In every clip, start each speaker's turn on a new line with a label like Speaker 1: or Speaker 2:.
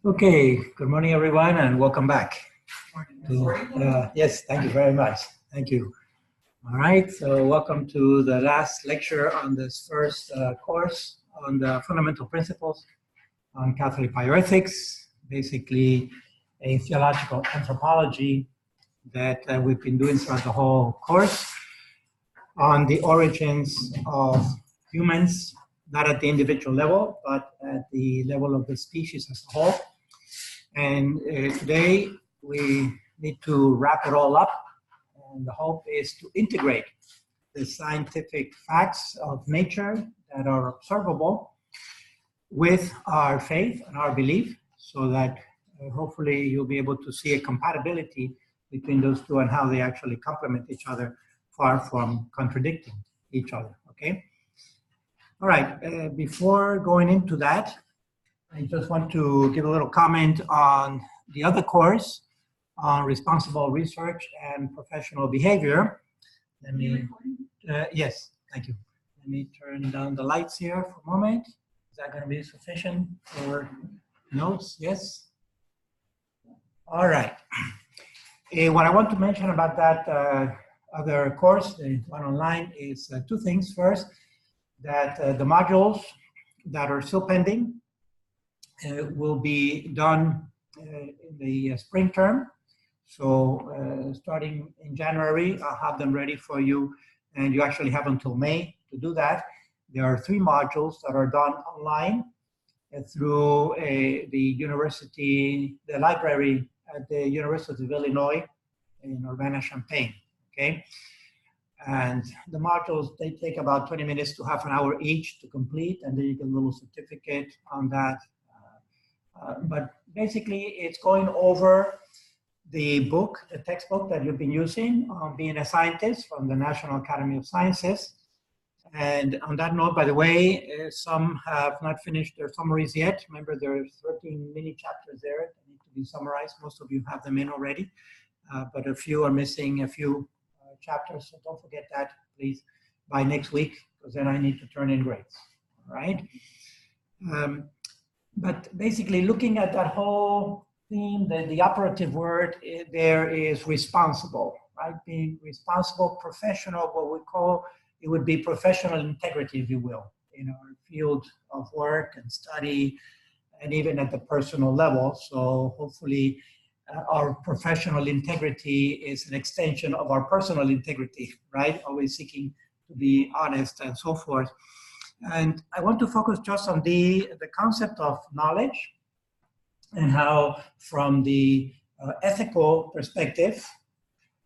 Speaker 1: Okay, good morning, everyone, and welcome back. Yes, thank you very much. Thank you. All right, so welcome to the last lecture on this first course on the fundamental principles on Catholic bioethics, basically a theological anthropology that we've been doing throughout the whole course on the origins of humans, not at the individual level, but at the level of the species as a whole. And today we need to wrap it all up, and the hope is to integrate the scientific facts of nature that are observable with our faith and our belief, so that hopefully you'll be able to see a compatibility between those two and how they actually complement each other, far from contradicting each other, okay? All right, before going into that, I just want to give a little comment on the other course on responsible research and professional behavior. Let me, yes, thank you. Let me turn down the lights here for a moment. Is that going to be sufficient for notes? Yes? All right. What I want to mention about that other course, the one online, is two things. First, that the modules that are still pending will be done in the spring term. So starting in January, I'll have them ready for you, and you actually have until May to do that. There are 3 modules that are done online through the university, the library at the University of Illinois in Urbana-Champaign, okay? And the modules, they take about 20 minutes to half an hour each to complete, and then you get a little certificate on that. But basically, it's going over the book, the textbook that you've been using on being a scientist from the National Academy of Sciences. And on that note, by the way, some have not finished their summaries yet. Remember, there's 13 mini chapters there that need to be summarized. Most of you have them in already, but a few are missing a few chapters. So don't forget that, please, by next week, because then I need to turn in grades, all right? But basically, looking at that whole theme, the operative word there is responsible, right? Being responsible, professional, what we call, it would be professional integrity, if you will, in our field of work and study, and even at the personal level. So hopefully, our professional integrity is an extension of our personal integrity, right? Always seeking to be honest and so forth. And I want to focus just on the concept of knowledge and how, from the ethical perspective,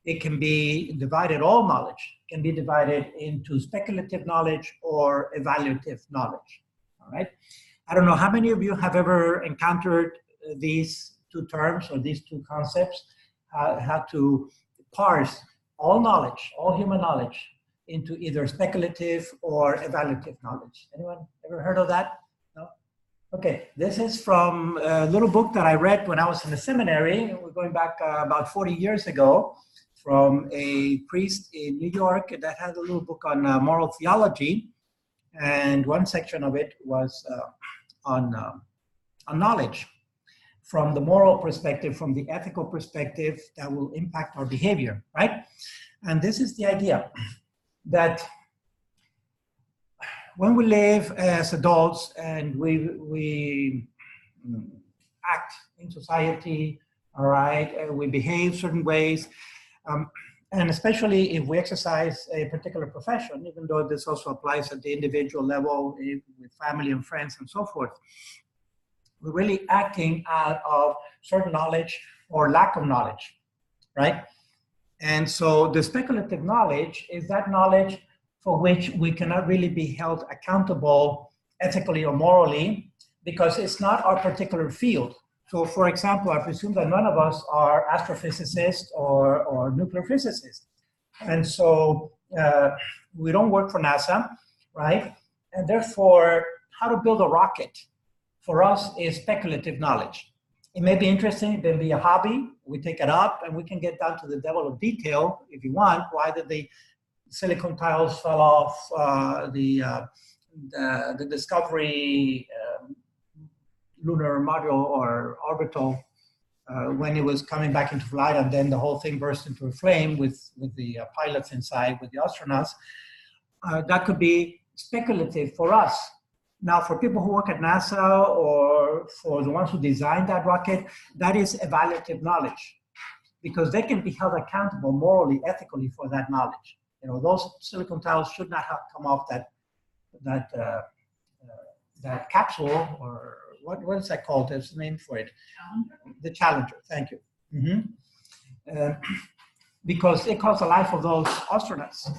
Speaker 1: it can be divided, all knowledge can be divided into speculative knowledge or evaluative knowledge, all right? I don't know how many of you have ever encountered these two terms or these two concepts, how to parse all knowledge, all human knowledge, into either speculative or evaluative knowledge. Anyone ever heard of that? No? Okay, this is from a little book that I read when I was in the seminary. We're going back about 40 years ago, from a priest in New York that had a little book on moral theology. And one section of it was on knowledge, from the moral perspective, from the ethical perspective that will impact our behavior, right? And this is the idea that when we live as adults and we act in society, all right, we behave certain ways, and especially if we exercise a particular profession, even though this also applies at the individual level with family and friends and so forth, we're really acting out of certain knowledge or lack of knowledge, right? And so the speculative knowledge is that knowledge for which we cannot really be held accountable ethically or morally, because it's not our particular field. So for example, I presume that none of us are astrophysicists or nuclear physicists. And so we don't work for NASA, right? And therefore, how to build a rocket for us is speculative knowledge. It may be interesting, it may be a hobby. We take it up and we can get down to the level of detail if you want. Why did the silicon tiles fall off? The discovery lunar module or orbital when it was coming back into flight, and then the whole thing burst into a flame with the pilots inside, with the astronauts. That could be speculative for us. Now, for people who work at NASA or for the ones who designed that rocket, that is evaluative knowledge, because they can be held accountable morally, ethically for that knowledge. You know, those silicon tiles should not have come off that capsule, or what is that called? There's a name for it. Challenger? The Challenger, thank you. Because it caused the life of those astronauts.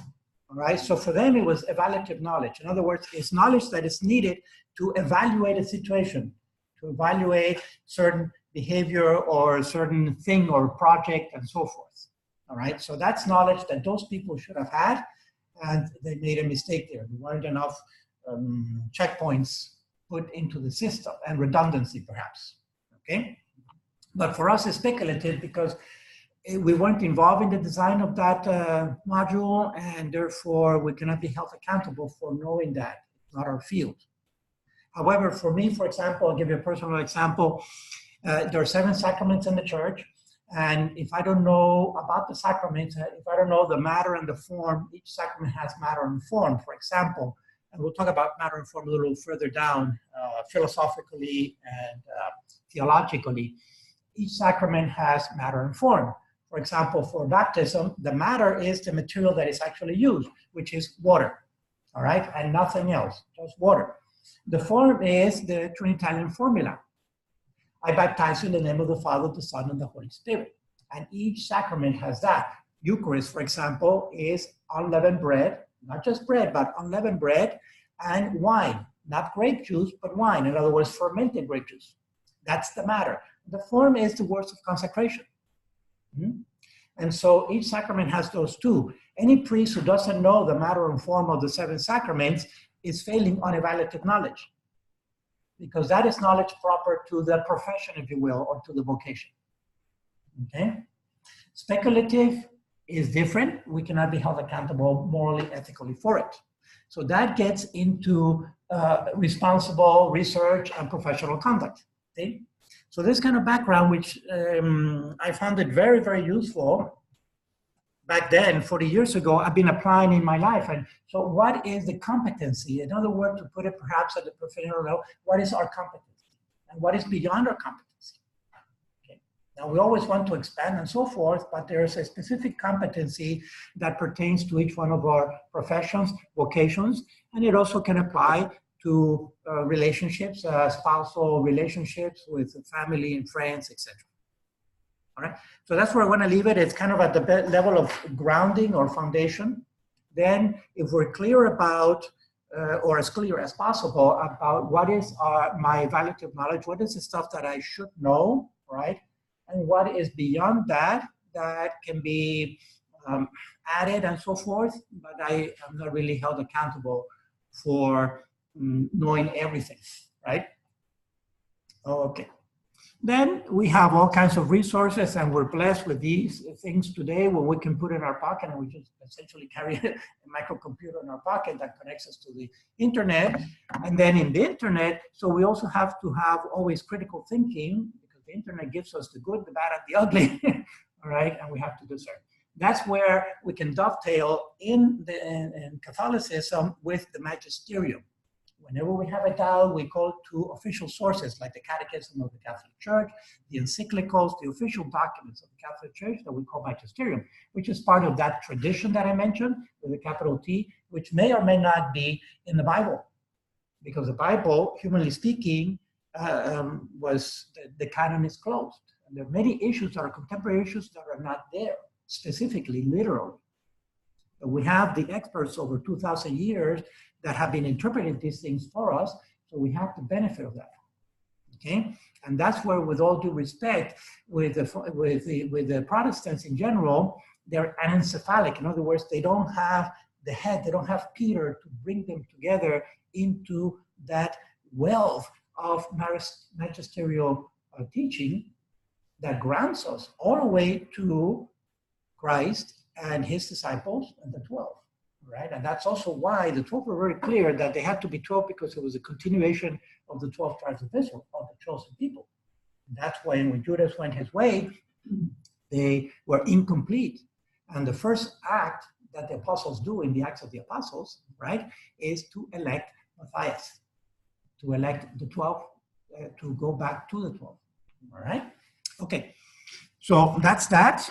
Speaker 1: All right, so for them it was evaluative knowledge. In other words, it's knowledge that is needed to evaluate a situation, to evaluate certain behavior or a certain thing or project and so forth. All right, so that's knowledge that those people should have had, and they made a mistake there. There weren't enough checkpoints put into the system, and redundancy perhaps, okay? But for us it's speculative because we weren't involved in the design of that module, and therefore we cannot be held accountable for knowing that. It's not our field. However, for me, for example, I'll give you a personal example. There are 7 sacraments in the church, and if I don't know about the sacraments, if I don't know the matter and the form, each sacrament has matter and form. For example, and we'll talk about matter and form a little further down, philosophically and theologically. Each sacrament has matter and form. For example, for baptism, the matter is the material that is actually used, which is water, all right, and nothing else, just water. The form is the Trinitarian formula. I baptize you in the name of the Father, the Son, and the Holy Spirit. And each sacrament has that. Eucharist, for example, is unleavened bread, not just bread, but unleavened bread and wine, not grape juice, but wine. In other words, fermented grape juice. That's the matter. The form is the words of consecration. And so each sacrament has those two. Any priest who doesn't know the matter and form of the 7 sacraments is failing on evaluative knowledge, because that is knowledge proper to the profession, if you will, or to the vocation. Okay? Speculative is different. We cannot be held accountable morally, ethically for it. So that gets into responsible research and professional conduct. Okay? So this kind of background, which I found it very, very useful back then, 40 years ago, I've been applying in my life. And so what is the competency? Another word to put it perhaps at the professional level, what is our competency? And what is beyond our competency? Okay. Now, we always want to expand and so forth, but there's a specific competency that pertains to each one of our professions, vocations, and it also can apply to relationships, spousal relationships with family and friends, etc. All right, so that's where I want to leave it. It's kind of at the level of grounding or foundation. Then if we're clear about, or as clear as possible about what is my evaluative knowledge, what is the stuff that I should know, right? And what is beyond that, that can be added and so forth, but I am not really held accountable for knowing everything, right? Okay. Then we have all kinds of resources, and we're blessed with these things today where we can put in our pocket, and we just essentially carry a microcomputer in our pocket that connects us to the internet. And then in the internet, so we also have to have always critical thinking, because the internet gives us the good, the bad, and the ugly, all right? And we have to discern. That's where we can dovetail in Catholicism with the magisterium. Whenever we have a doubt, we go to official sources like the Catechism of the Catholic Church, the encyclicals, the official documents of the Catholic Church that we call magisterium, which is part of that tradition that I mentioned with a capital T, which may or may not be in the Bible. Because the Bible, humanly speaking, the canon is closed. And there are many issues that are contemporary issues that are not there, specifically, literally. But we have the experts over 2,000 years that have been interpreting these things for us, so we have the benefit of that, okay? And that's where, with all due respect, with the Protestants in general, they're anencephalic. In other words, they don't have the head, they don't have Peter to bring them together into that wealth of magisterial teaching that grounds us all the way to Christ and his disciples and the 12. right? And that's also why the 12 were very clear that they had to be 12 because it was a continuation of the 12 tribes of Israel, of the chosen people. And that's why when Judas went his way, they were incomplete. And the first act that the apostles do in the Acts of the Apostles, right, is to elect Matthias, to elect the 12, to go back to the 12, all right? Okay, so that's that.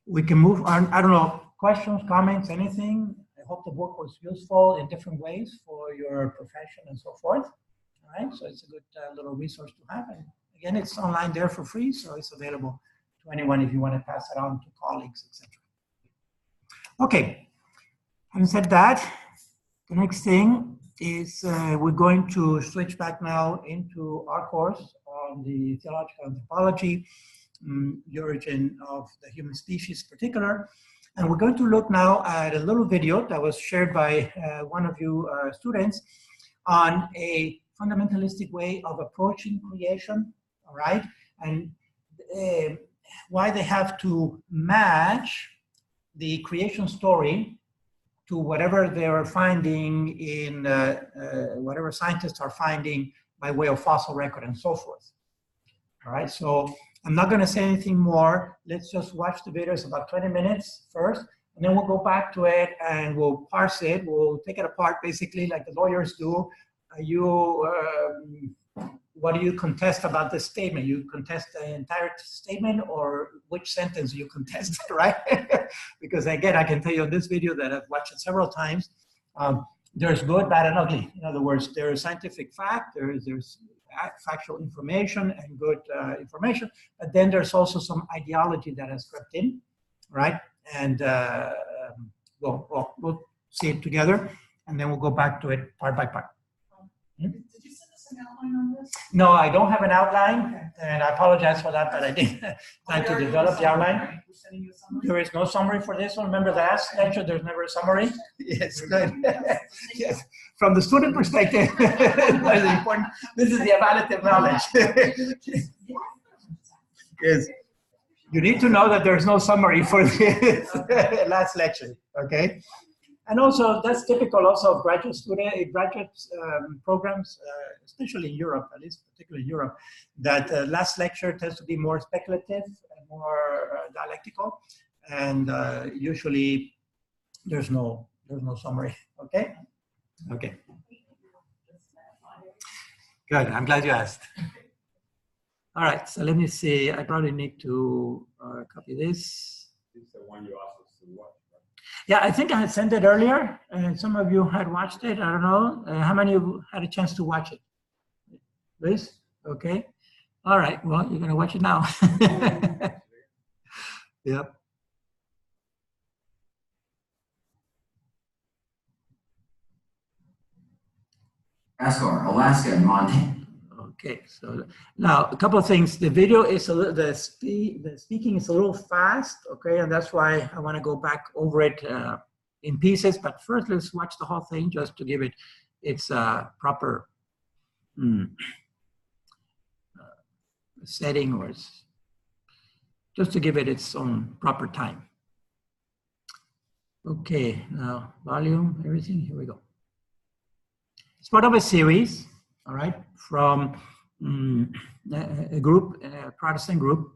Speaker 1: We can move on. I don't know, questions, comments, anything? I hope the book was useful in different ways for your profession and so forth. All right, so it's a good little resource to have. And again, it's online there for free, so it's available to anyone if you want to pass it on to colleagues, etc. Okay, having said that, the next thing is we're going to switch back now into our course on the theological anthropology, the origin of the human species in particular. And we're going to look now at a little video that was shared by one of you students on a fundamentalistic way of approaching creation, all right? And why they have to match the creation story to whatever they are finding in, whatever scientists are finding by way of fossil record and so forth. All right, so I'm not going to say anything more. Let's just watch the video. It's about 20 minutes first, and then we'll go back to it and we'll parse it. We'll take it apart basically like the lawyers do. What do you contest about this statement? You contest the entire statement or which sentence you contest, right? Because again, I can tell you on this video that I've watched it several times, there's good, bad, and ugly. In other words, there's scientific fact, there's factual information and good information, but then there's also some ideology that has crept in, right? And we'll see it together, and then we'll go back to it part by part.
Speaker 2: Did you send us an outline on this?
Speaker 1: No, I don't have an outline, and I apologize for that, but I didn't plan to develop the outline. There is no summary for this one. Remember the last lecture, there's never a summary? Yes, good. Yes. From the student perspective, that is important. This is the evaluative knowledge. Yes. You need to know that there's no summary for this last lecture, okay? And also, that's typical also of graduate programs, especially in Europe, at least particularly in Europe, that last lecture tends to be more speculative and more dialectical, and usually there's no summary. Okay. Okay. Good. I'm glad you asked. All right. So let me see. I probably need to copy this.
Speaker 3: This is the one you asked us to watch.
Speaker 1: Yeah, I think I had sent it earlier, and some of you had watched it. I don't know. How many of you had a chance to watch it? Liz? Okay. All right. Well, you're going to watch it now. Yep.
Speaker 4: Asgard, Alaska, and Montana.
Speaker 1: Okay, so now a couple of things. The video is a little, the speaking is a little fast, okay, and that's why I want to go back over it in pieces. But first, let's watch the whole thing just to give it its proper setting, or just to give it its own proper time. Okay, now volume, everything. Here we go. It's part of a series, all right, from a group, a Protestant group.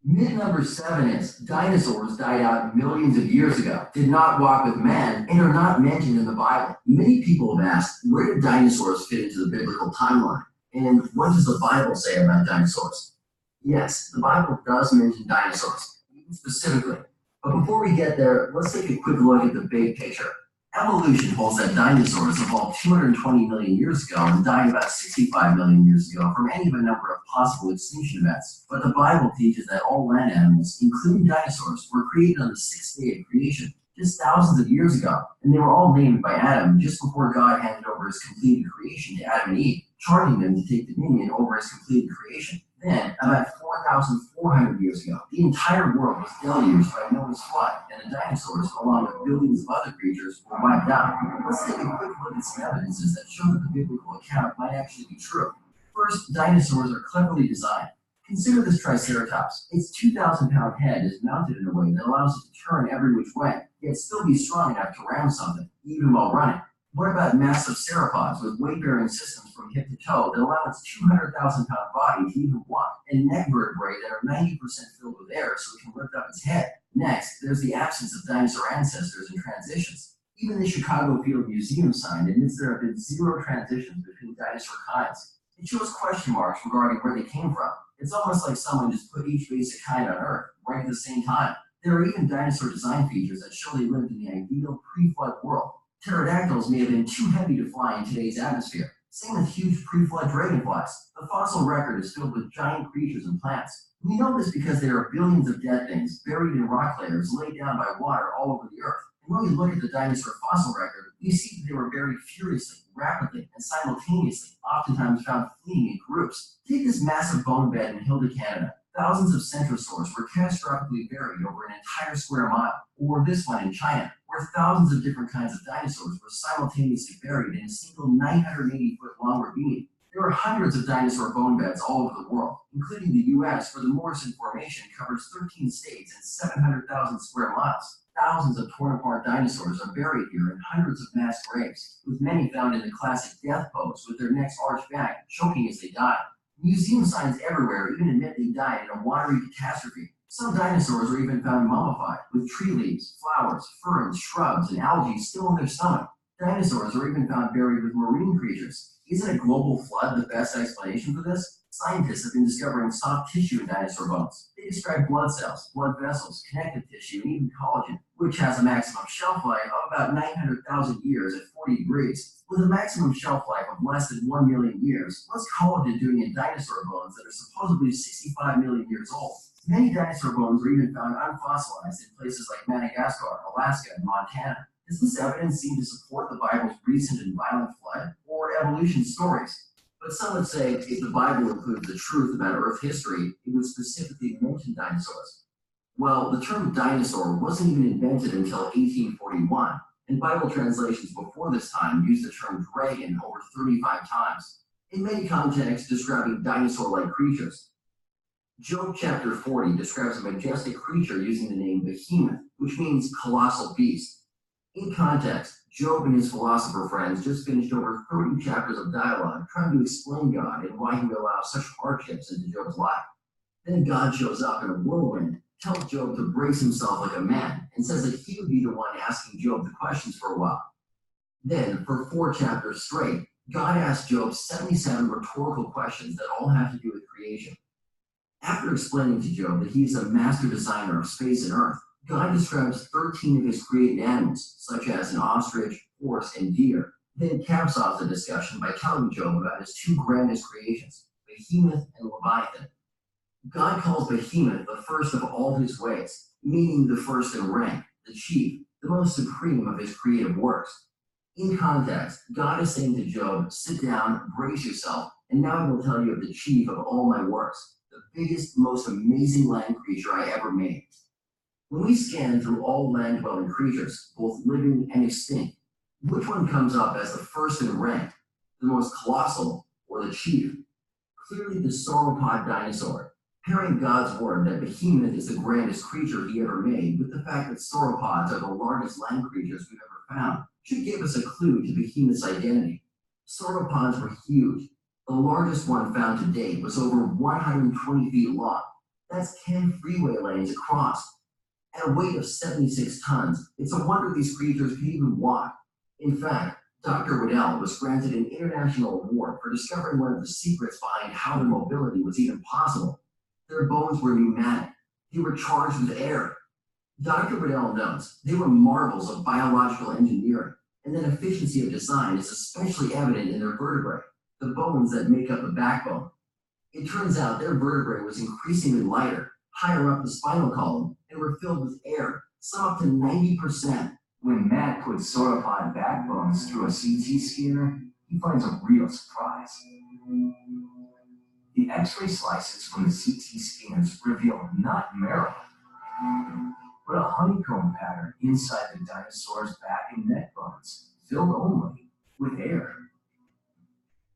Speaker 4: Myth number 7 is dinosaurs died out millions of years ago, did not walk with man, and are not mentioned in the Bible. Many people have asked, where did dinosaurs fit into the biblical timeline? And what does the Bible say about dinosaurs? Yes, the Bible does mention dinosaurs, specifically. But before we get there, let's take a quick look at the big picture. Evolution holds that dinosaurs evolved 220 million years ago and died about 65 million years ago from any of a number of possible extinction events. But the Bible teaches that all land animals, including dinosaurs, were created on the 6th day of creation, just thousands of years ago, and they were all named by Adam just before God handed over his completed creation to Adam and Eve, charging them to take dominion over his completed creation. Then, about 4,400 years ago, the entire world was deluged by Noah's flood, and the dinosaurs, along with billions of other creatures, were wiped out. Let's take a quick look at some evidences that show that the biblical account might actually be true. First, dinosaurs are cleverly designed. Consider this Triceratops. Its 2,000-pound head is mounted in a way that allows it to turn every which way, yet still be strong enough to ram something, even while running. What about massive sauropods with weight-bearing systems from hip to toe that allow its 200,000-pound body to even walk, and neck vertebrae that are 90% filled with air so it can lift up its head? Next, there's the absence of dinosaur ancestors and transitions. Even the Chicago Field Museum sign admits there have been 0 transitions between dinosaur kinds. It shows question marks regarding where they came from. It's almost like someone just put each basic kind on Earth right at the same time. There are even dinosaur design features that show they lived in the ideal pre-flood world. Pterodactyls may have been too heavy to fly in today's atmosphere. Same with huge pre-flood dragonflies. The fossil record is filled with giant creatures and plants. We know this because there are billions of dead things buried in rock layers laid down by water all over the Earth. And when we look at the dinosaur fossil record, we see that they were buried furiously, rapidly, and simultaneously, oftentimes found fleeing in groups. Take this massive bone bed in Hilda, Canada. Thousands of centrosaurs were catastrophically buried over an entire square mile. Or this one in China, where thousands of different kinds of dinosaurs were simultaneously buried in a single 980-foot-long ravine. There are hundreds of dinosaur bone beds all over the world, including the U.S., where the Morrison Formation covers 13 states and 700,000 square miles. Thousands of torn-apart dinosaurs are buried here in hundreds of mass graves, with many found in the classic death pose with their necks arched back, choking as they die. Museum signs everywhere even admit they died in a watery catastrophe. Some dinosaurs are even found mummified, with tree leaves, flowers, ferns, shrubs, and algae still in their stomach. Dinosaurs are even found buried with marine creatures. Isn't a global flood the best explanation for this? Scientists have been discovering soft tissue in dinosaur bones. They describe blood cells, blood vessels, connective tissue, and even collagen, which has a maximum shelf life of about 900,000 years at 40 degrees. With a maximum shelf life of less than 1 million years, what's collagen doing in dinosaur bones that are supposedly 65 million years old? Many dinosaur bones are even found unfossilized in places like Madagascar, Alaska, and Montana. Does this evidence seem to support the Bible's recent and violent flood, or evolution stories? But some would say if the Bible includes the truth about Earth history, it would specifically mention dinosaurs. Well, the term dinosaur wasn't even invented until 1841, and Bible translations before this time used the term dragon over 35 times, in many contexts describing dinosaur-like creatures. Job chapter 40 describes a majestic creature using the name behemoth, which means colossal beast. In context, Job and his philosopher friends just finished over 30 chapters of dialogue trying to explain God and why he would allow such hardships into Job's life. Then God shows up in a whirlwind, tells Job to brace himself like a man, and says that he would be the one asking Job the questions for a while. Then, for 4 chapters straight, God asks Job 77 rhetorical questions that all have to do with creation. After explaining to Job that he is a master designer of space and earth, God describes 13 of his created animals, such as an ostrich, horse, and deer, then caps off the discussion by telling Job about his 2 grandest creations, Behemoth and Leviathan. God calls Behemoth the first of all his ways, meaning the first in rank, the chief, the most supreme of his creative works. In context, God is saying to Job, sit down, brace yourself, and now I will tell you of the chief of all my works, the biggest, most amazing land creature I ever made. When we scan through all land-dwelling creatures, both living and extinct, which one comes up as the first in rank, the most colossal, or the chief? Clearly the sauropod dinosaur, pairing God's word that Behemoth is the grandest creature he ever made with the fact that sauropods are the largest land creatures we've ever found should give us a clue to Behemoth's identity. Sauropods were huge. The largest one found to date was over 120 feet long. That's 10 freeway lanes across. At a weight of 76 tons, it's a wonder these creatures could even walk. In fact, Dr. Waddell was granted an international award for discovering one of the secrets behind how their mobility was even possible. Their bones were pneumatic. They were charged with air. Dr. Waddell notes they were marvels of biological engineering, and that efficiency of design is especially evident in their vertebrae, the bones that make up the backbone. It turns out their vertebrae was increasingly lighter, higher up the spinal column, and were filled with air, some up to 90%.
Speaker 5: When Matt puts sauropod backbones through a CT scanner, he finds a real surprise. The X-ray slices from the CT scanners reveal not marrow, but a honeycomb pattern inside the dinosaur's back and neck bones, filled only with air.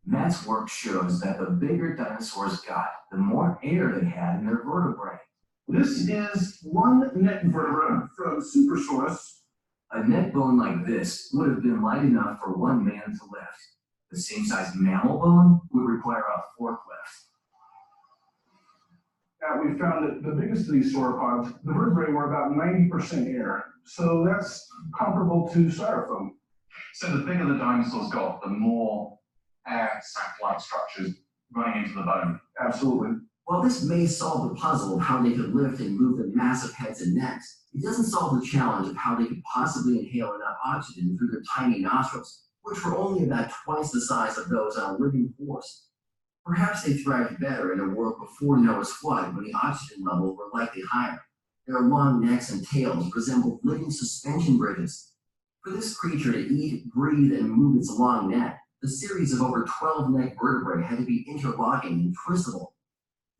Speaker 5: Matt's work shows that the bigger dinosaurs got, the more air they had in their vertebrae.
Speaker 6: This is one neck vertebra from Supersaurus.
Speaker 5: A neck bone like this would have been light enough for one man to lift. The same size mammal bone would require a forklift.
Speaker 6: We found that the biggest of these sauropods, the vertebrae were about 90% air. So that's comparable to styrofoam.
Speaker 7: So the bigger the dinosaurs got, the more air sac-like structures running into the bone.
Speaker 6: Absolutely.
Speaker 4: While this may solve the puzzle of how they could lift and move their massive heads and necks, it doesn't solve the challenge of how they could possibly inhale enough oxygen through their tiny nostrils, which were only about twice the size of those on a living horse. Perhaps they thrived better in a world before Noah's flood, when the oxygen levels were likely higher. Their long necks and tails resembled living suspension bridges. For this creature to eat, breathe, and move its long neck, the series of over 12 neck vertebrae had to be interlocking and twistable.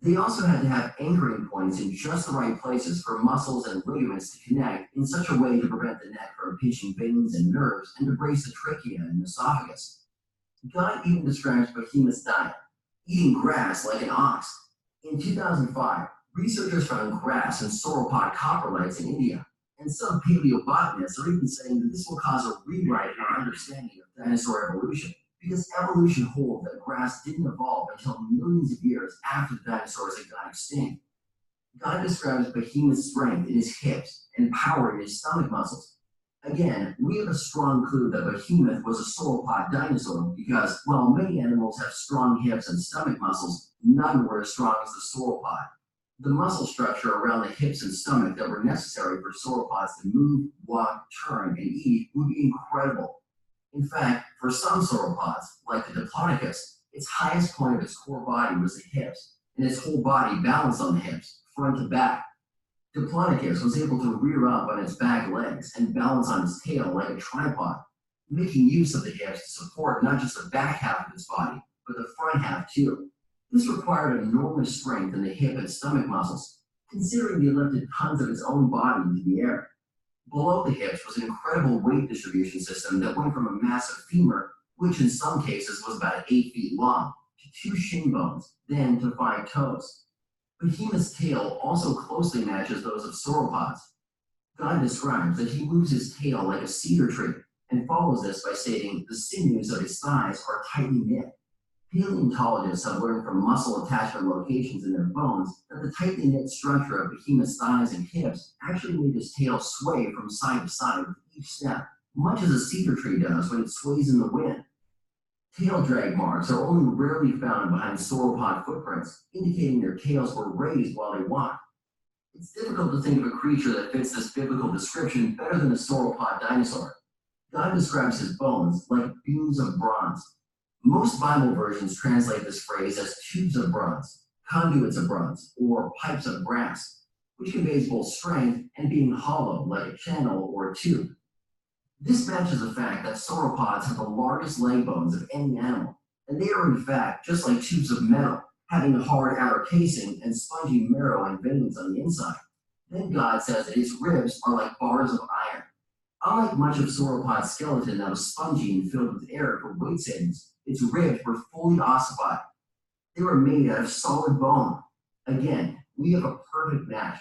Speaker 4: They also had to have anchoring points in just the right places for muscles and ligaments to connect in such a way to prevent the neck from pinching veins and nerves and to brace the trachea and esophagus. God even describes Behemoth's diet, eating grass like an ox. In 2005, researchers found grass in sauropod coprolites in India, and some paleobotanists are even saying that this will cause a rewrite in our understanding of dinosaur evolution, because evolution holds that grass didn't evolve until millions of years after the dinosaurs had gone extinct. God describes Behemoth's strength in his hips and power in his stomach muscles. Again, we have a strong clue that Behemoth was a sauropod dinosaur because, while many animals have strong hips and stomach muscles, none were as strong as the sauropod. The muscle structure around the hips and stomach that were necessary for sauropods to move, walk, turn, and eat would be incredible. In fact, for some sauropods, like the Diplodocus, its highest point of its core body was the hips, and its whole body balanced on the hips, front to back. Diplodocus was able to rear up on its back legs and balance on its tail like a tripod, making use of the hips to support not just the back half of its body, but the front half too. This required enormous strength in the hip and stomach muscles, considering it lifted tons of its own body into the air. Below the hips was an incredible weight distribution system that went from a massive femur, which in some cases was about 8 feet long, to 2 shin bones, then to 5 toes. Behemoth's tail also closely matches those of sauropods. God describes that he moves his tail like a cedar tree, and follows this by stating the sinews of his thighs are tightly knit. Paleontologists have learned from muscle attachment locations in their bones that the tightly knit structure of Behemoth's thighs and hips actually made his tail sway from side to side with each step, much as a cedar tree does when it sways in the wind. Tail drag marks are only rarely found behind sauropod footprints, indicating their tails were raised while they walked. It's difficult to think of a creature that fits this biblical description better than a sauropod dinosaur. God describes his bones like beams of bronze. Most Bible versions translate this phrase as tubes of bronze, conduits of bronze, or pipes of brass, which conveys both strength and being hollow like a channel or a tube. This matches the fact that sauropods have the largest leg bones of any animal, and they are in fact just like tubes of metal, having a hard outer casing and spongy marrow and veins on the inside. Then God says that its ribs are like bars of iron. Unlike much of sauropod's skeleton that was spongy and filled with air for weight savings, its ribs were fully ossified. They were made out of solid bone. Again, we have a perfect match.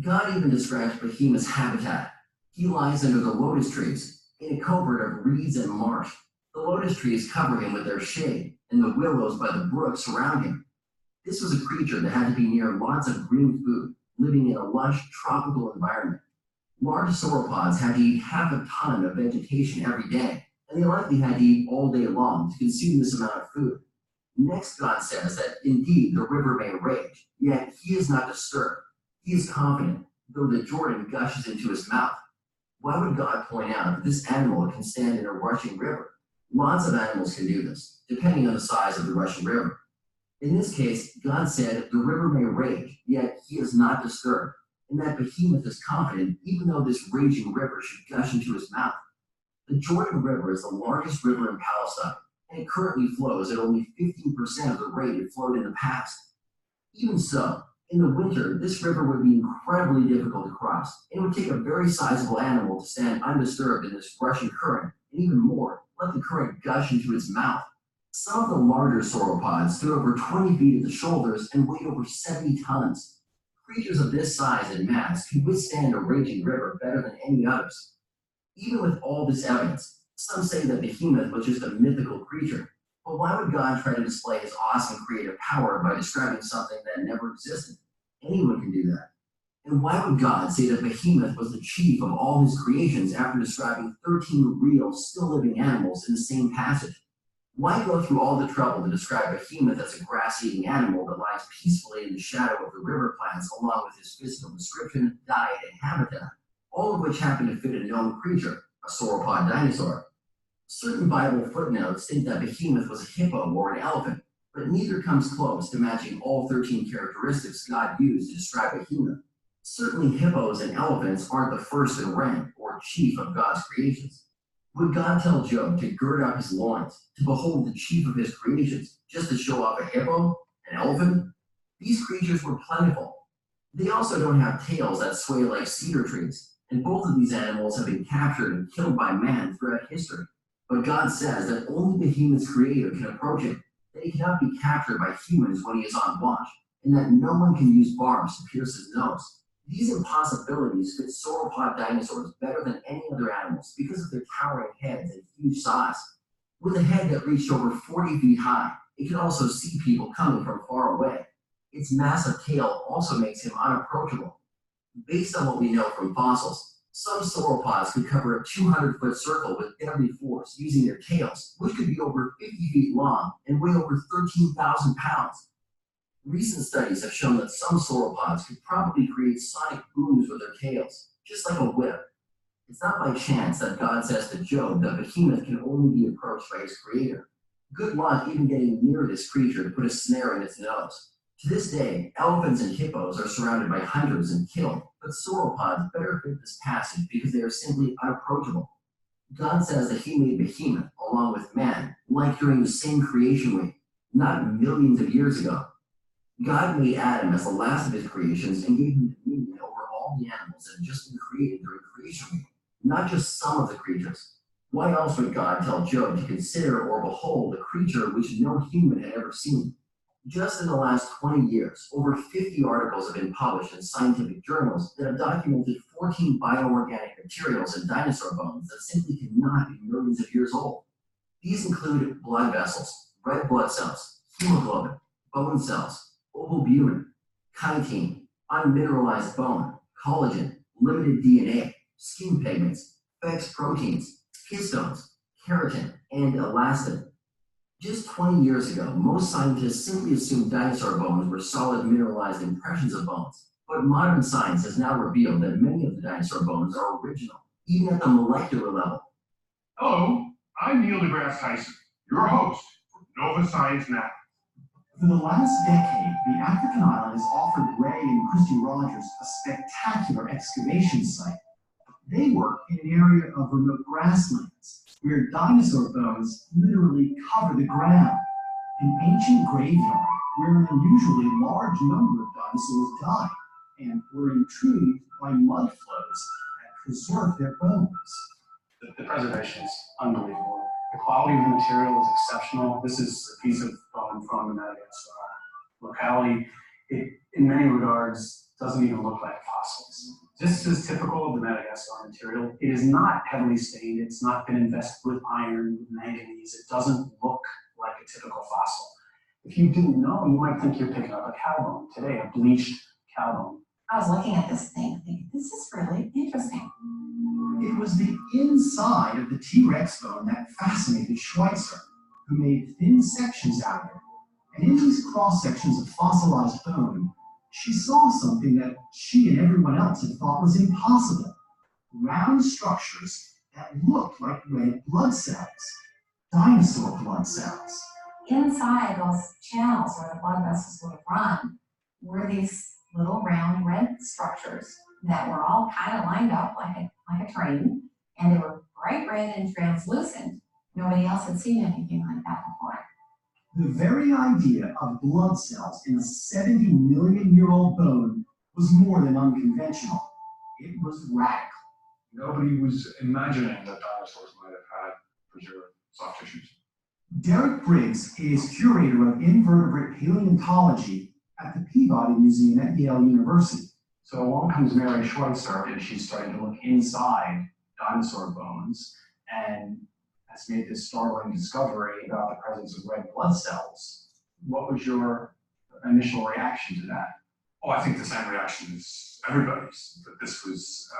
Speaker 4: God even describes Behemoth's habitat. He lies under the lotus trees, in a covert of reeds and marsh. The lotus trees cover him with their shade, and the willows by the brook surround him. This was a creature that had to be near lots of green food, living in a lush tropical environment. Large sauropods had to eat half a ton of vegetation every day, and they likely had to eat all day long to consume this amount of food. Next, God says that indeed the river may rage, yet he is not disturbed. He is confident, though the Jordan gushes into his mouth. Why would God point out that this animal can stand in a rushing river? Lots of animals can do this, depending on the size of the rushing river. In this case, God said the river may rage, yet he is not disturbed, and that Behemoth is confident even though this raging river should gush into his mouth. The Jordan River is the largest river in Palestine, and it currently flows at only 15% of the rate it flowed in the past. Even so, in the winter, this river would be incredibly difficult to cross, and it would take a very sizable animal to stand undisturbed in this rushing current, and even more, let the current gush into its mouth. Some of the larger sauropods stood over 20 feet at the shoulders and weighed over 70 tons. Creatures of this size and mass could withstand a raging river better than any others. Even with all this evidence, some say that Behemoth was just a mythical creature. But why would God try to display his awesome creative power by describing something that never existed? Anyone can do that. And why would God say that Behemoth was the chief of all his creations after describing 13 real, still living animals in the same passage? Why go through all the trouble to describe Behemoth as a grass-eating animal that lies peacefully in the shadow of the river plants along with his physical description, diet, and habitat, all of which happen to fit a known creature, a sauropod dinosaur? Certain Bible footnotes think that Behemoth was a hippo or an elephant, but neither comes close to matching all 13 characteristics God used to describe Behemoth. Certainly hippos and elephants aren't the first in rank or chief of God's creations. Would God tell Job to gird up his loins, to behold the chief of his creations, just to show off a hippo, an elephant? These creatures were plentiful. They also don't have tails that sway like cedar trees, and both of these animals have been captured and killed by man throughout history. But God says that only Behemoth's creator can approach him, that he cannot be captured by humans when he is on watch, and that no one can use barbs to pierce his nose. These impossibilities fit sauropod dinosaurs better than any other animals because of their towering heads and huge size. With a head that reached over 40 feet high, it could also see people coming from far away. Its massive tail also makes him unapproachable. Based on what we know from fossils, some sauropods could cover a 200-foot circle with deadly force using their tails, which could be over 50 feet long and weigh over 13,000 pounds. Recent studies have shown that some sauropods could probably create sonic booms with their tails, just like a whip. It's not by chance that God says to Job that Behemoth can only be approached by his creator. Good luck even getting near this creature to put a snare in its nose. To this day, elephants and hippos are surrounded by hunters and killed, but sauropods better fit this passage because they are simply unapproachable. God says that he made Behemoth, along with man, like during the same creation week, not millions of years ago. God made Adam as the last of his creations and gave him dominion over all the animals that had just been created during creation week, not just some of the creatures. Why else would God tell Job to consider or behold a creature which no human had ever seen? Just in the last 20 years, over 50 articles have been published in scientific journals that have documented 14 bioorganic materials in dinosaur bones that simply cannot be millions of years old. These include blood vessels, red blood cells, hemoglobin, bone cells, ovalbumin, chitin, unmineralized bone, collagen, limited DNA, skin pigments, PEX proteins, histones, keratin, and elastin. Just 20 years ago, most scientists simply assumed dinosaur bones were solid mineralized impressions of bones. But modern science has now revealed that many of the dinosaur bones are original, even at the molecular level.
Speaker 8: Hello, I'm Neil deGrasse Tyson, your host for Nova Science Now.
Speaker 9: For the last decade, the African island has offered Ray and Christy Rogers a spectacular excavation site. They work in an area of remote grasslands, where dinosaur bones literally cover the ground. An ancient graveyard where an unusually large number of dinosaurs died and were entombed by mud flows that preserved their bones.
Speaker 10: The preservation is unbelievable. The quality of the material is exceptional. This is a piece of bone from the Madagascar locality. It, in many regards, doesn't even look like fossils. This is typical of the Madagascar material. It is not heavily stained. It's not been invested with iron, manganese. It doesn't look like a typical fossil. If you didn't know, you might think you're picking up a cow bone today, a bleached cow bone.
Speaker 2: I was looking at this thing thinking, this is really interesting.
Speaker 9: It was the inside of the T-Rex bone that fascinated Schweitzer, who made thin sections out of it. And in these cross-sections of fossilized bone, she saw something that she and everyone else had thought was impossible. Round structures that looked like red blood cells, dinosaur blood cells.
Speaker 2: Inside those channels where the blood vessels would have run were these little round red structures that were all kind of lined up like a train, and they were bright red and translucent. Nobody else had seen anything like that before.
Speaker 9: The very idea of blood cells in a 70-million-year-old bone was more than unconventional. It was radical.
Speaker 7: Nobody was imagining that dinosaurs might have had preserved soft tissues.
Speaker 9: Derek Briggs is curator of invertebrate paleontology at the Peabody Museum at Yale University.
Speaker 10: So along comes Mary Schweitzer, and she's starting to look inside dinosaur bones and has made this startling discovery about the presence of red blood cells. What was your initial reaction to that?
Speaker 7: Oh, I think the same reaction as everybody's, that this was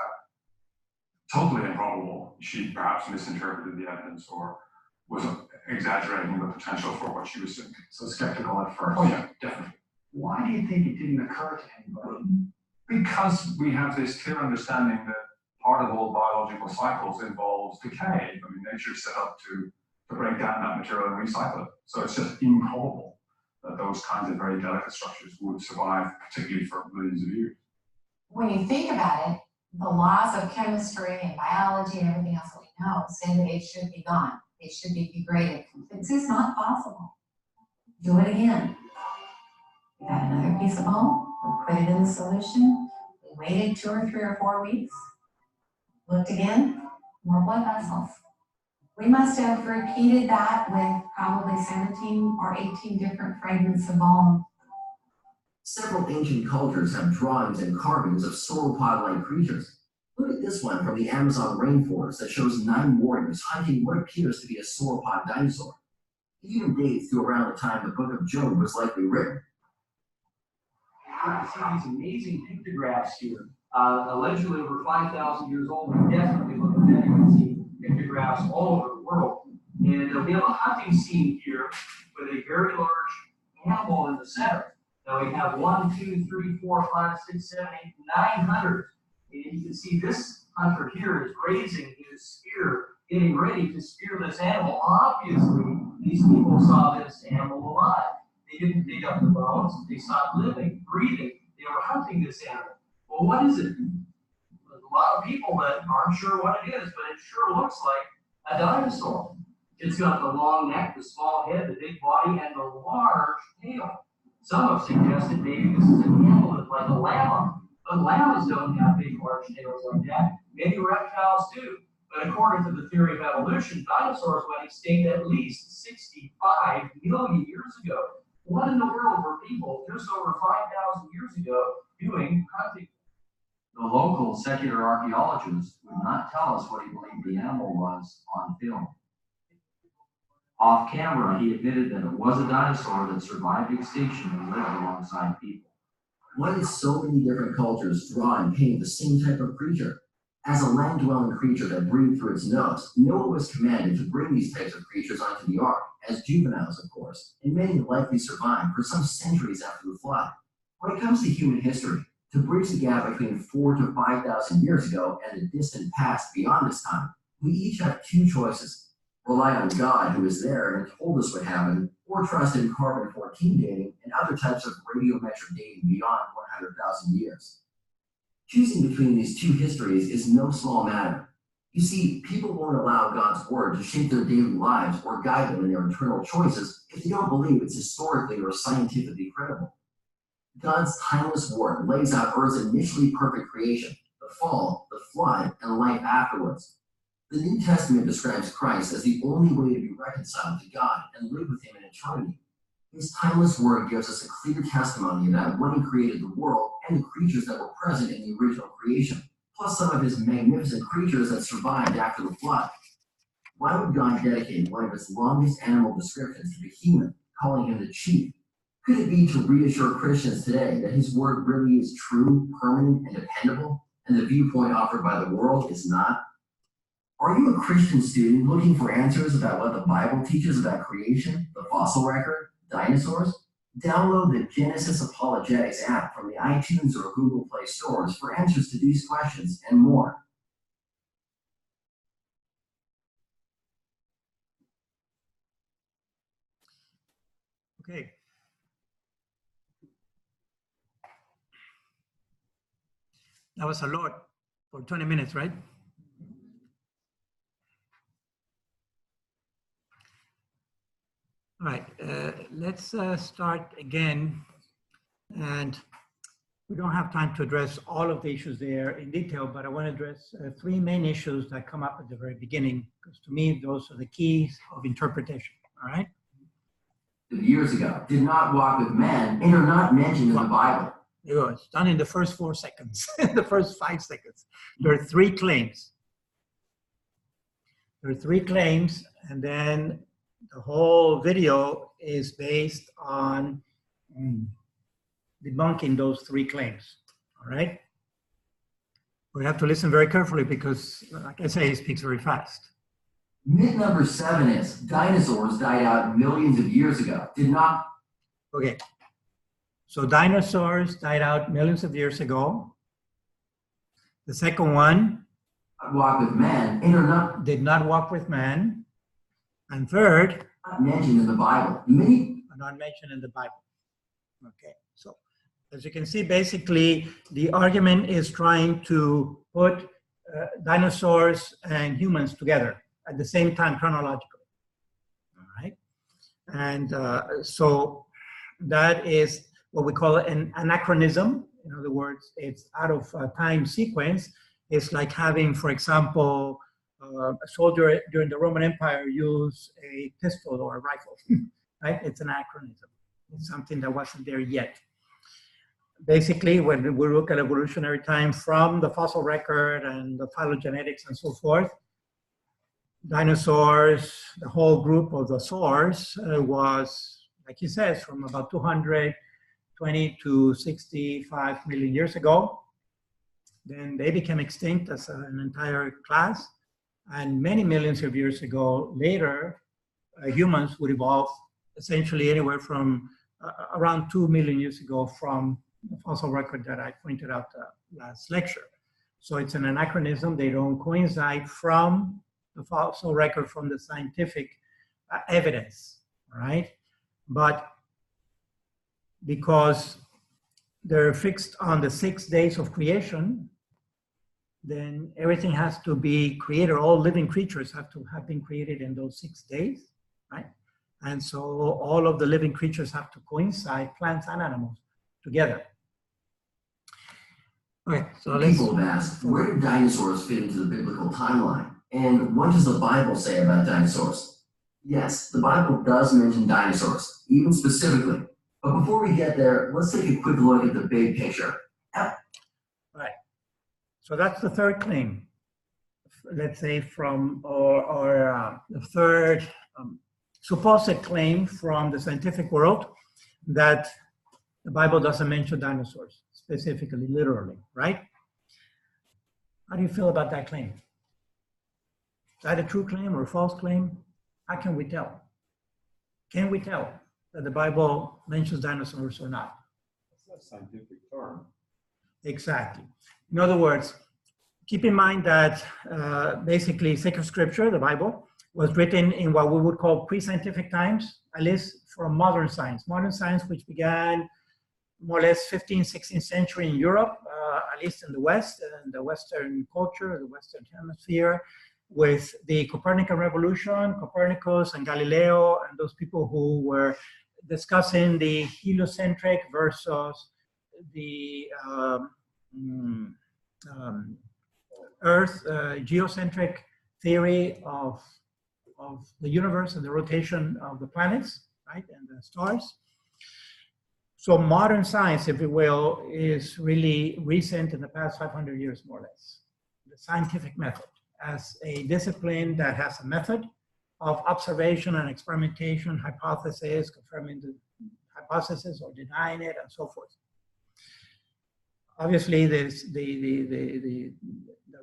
Speaker 7: totally improbable. She perhaps misinterpreted the evidence or was exaggerating the potential for what she was thinking.
Speaker 10: So skeptical at first.
Speaker 7: Oh yeah, definitely.
Speaker 10: Why do you think it didn't occur to anybody?
Speaker 7: Because we have this clear understanding that part of all biological cycles involves decay. I mean, nature's set up to break down that material and recycle it. So it's just improbable that those kinds of very delicate structures would survive, particularly for millions of years.
Speaker 2: When you think about it, the laws of chemistry and biology and everything else that we know say that it should be gone. It should be degraded. This is not possible. Do it again. We got another piece of bone. We put it in the solution. We waited 2 or 3 or 4 weeks. Looked again. More blood vessels. We must have repeated that with probably 17 or 18 different fragments of bone.
Speaker 4: Several ancient cultures have drawings and carvings of sauropod-like creatures. Look at this one from the Amazon rainforest that shows 9 warriors hunting what appears to be a sauropod dinosaur. It even dates to around the time the book of Job was likely written.
Speaker 11: You can see these amazing pictographs here. Allegedly over 5,000 years old. We definitely look at that. You can see pictographs all over the world. And we have a hunting scene here with a very large animal in the center. Now we have 1, 2, 3, 4, 5, 6, 7, 8, 9 hunters. And you can see this hunter here is raising his spear, getting ready to spear this animal. Obviously, these people saw this animal alive. They didn't dig up the bones. They saw it living, breathing. They were hunting this animal. Well, what is it? There's a lot of people that aren't sure what it is, but it sure looks like a dinosaur. It's got the long neck, the small head, the big body, and the large tail. Some have suggested maybe this is an animal like a llama. But llamas don't have big, large tails like that. Maybe reptiles do. But according to the theory of evolution, dinosaurs went extinct at least 65 million years ago. What in the world were people just over 5,000 years ago doing hunting?
Speaker 12: The local secular archaeologist would not tell us what he believed the animal was on film. Off camera, he admitted that it was a dinosaur that survived extinction and lived alongside people.
Speaker 4: Why did so many different cultures draw and paint the same type of creature? As a land-dwelling creature that breathed through its nose, Noah was commanded to bring these types of creatures onto the ark, as juveniles, of course, and many likely survived for some centuries after the flood. When it comes to human history, to bridge the gap between 4,000 to 5,000 years ago and the distant past beyond this time, we each have 2 choices. Rely on God, who is there and told us what happened, or trust in carbon-14 dating and other types of radiometric dating beyond 100,000 years. Choosing between these 2 histories is no small matter. You see, people won't allow God's word to shape their daily lives or guide them in their internal choices if they don't believe it's historically or scientifically credible. God's timeless word lays out Earth's initially perfect creation, the fall, the flood, and life afterwards. The New Testament describes Christ as the only way to be reconciled to God and live with him in eternity. His timeless word gives us a clear testimony about when he created the world and the creatures that were present in the original creation, plus some of his magnificent creatures that survived after the flood. Why would God dedicate one of his longest animal descriptions to the human, calling him the chief? Could it be to reassure Christians today that his word really is true, permanent, and dependable, and the viewpoint offered by the world is not? Are you a Christian student looking for answers about what the Bible teaches about creation, the fossil record, dinosaurs? Download the Genesis Apologetics app from the iTunes or Google Play stores for answers to these questions and more.
Speaker 1: Okay. That was a lot for 20 minutes, right? All right, let's start again. And we don't have time to address all of the issues there in detail, but I want to address 3 main issues that come up at the very beginning, because to me, those are the keys of interpretation. all right?
Speaker 4: Years ago, did not walk with men, and are not mentioned in the Bible.
Speaker 1: It's done in the first 4 seconds, the first 5 seconds. There are 3 claims. There are 3 claims, and then the whole video is based on debunking those 3 claims, all right? We have to listen very carefully because, like I say, he speaks very fast.
Speaker 4: Myth number 7 is dinosaurs died out millions of years ago. Did not.
Speaker 1: Okay. So dinosaurs died out millions of years ago. The second one,
Speaker 4: walk with man, and are not.
Speaker 1: Did not walk with man. And third,
Speaker 4: not mentioned in the Bible. Many
Speaker 1: are not mentioned in the Bible. Okay. So as you can see, basically the argument is trying to put dinosaurs and humans together at the same time chronologically. All right. And so that is what we call an anachronism. In other words, it's out of time sequence. It's like having, for example, a soldier during the Roman Empire use a pistol or a rifle, right? It's an anachronism. It's something that wasn't there yet. Basically, when we look at evolutionary time from the fossil record and the phylogenetics and so forth, dinosaurs, the whole group of the saurs was, like he says, from about 220 to 65 million years ago. Then they became extinct as an entire class. And many millions of years ago, later, humans would evolve essentially anywhere from around 2 million years ago from the fossil record that I pointed out last lecture. So it's an anachronism. They don't coincide from the fossil record, from the scientific evidence, right? But because they're fixed on the 6 days of creation, then everything has to be created. All living creatures have to have been created in those 6 days, right? And so all of the living creatures have to coincide, plants and animals, together. Okay, so
Speaker 4: people have asked, where do dinosaurs fit into the biblical timeline? And what does the Bible say about dinosaurs? Yes, the Bible does mention dinosaurs, even specifically. But before we get there, let's take a quick look at the big picture.
Speaker 1: Right. So that's the third claim. Let's say from, or the third supposed claim from the scientific world that the Bible doesn't mention dinosaurs, specifically, literally, right? How do you feel about that claim? Is that a true claim or a false claim? How can we tell? Can we tell that the Bible mentions dinosaurs or not?
Speaker 3: That's a scientific term.
Speaker 1: Exactly. In other words, keep in mind that basically sacred scripture, the Bible, was written in what we would call pre-scientific times, at least from modern science. Modern science, which began more or less 15th, 16th century in Europe, at least in the West, and the Western culture, the Western hemisphere, with the Copernican revolution, Copernicus and Galileo, and those people who were discussing the heliocentric versus the Earth geocentric theory of the universe and the rotation of the planets, right, and the stars. So modern science, if you will, is really recent in the past 500 years, more or less. The scientific method as a discipline that has a method of observation and experimentation, hypothesis, confirming the hypothesis or denying it, and so forth. Obviously, the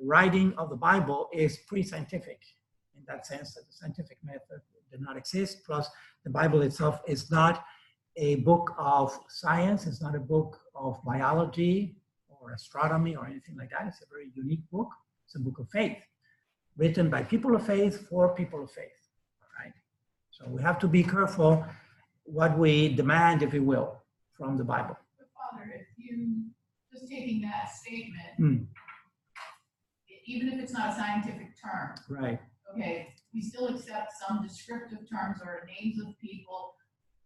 Speaker 1: writing of the Bible is pre-scientific in that sense that the scientific method did not exist. Plus, the Bible itself is not a book of science. It's not a book of biology or astronomy or anything like that. It's a very unique book. It's a book of faith, written by people of faith for people of faith. All right. So we have to be careful what we demand, if you will, from the Bible.
Speaker 13: But Father, if you just taking that statement, even if it's not a scientific term,
Speaker 1: right?
Speaker 13: Okay, we still accept some descriptive terms or names of people,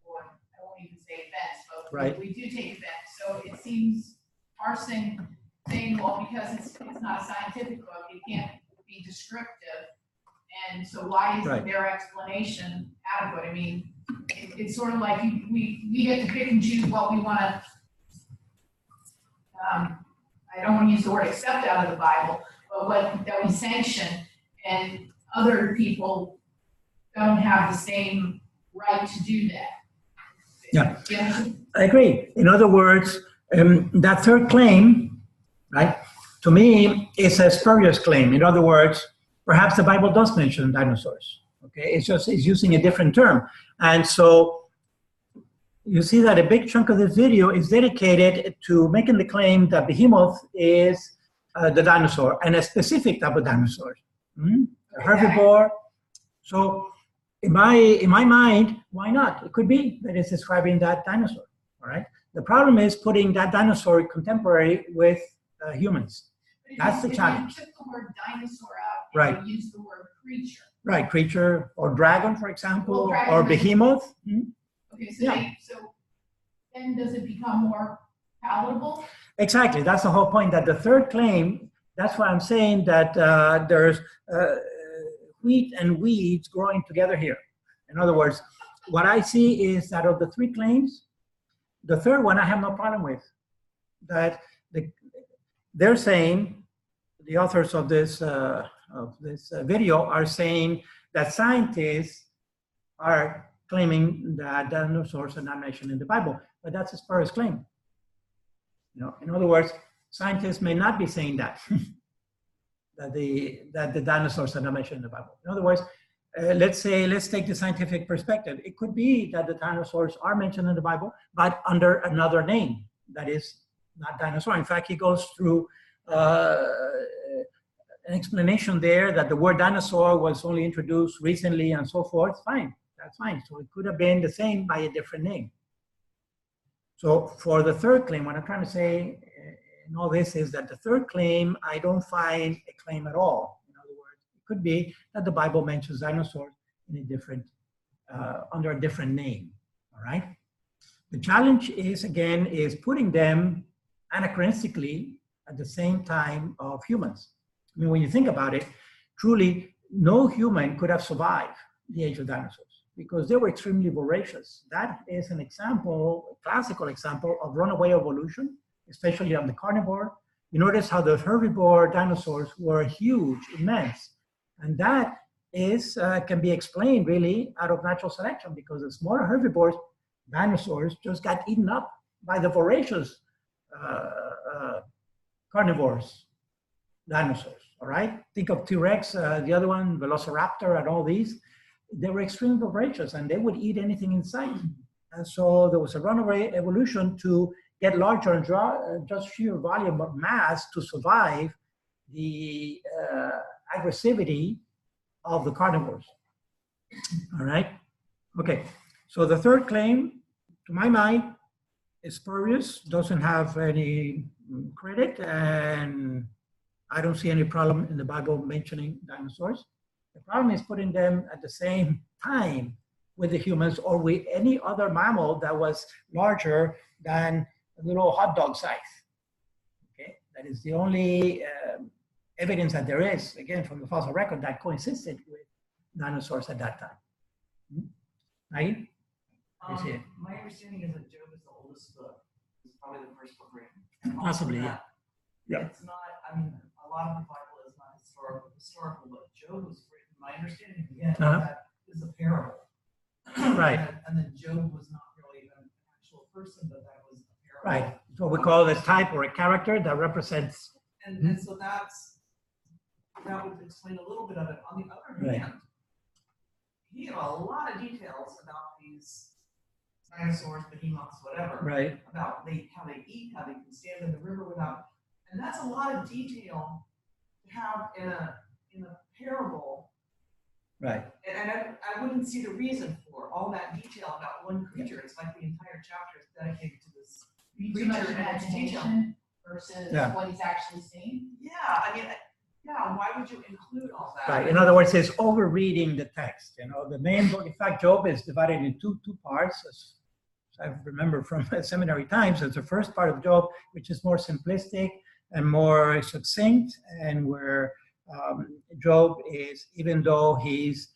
Speaker 13: or I won't even say events, but
Speaker 1: right.
Speaker 13: we do take events. So it seems parsing, saying, well, because it's not a scientific book, it can't be descriptive, And so why isn't
Speaker 1: Right.
Speaker 13: their explanation adequate? I mean, it's sort of like we get to pick and choose what we want to, I don't want to use the word accept out of the Bible, but that we sanction, and other people don't have the same right to do that.
Speaker 1: Yeah.
Speaker 13: Yeah.
Speaker 1: I agree. In other words, that third claim, right, to me, is a spurious claim. In other words, perhaps the Bible does mention dinosaurs. Okay, it's using a different term. And so you see that a big chunk of this video is dedicated to making the claim that behemoth is the dinosaur, and a specific type of dinosaur, a herbivore. So in my mind, why not? It could be that it's describing that dinosaur, all right? The problem is putting that dinosaur contemporary with humans. That's the challenge.
Speaker 13: If you took the word dinosaur out,
Speaker 1: Right.
Speaker 13: and you use the word creature.
Speaker 1: Right, creature, or dragon, for example,
Speaker 13: Well, dragon
Speaker 1: or
Speaker 13: is-
Speaker 1: behemoth.
Speaker 13: Okay, so
Speaker 1: Yeah.
Speaker 13: so then does it become more palatable?
Speaker 1: Exactly, that's the whole point, that the third claim, that's why I'm saying that there's wheat and weeds growing together here. In other words, what I see is that of the three claims, the third one I have no problem with. That they're saying, the authors of this video are saying that scientists are claiming that dinosaurs are not mentioned in the Bible, but that's a spurious claim. You know, in other words, scientists may not be saying that, that the dinosaurs are not mentioned in the Bible. In other words, let's take the scientific perspective. It could be that the dinosaurs are mentioned in the Bible, but under another name that is not dinosaur. In fact, he goes through an explanation there that the word dinosaur was only introduced recently and so forth. Fine, that's fine. So it could have been the same by a different name. So for the third claim, what I'm trying to say in all this is that the third claim, I don't find a claim at all. In other words, it could be that the Bible mentions dinosaurs in a different, under a different name, all right? The challenge is, again, is putting them anachronistically at the same time of humans. I mean, when you think about it, truly, no human could have survived the age of dinosaurs because they were extremely voracious. That is an example, a classical example of runaway evolution, especially on the carnivore. You notice how the herbivore dinosaurs were huge, immense. And that is can be explained really out of natural selection because the smaller herbivores, dinosaurs, just got eaten up by the voracious carnivores, dinosaurs, all right? Think of T-Rex, the other one, Velociraptor, and all these. They were extremely voracious and they would eat anything in sight. And so there was a runaway evolution to get larger and draw just sheer volume of mass to survive the aggressivity of the carnivores, all right? Okay, so the third claim, to my mind, is spurious, doesn't have any credit, and I don't see any problem in the Bible mentioning dinosaurs. The problem is putting them at the same time with the humans or with any other mammal that was larger than a little hot dog size. Okay, that is the only evidence that there is, again, from the fossil record that coincided with dinosaurs at that time. Right?
Speaker 14: My understanding is that Job is the oldest book. It's probably the first book written.
Speaker 1: Possibly, yeah. Yeah.
Speaker 14: It's not, I mean, a lot of the Bible is not historical, but Job was written, my understanding again, that is a parable.
Speaker 1: Right.
Speaker 14: And then Job was not really an actual person, but that was a parable.
Speaker 1: Right. It's what we call a type or a character that represents.
Speaker 14: And so that would explain a little bit of it. On the other hand, he had a lot of details about these dinosaurs, behemoths, whatever.
Speaker 1: Right.
Speaker 14: About how they eat, how they can stand in the river without, and that's a lot of detail to have in a parable.
Speaker 1: Right.
Speaker 14: And I wouldn't see the reason for all that detail about one creature. It's like the entire chapter is dedicated to this
Speaker 13: Too much
Speaker 14: creature and its detail.
Speaker 13: imagination versus what he's actually seeing.
Speaker 14: Yeah, I mean, yeah, why would you include all that?
Speaker 1: Right. In other words, it's over-reading the text. You know, the main book, in fact, Job is divided into two parts, as I remember from seminary times. There's the first part of Job, which is more simplistic and more succinct, and where Job is, even though he's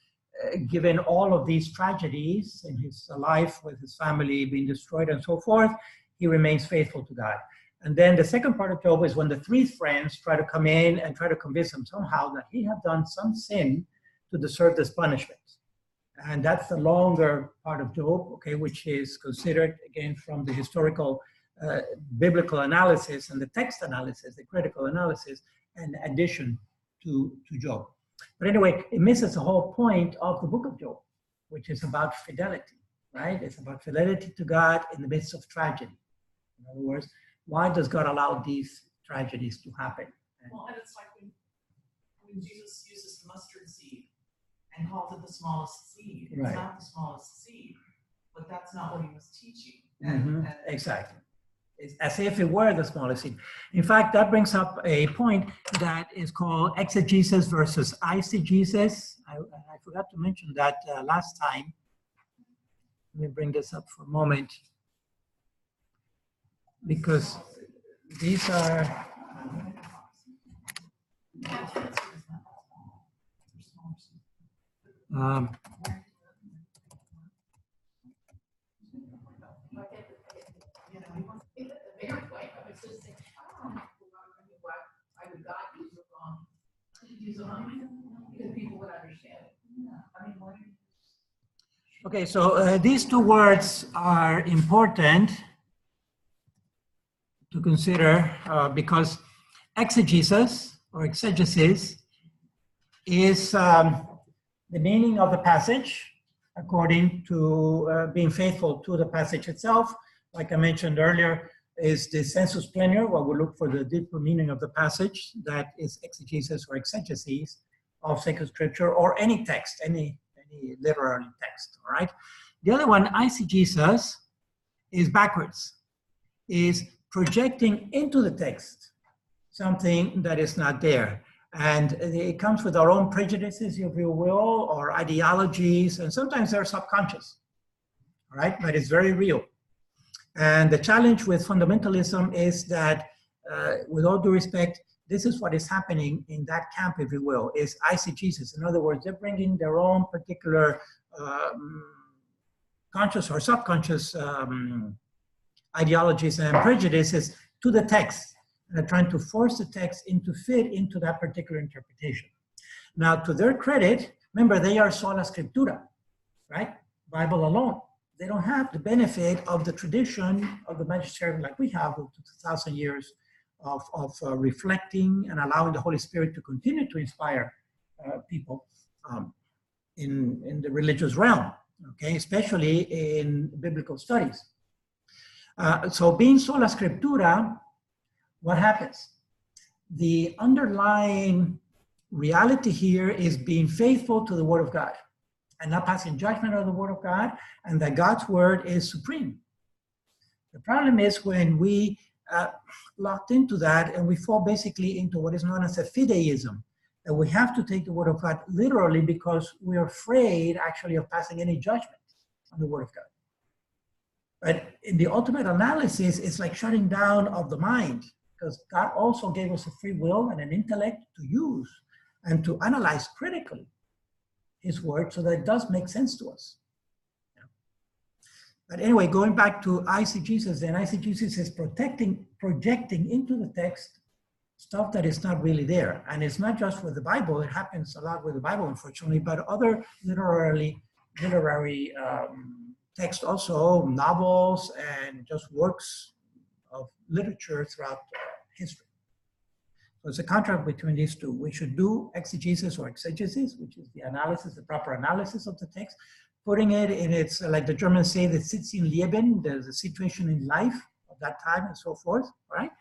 Speaker 1: given all of these tragedies in his life with his family being destroyed and so forth, he remains faithful to God. And then the second part of Job is when the three friends try to come in and try to convince him somehow that he had done some sin to deserve this punishment. And that's the longer part of Job, okay, which is considered, again, from the historical biblical analysis and the text analysis, the critical analysis, in addition to Job. But anyway, it misses the whole point of the book of Job, which is about fidelity, right? It's about fidelity to God in the midst of tragedy. In other words, why does God allow these tragedies to happen?
Speaker 14: Well, and it's like when Jesus uses the mustard seed and calls it the smallest seed. It's
Speaker 1: Right.
Speaker 14: not the smallest seed, but that's not what he was teaching.
Speaker 1: Exactly. It's as if it were the smallest seed. In fact, that brings up a point that is called exegesis versus eisegesis. I forgot to mention that last time. Let me bring this up for a moment, because these are
Speaker 13: The bigger point, I was just saying, I would God use the wrong, use the wrong, because people would understand it.
Speaker 1: okay, so these two words are important to consider because exegesis or exegesis is the meaning of the passage according to being faithful to the passage itself. Like I mentioned earlier, is the sensus plenior, where we look for the deeper meaning of the passage. That is exegesis or exegesis of sacred scripture or any text, any literary text, all right? The other one, eisegesis, is backwards, is projecting into the text something that is not there. And it comes with our own prejudices, if you will, or ideologies, and sometimes they're subconscious, all right? But it's very real. And the challenge with fundamentalism is that, with all due respect, this is what is happening in that camp, if you will, is eisegesis. In other words, they're bringing their own particular conscious or subconscious ideologies and prejudices to the text. And they're trying to force the text into fit into that particular interpretation. Now, to their credit, remember, they are sola scriptura, right? Bible alone. They don't have the benefit of the tradition of the magisterium like we have with 2,000 years of reflecting and allowing the Holy Spirit to continue to inspire people in the religious realm, okay, especially in biblical studies. So being sola scriptura, what happens? The underlying reality here is being faithful to the Word of God and not passing judgment on the Word of God, and that God's Word is supreme. The problem is when we locked into that and we fall basically into what is known as a fideism, that we have to take the Word of God literally because we're afraid actually of passing any judgment on the Word of God. But in the ultimate analysis, it's like shutting down of the mind, because God also gave us a free will and an intellect to use and to analyze critically His Word so that it does make sense to us. Yeah. But anyway, going back to eisegesis, and eisegesis is projecting into the text stuff that is not really there. And it's not just with the Bible, it happens a lot with the Bible, unfortunately, but other literary text also, novels and just works of literature throughout history. So it's a contrast between these two. We should do exegesis or exegesis, which is the analysis, the proper analysis of the text, putting it in its, like the Germans say, the Sitzleben, the situation in life of that time and so forth, right?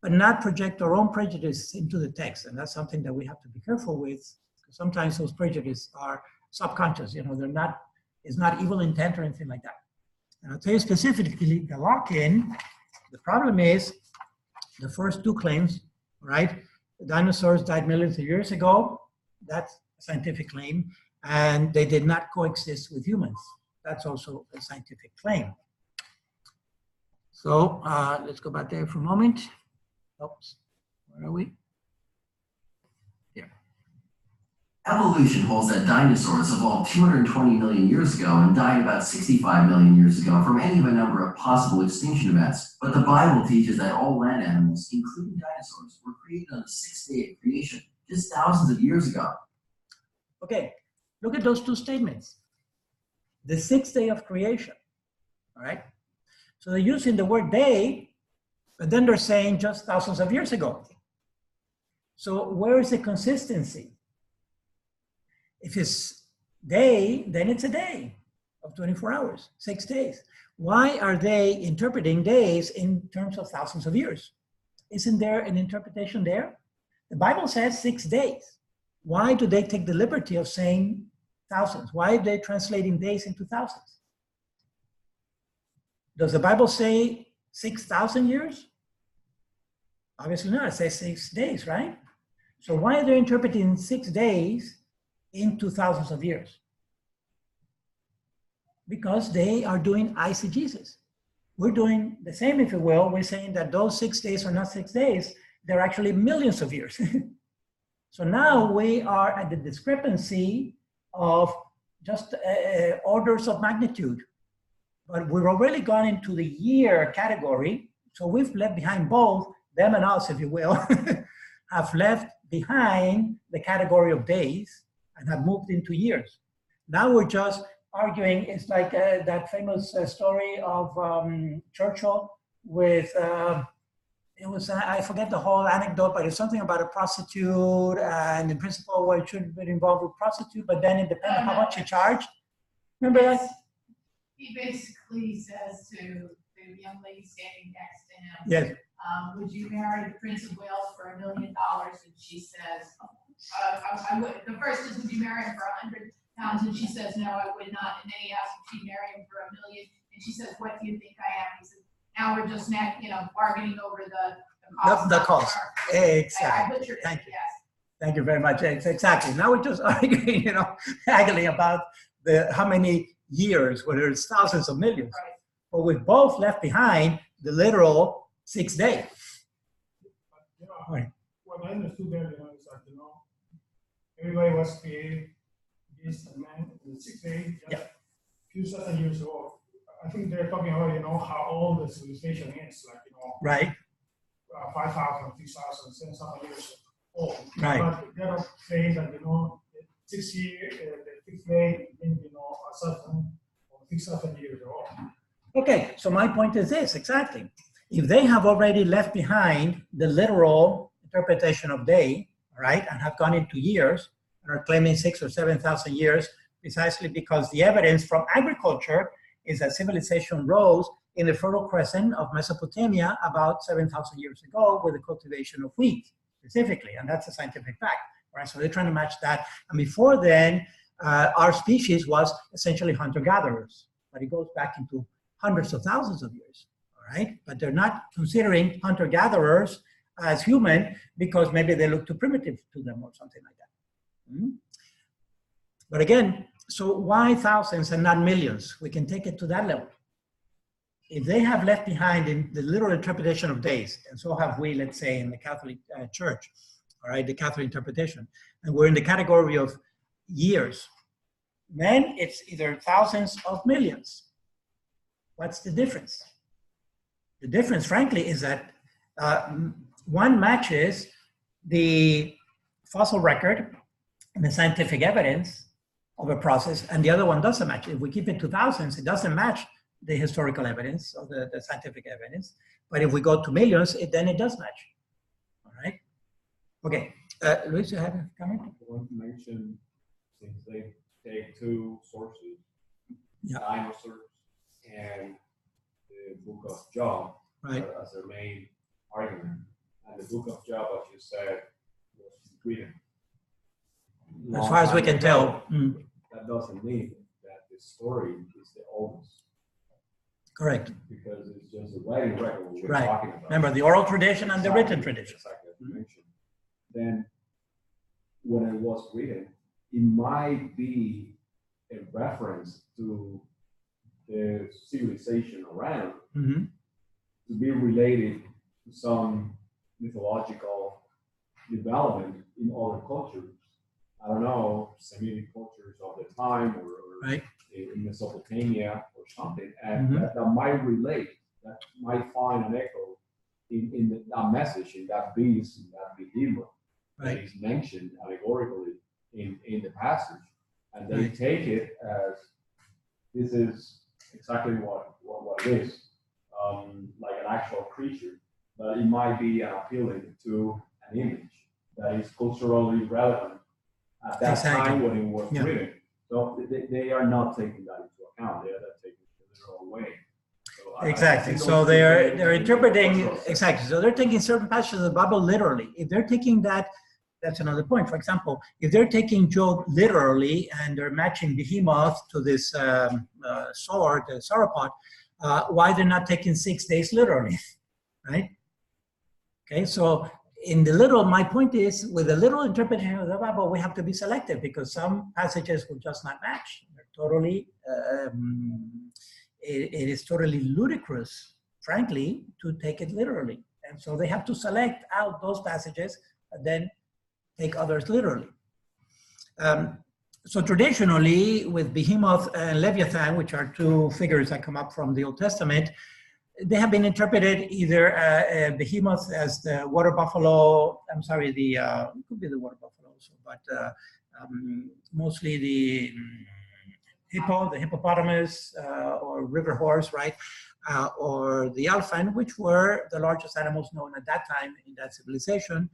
Speaker 1: But not project our own prejudice into the text. And that's something that we have to be careful with, because sometimes those prejudices are subconscious, you know, they're not, it's not evil intent or anything like that. And I'll tell you specifically, the lock-in, the problem is the first two claims, right? The dinosaurs died millions of years ago. That's a scientific claim. And they did not coexist with humans. That's also a scientific claim. So let's go back there for a moment. Oops, where are we? Here.
Speaker 4: Evolution holds that dinosaurs evolved 220 million years ago and died about 65 million years ago from any of a number of possible extinction events. But the Bible teaches that all land animals, including dinosaurs, were created on the sixth day of creation, just thousands of years ago.
Speaker 1: Okay, look at those two statements. The sixth day of creation, all right? So they're using the word day, but then they're saying just thousands of years ago. So where is the consistency? If it's day, then it's a day of 24 hours, 6 days. Why are they interpreting days in terms of thousands of years? Isn't there an interpretation there? The Bible says 6 days. Why do they take the liberty of saying thousands? Why are they translating days into thousands? Does the Bible say 6,000 years? Obviously not, it says 6 days, right? So why are they interpreting 6 days into thousands of years? Because they are doing eisegesis. We're doing the same, if you will. We're saying that those 6 days are not 6 days, they're actually millions of years. So now we are at the discrepancy of just orders of magnitude. But we've already gone into the year category, so we've left behind both, them and us, if you will, have left behind the category of days and have moved into years. Now we're just arguing. It's like that famous story of Churchill with, it was, I forget the whole anecdote, but it's something about a prostitute, and in principle, well, it shouldn't be involved with prostitute, but then it depends on how much you charge. Remember that?
Speaker 13: He basically says to the young lady standing next to him,
Speaker 1: yes.
Speaker 13: Would you marry the Prince of Wales for $1 million? And she says, I would. The first is, would you marry him for £100? And she says, no, I would not. And then he asks if she'd marry him for $1 million. And she says, what do you think I am? He says, now we're just bargaining over the cost.
Speaker 1: The cost. Exactly.
Speaker 13: I butchered it,
Speaker 1: Thank you.
Speaker 13: yes.
Speaker 1: Thank you very much. Exactly. Now we're just arguing, haggling about how many years, whether it's thousands or millions.
Speaker 13: Right.
Speaker 1: But we've both left behind the literal 6 days.
Speaker 15: Right. What I understood there, is that, everybody was created this man in the 6 days, just a few thousand years ago. I think they're talking about, how old the civilization is, like,
Speaker 1: right.
Speaker 15: 5,000, 6,000, 7,000 years old.
Speaker 1: Right.
Speaker 15: But they're saying that, the 6 year, the 6th day, a certain or 6,000 years old.
Speaker 1: Okay, so my point is this, exactly. If they have already left behind the literal interpretation of day, right, and have gone into years, and are claiming 6,000 or 7,000 years, precisely because the evidence from agriculture is that civilization rose in the Fertile Crescent of Mesopotamia about 7,000 years ago with the cultivation of wheat, specifically, and that's a scientific fact, right? So they're trying to match that. And before then, our species was essentially hunter-gatherers, but it goes back into hundreds of thousands of years, all right? But they're not considering hunter-gatherers as human because maybe they look too primitive to them or something like that. Mm-hmm. But again, so why thousands and not millions? We can take it to that level. If they have left behind in the literal interpretation of days, and so have we, let's say, in the Catholic Church, all right, the Catholic interpretation, and we're in the category of years, then it's either thousands of millions. What's the difference? The difference, frankly, is that one matches the fossil record and the scientific evidence of a process, and the other one doesn't match. If we keep it to thousands, it doesn't match the historical evidence or the scientific evidence. But if we go to millions, then it does match. All right? Okay. Luis, you have a comment?
Speaker 3: I want to mention, since they take two sources, Dinosaurs and the Book of Job,
Speaker 1: right,
Speaker 3: as their main argument. And the Book of Job, as you said, was written.
Speaker 1: As far as we can tell.
Speaker 3: That doesn't mean that the story is the oldest.
Speaker 1: Correct.
Speaker 3: Because it's just the writing record we're
Speaker 1: right.
Speaker 3: talking about.
Speaker 1: Remember the oral tradition and the written tradition.
Speaker 3: Exactly, as you mentioned. Then, when it was written, it might be a reference to the civilization around to be related to some mythological development in other cultures, I don't know, Semitic cultures of the time, or
Speaker 1: right.
Speaker 3: in Mesopotamia or something, and that might relate, that might find an echo in that message, in that beast, in that behemoth that is mentioned allegorically in the passage, and they take it as this is exactly what it is, like an actual creature, but it might be appealing to an image that is culturally relevant at that time when it was written. So they are not taking that into account. They are not taking it the literal way. So
Speaker 1: exactly. So they're interpreting exactly. So they're taking certain passages of the Bible literally. If they're taking that, that's another point. For example, if they're taking Job literally and they're matching Behemoth to this sword, the sauropod, why they're not taking 6 days literally, right? Okay, so in the literal, my point is, with the literal interpretation of the Bible, we have to be selective because some passages will just not match. They're totally, it is totally ludicrous, frankly, to take it literally. And so they have to select out those passages and then take others literally. So traditionally, with Behemoth and Leviathan, which are two figures that come up from the Old Testament, they have been interpreted either Behemoth as the water buffalo, I'm sorry, it could be the water buffalo also, but mostly the hippo, the hippopotamus, or river horse, right? Or the elephant, which were the largest animals known at that time in that civilization.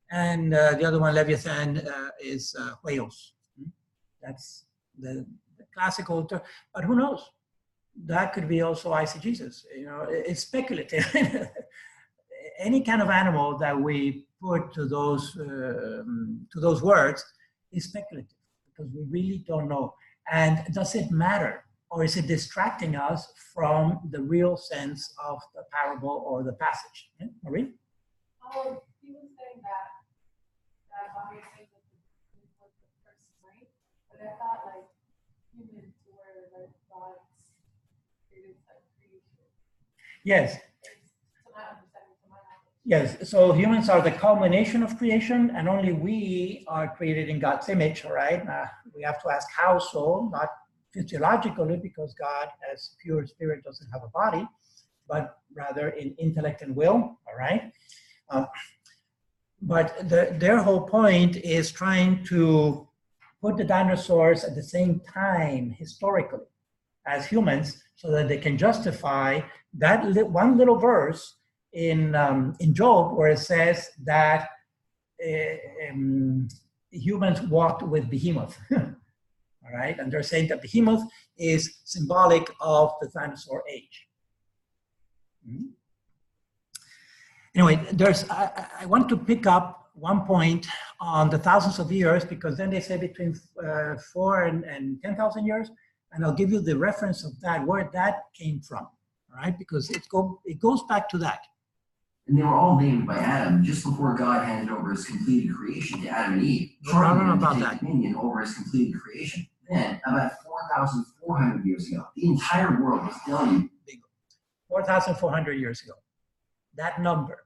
Speaker 1: And the other one, Leviathan, is whales. That's the classical term, but who knows? That could be also eisegesis. You know, it's speculative. Any kind of animal that we put to those words is speculative because we really don't know. And does it matter, or is it distracting us from the real sense of the parable or the passage? Yeah? Marie?
Speaker 13: He was saying that obviously was the person, right? But I thought like humans were like gods.
Speaker 1: Yes. Yes, so humans are the culmination of creation, and only we are created in God's image, all right? We have to ask how so, not physiologically, because God, as pure spirit, doesn't have a body, but rather in intellect and will, all right? But their whole point is trying to put the dinosaurs at the same time, historically, as humans, so that they can justify that one little verse in Job where it says that humans walked with Behemoth. All right, and they're saying that Behemoth is symbolic of the dinosaur age. Anyway, I want to pick up one point on the thousands of years, because then they say between 4,000 and 10,000 years. And I'll give you the reference of that, where that came from, all right? Because it goes back to that.
Speaker 4: And they were all named by Adam just before God handed over his completed creation to Adam and Eve.
Speaker 1: No problem about that.
Speaker 4: Dominion over his completed creation. Then, about 4,400 years ago, the entire world was deluged.
Speaker 1: 4,400 years ago. That number.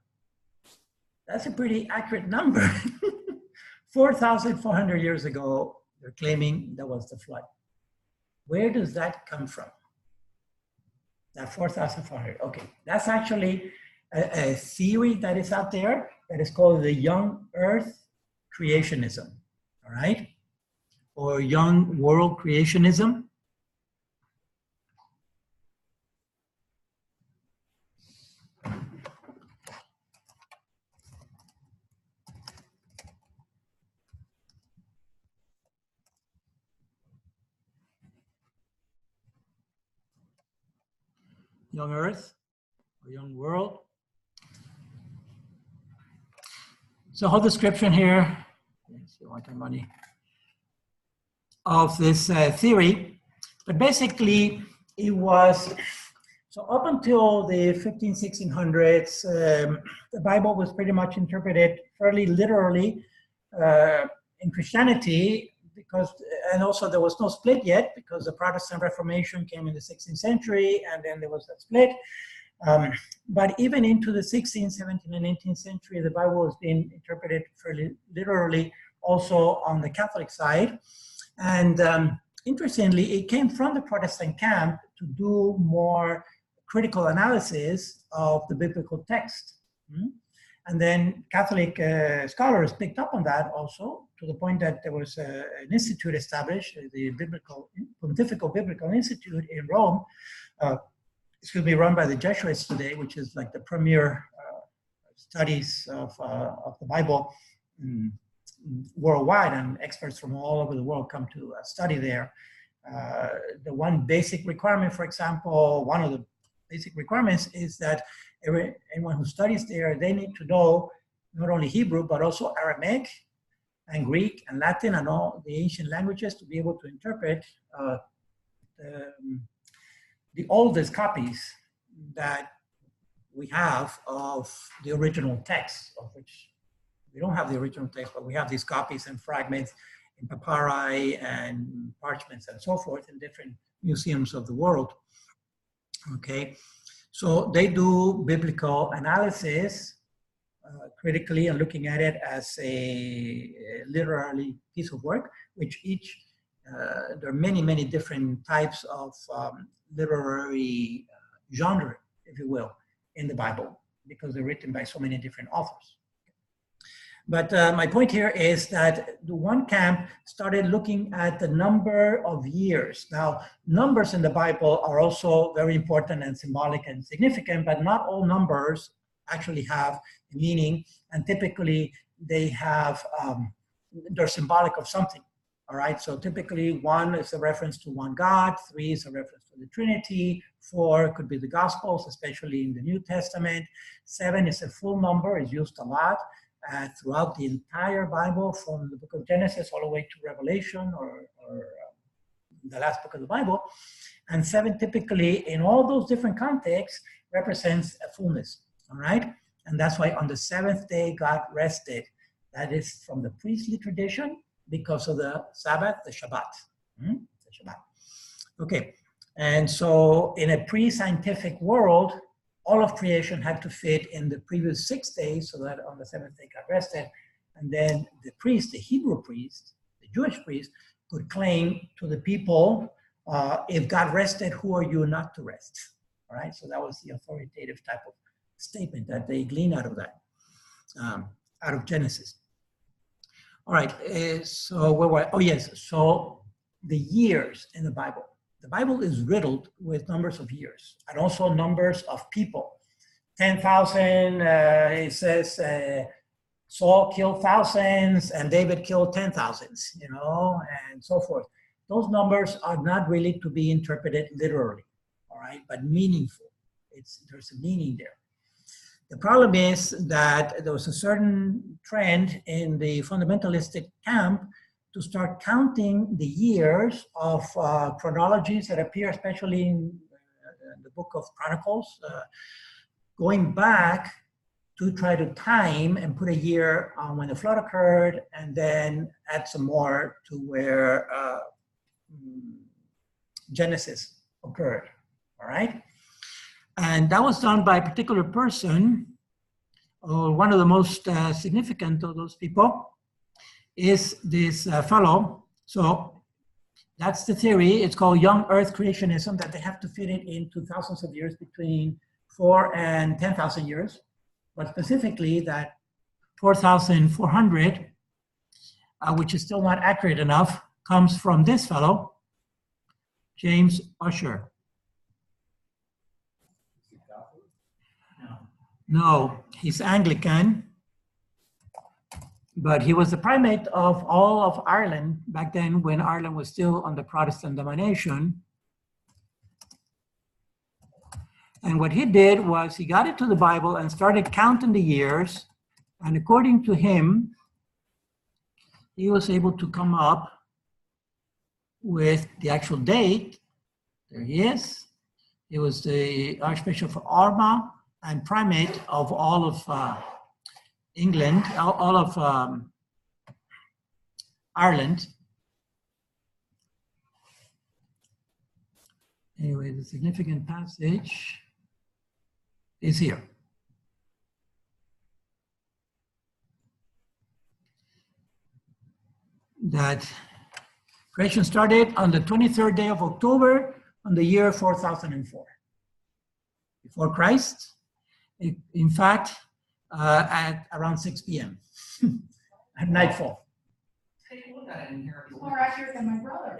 Speaker 1: That's a pretty accurate number. 4,400 years ago, they're claiming there was the flood. Where does that come from? That 4,400. Okay, that's actually a theory that is out there that is called the young earth creationism, all right? Or young world creationism. Young earth or young world. So whole description here, of this theory, but basically it was, so up until the 1600s, the Bible was pretty much interpreted fairly literally in Christianity, because, and also there was no split yet, because the Protestant Reformation came in the 16th century, and then there was that split. But even into the 16th, 17th, and 18th century, the Bible was being interpreted fairly literally also on the Catholic side. And interestingly, it came from the Protestant camp to do more critical analysis of the biblical text. And then Catholic scholars picked up on that also, to the point that there was an institute established, the Pontifical Biblical Institute in Rome, run by the Jesuits today, which is like the premier studies of the Bible worldwide, and experts from all over the world come to study there. The one basic requirement, for example, one of the basic requirements is that anyone who studies there, they need to know not only Hebrew, but also Aramaic and Greek and Latin and all the ancient languages to be able to interpret the oldest copies that we have of the original text, of which we don't have the original text, but we have these copies and fragments in papyri and parchments and so forth in different museums of the world. Okay, so they do biblical analysis critically and looking at it as a literary piece of work, which there are many, many different types of literary genre, if you will, in the Bible, because they're written by so many different authors. But my point here is that the one camp started looking at the number of years. Now, numbers in the Bible are also very important and symbolic and significant, but not all numbers actually have meaning, and typically they have, they're symbolic of something, all right? So typically 1 is a reference to one God, 3 is a reference to the Trinity, 4 could be the Gospels, especially in the New Testament, 7 is a full number, is used a lot. Throughout the entire Bible, from the book of Genesis all the way to Revelation or the last book of the Bible. And 7 typically, in all those different contexts, represents a fullness, all right? And that's why on the 7th day, God rested. That is from the priestly tradition because of the Sabbath, the Shabbat. The Shabbat. Okay, and so in a pre-scientific world, all of creation had to fit in the previous 6 days, so that on the 7th day God rested. And then the priest, the Hebrew priest, the Jewish priest, could claim to the people, if God rested, who are you not to rest? All right, so that was the authoritative type of statement that they gleaned out of that, out of Genesis. All right, so where were I? Oh yes, so the years in the Bible. The Bible is riddled with numbers of years and also numbers of people. 10,000, it says Saul killed thousands and David killed 10,000s, you know, and so forth. Those numbers are not really to be interpreted literally, all right, but meaningful. There's a meaning there. The problem is that there was a certain trend in the fundamentalistic camp to start counting the years of chronologies that appear, especially in the book of Chronicles, going back to try to time and put a year on when the flood occurred, and then add some more to where Genesis occurred, all right? And that was done by a particular person, or one of the most significant of those people, is this fellow. So that's the theory. It's called young earth creationism, that they have to fit it into thousands of years, between 4 and 10,000 years. But specifically that 4,400, which is still not accurate enough, comes from this fellow, James Ussher. No, he's Anglican. But he was the primate of all of Ireland back then, when Ireland was still under Protestant domination. And what he did was he got into the Bible and started counting the years. And according to him, he was able to come up with the actual date. There he is. He was the Archbishop of Armagh and primate of all of England, all of Ireland. Anyway, the significant passage is here. that creation started on the 23rd day of October on the year 4004 before Christ. In fact, at around 6 p.m. at nightfall.
Speaker 14: Take a look at it in here.
Speaker 13: It's more accurate than my brother.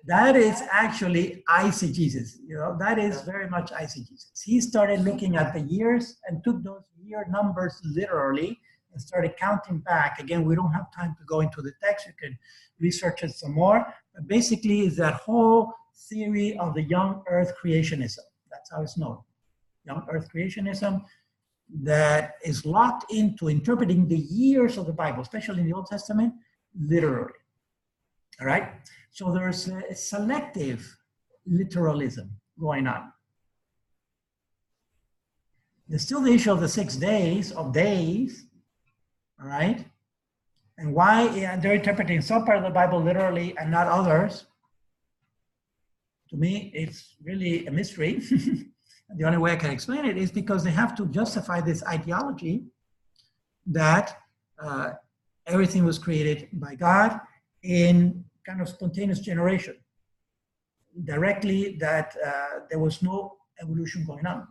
Speaker 1: That is actually eisegesis. You know, that is very much eisegesis. He started looking at the years and took those year numbers literally and started counting back. Again, we don't have time to go into the text. You can research it some more. But basically, it's that whole theory of the young Earth creationism. That's how it's known. Young Earth creationism that is locked into interpreting the years of the Bible, especially in the Old Testament, literally. All right? So there's a selective literalism going on. There's still the issue of the 6 days, all right? And why they're interpreting some part of the Bible literally and not others. To me, it's really a mystery. The only way I can explain it is because they have to justify this ideology that everything was created by God in kind of spontaneous generation. Directly, that there was no evolution going on.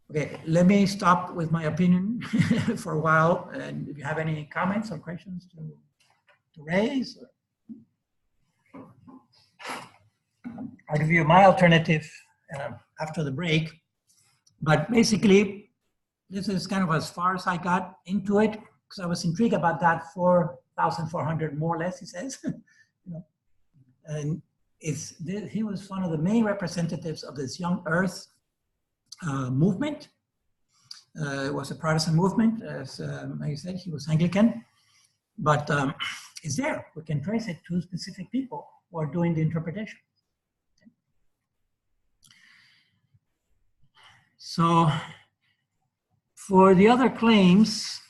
Speaker 1: Okay, let me stop with my opinion for a while. And if you have any comments or questions to raise, I'll give you my alternative after the break. But basically, this is kind of as far as I got into it, because I was intrigued about that 4,400 more or less, he says. You know, and he was one of the main representatives of this young Earth movement. It was a Protestant movement, as I said, he was Anglican. But it's there. We can trace it to specific people who are doing the interpretation. So for the other claims,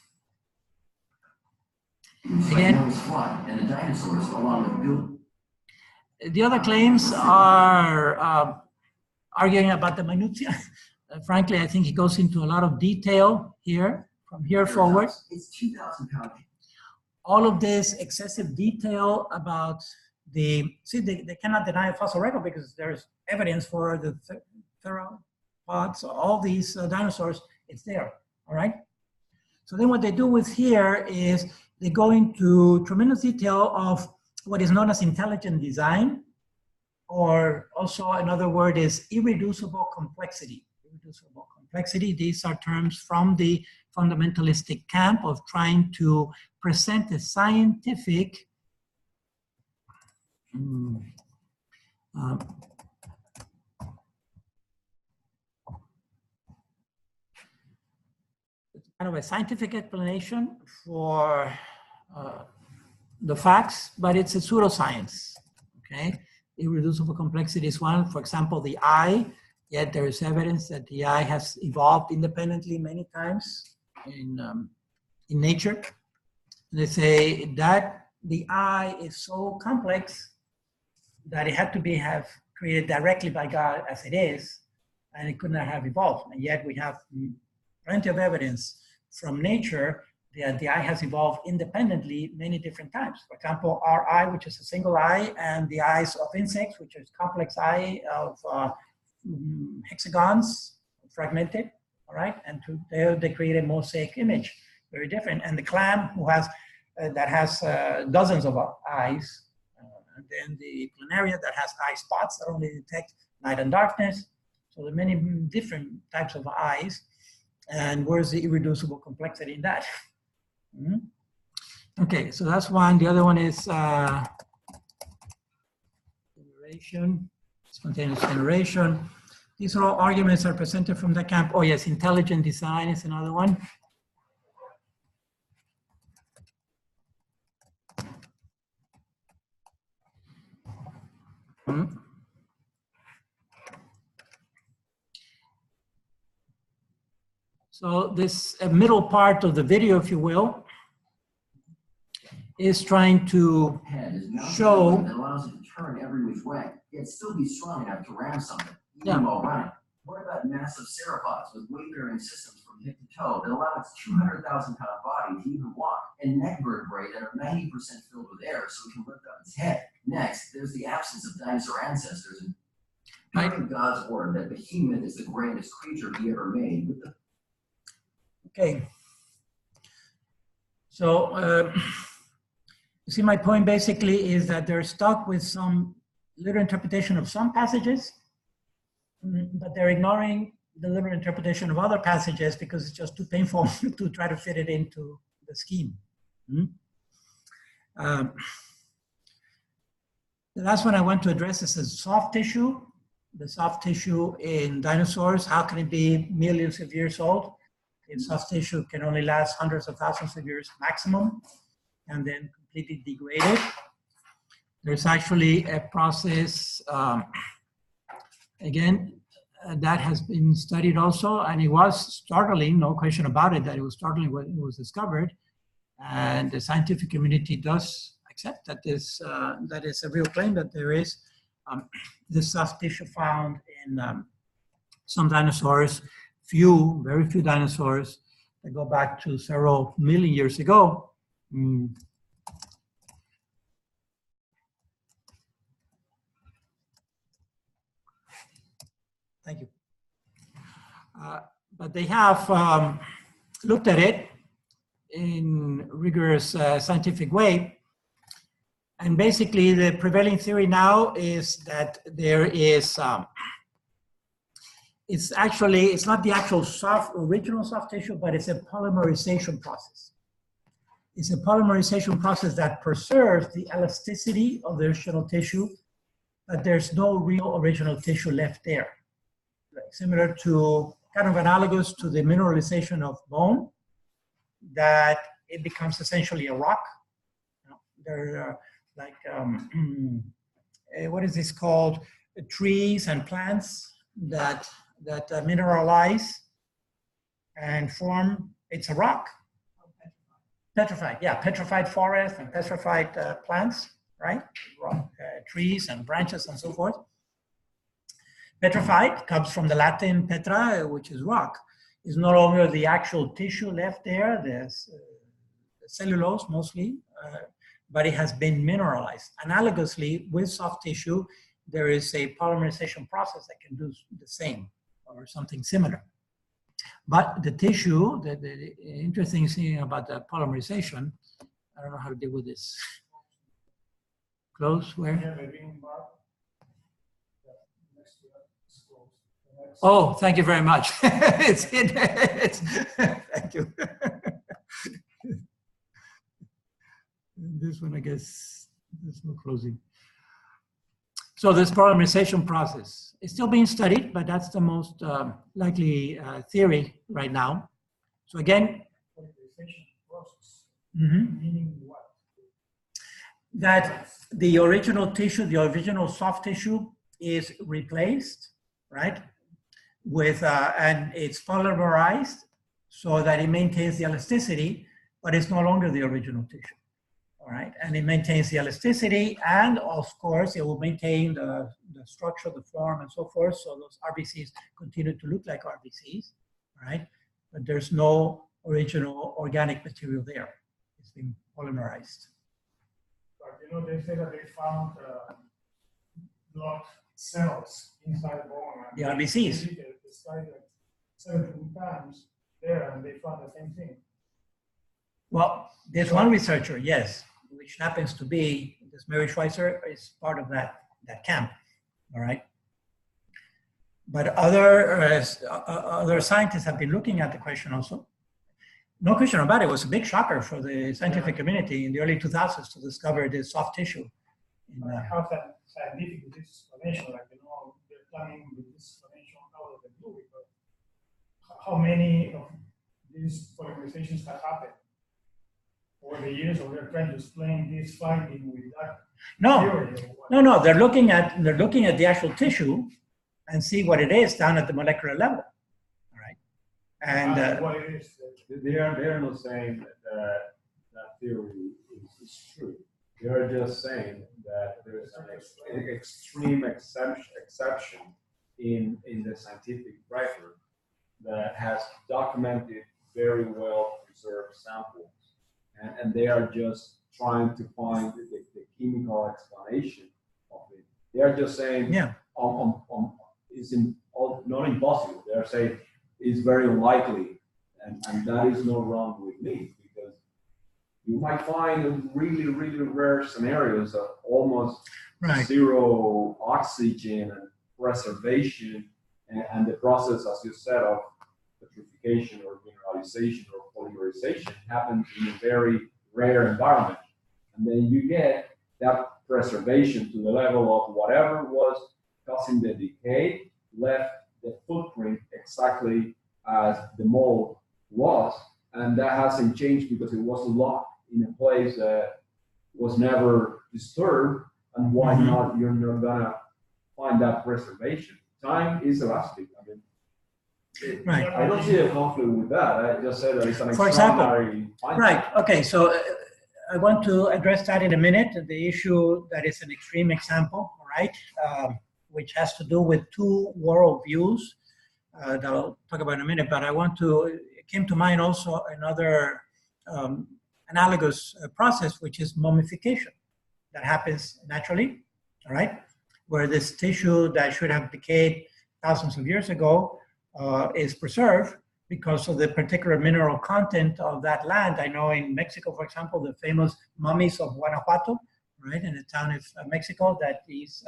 Speaker 1: again,
Speaker 4: and the dinosaurs along with
Speaker 1: the other claims are arguing about the minutiae. Frankly, I think he goes into a lot of detail here, from here forward.
Speaker 4: It's 2,000 pounds.
Speaker 1: All of this excessive detail about they cannot deny a fossil record because there's evidence for the theropods, all these dinosaurs, it's there, all right? So then what they do with here is they go into tremendous detail of what is known as intelligent design, or also another word is irreducible complexity. Irreducible complexity, these are terms from the fundamentalistic camp of trying to present a scientific kind of a scientific explanation for the facts, but it's a pseudoscience, okay? Irreducible complexity is one. For example, the eye, yet there is evidence that the eye has evolved independently many times in nature. And they say that the eye is so complex that it had to be created directly by God as it is, and it could not have evolved. And yet we have plenty of evidence from nature that the eye has evolved independently many different times. For example, our eye, which is a single eye, and the eyes of insects, which is complex eye of hexagons, fragmented, all right? And they create a mosaic image, very different. And the clam, who has that has dozens of eyes, and then the planaria that has eye spots that only detect light and darkness. So there are many different types of eyes. And where's the irreducible complexity in that? Okay, so that's one. The other one is generation, spontaneous generation. These are all arguments are presented from the camp. Oh yes, intelligent design is another one. So this middle part of the video, if you will, is trying to show.
Speaker 4: That allows it to turn every which way, yet still be strong enough to ram something, even while running. What about massive sauropods with weight-bearing systems from head to toe that allow its 200,000-pound body to even walk, and neck vertebrae that are 90% filled with air so it can lift up its head. Next, there's the absence of dinosaur ancestors and in God's word that behemoth is the grandest creature he ever made. With the
Speaker 1: Okay. So, you see, my point basically is that they're stuck with some literal interpretation of some passages, but they're ignoring the literal interpretation of other passages because it's just too painful to try to fit it into the scheme. The last one I want to address is the soft tissue. The soft tissue in dinosaurs, how can it be millions of years old? If soft tissue can only last hundreds of thousands of years maximum and then completely degraded. There's actually a process, again, that has been studied also, and it was startling, no question about it, that it was startling when it was discovered. And the scientific community does accept that this that is a real claim, that there is this soft tissue found in some dinosaurs, very few dinosaurs that go back to several million years ago. Thank you. But they have looked at it in rigorous scientific way. And basically the prevailing theory now is that there is, it's not the actual original soft tissue, but it's a polymerization process. It's a polymerization process that preserves the elasticity of the original tissue, but there's no real original tissue left there. Similar to, kind of analogous to the mineralization of bone, that it becomes essentially a rock. There are like, what is this called? Trees and plants that mineralize and form, it's a rock. Petrified, yeah, petrified forest and petrified plants, right? Rock, trees and branches and so forth. Petrified comes from the Latin petra, which is rock. It's no longer the actual tissue left there, there's cellulose mostly, but it has been mineralized. Analogously, with soft tissue, there is a polymerization process that can do the same or something similar. But the tissue, the interesting thing about the polymerization, I don't know how to deal with this. Close, where? Oh, thank you very much. Thank you. This one, I guess, there's no closing. So this polymerization process is still being studied, but that's the most likely theory right now. So again,
Speaker 15: Polymerization process,
Speaker 1: mm-hmm.
Speaker 15: Meaning what?
Speaker 1: That the original tissue, the original soft tissue is replaced, right? With, and it's polymerized so that it maintains the elasticity, but it's no longer the original tissue. All right, and it maintains the elasticity, and of course, it will maintain the structure, the form, and so forth. So those RBCs continue to look like RBCs, right? But there's no original organic material there. It's been polymerized.
Speaker 15: But you know, they say that they found blood cells inside the bone.
Speaker 1: The RBCs.
Speaker 15: They studied it 17 times there, and they found the same thing.
Speaker 1: Well, there's one researcher, yes, which happens to be, this Mary Schweitzer is part of that camp, all right? But other scientists have been looking at the question also. No question about it, it was a big shocker for the scientific community in the early 2000s to discover this soft tissue.
Speaker 15: How scientific is this explanation? Like, you know, they're planning with this explanation out of the blue, because how many of these polymerizations have happened over the years, or they're trying to explain this finding with that theory?
Speaker 1: No, they're looking at the actual tissue and see what it is down at the molecular level, all right? And
Speaker 15: what it is.
Speaker 3: They are not saying that theory is true. They are just saying that there is an extreme exception in the scientific record that has documented very well preserved samples. And they are just trying to find the chemical explanation of it. They are just saying,
Speaker 1: yeah,
Speaker 3: it's not impossible. They are saying it's very unlikely, and that is not wrong with me, because you might find really, really rare scenarios of almost zero oxygen and preservation, and the process, as you said, of petrification or mineralization or polymerization happens in a very rare environment. And then you get that preservation to the level of whatever was causing the decay left the footprint exactly as the mold was. And that hasn't changed because it was locked in a place that was never disturbed. And why not? You're not gonna find that preservation. Time is elastic. I mean, I don't see a conflict with that. I just said that it's an extraordinary finding.
Speaker 1: Right. Okay. So I want to address that in a minute. The issue that is an extreme example, right, which has to do with two worldviews that I'll talk about in a minute. But I want to, it came to mind also another analogous process, which is mummification, that happens naturally, all right, where this tissue that should have decayed thousands of years ago is preserved because of the particular mineral content of that land. I know in Mexico, for example, the famous mummies of Guanajuato, right, in the town of Mexico, that these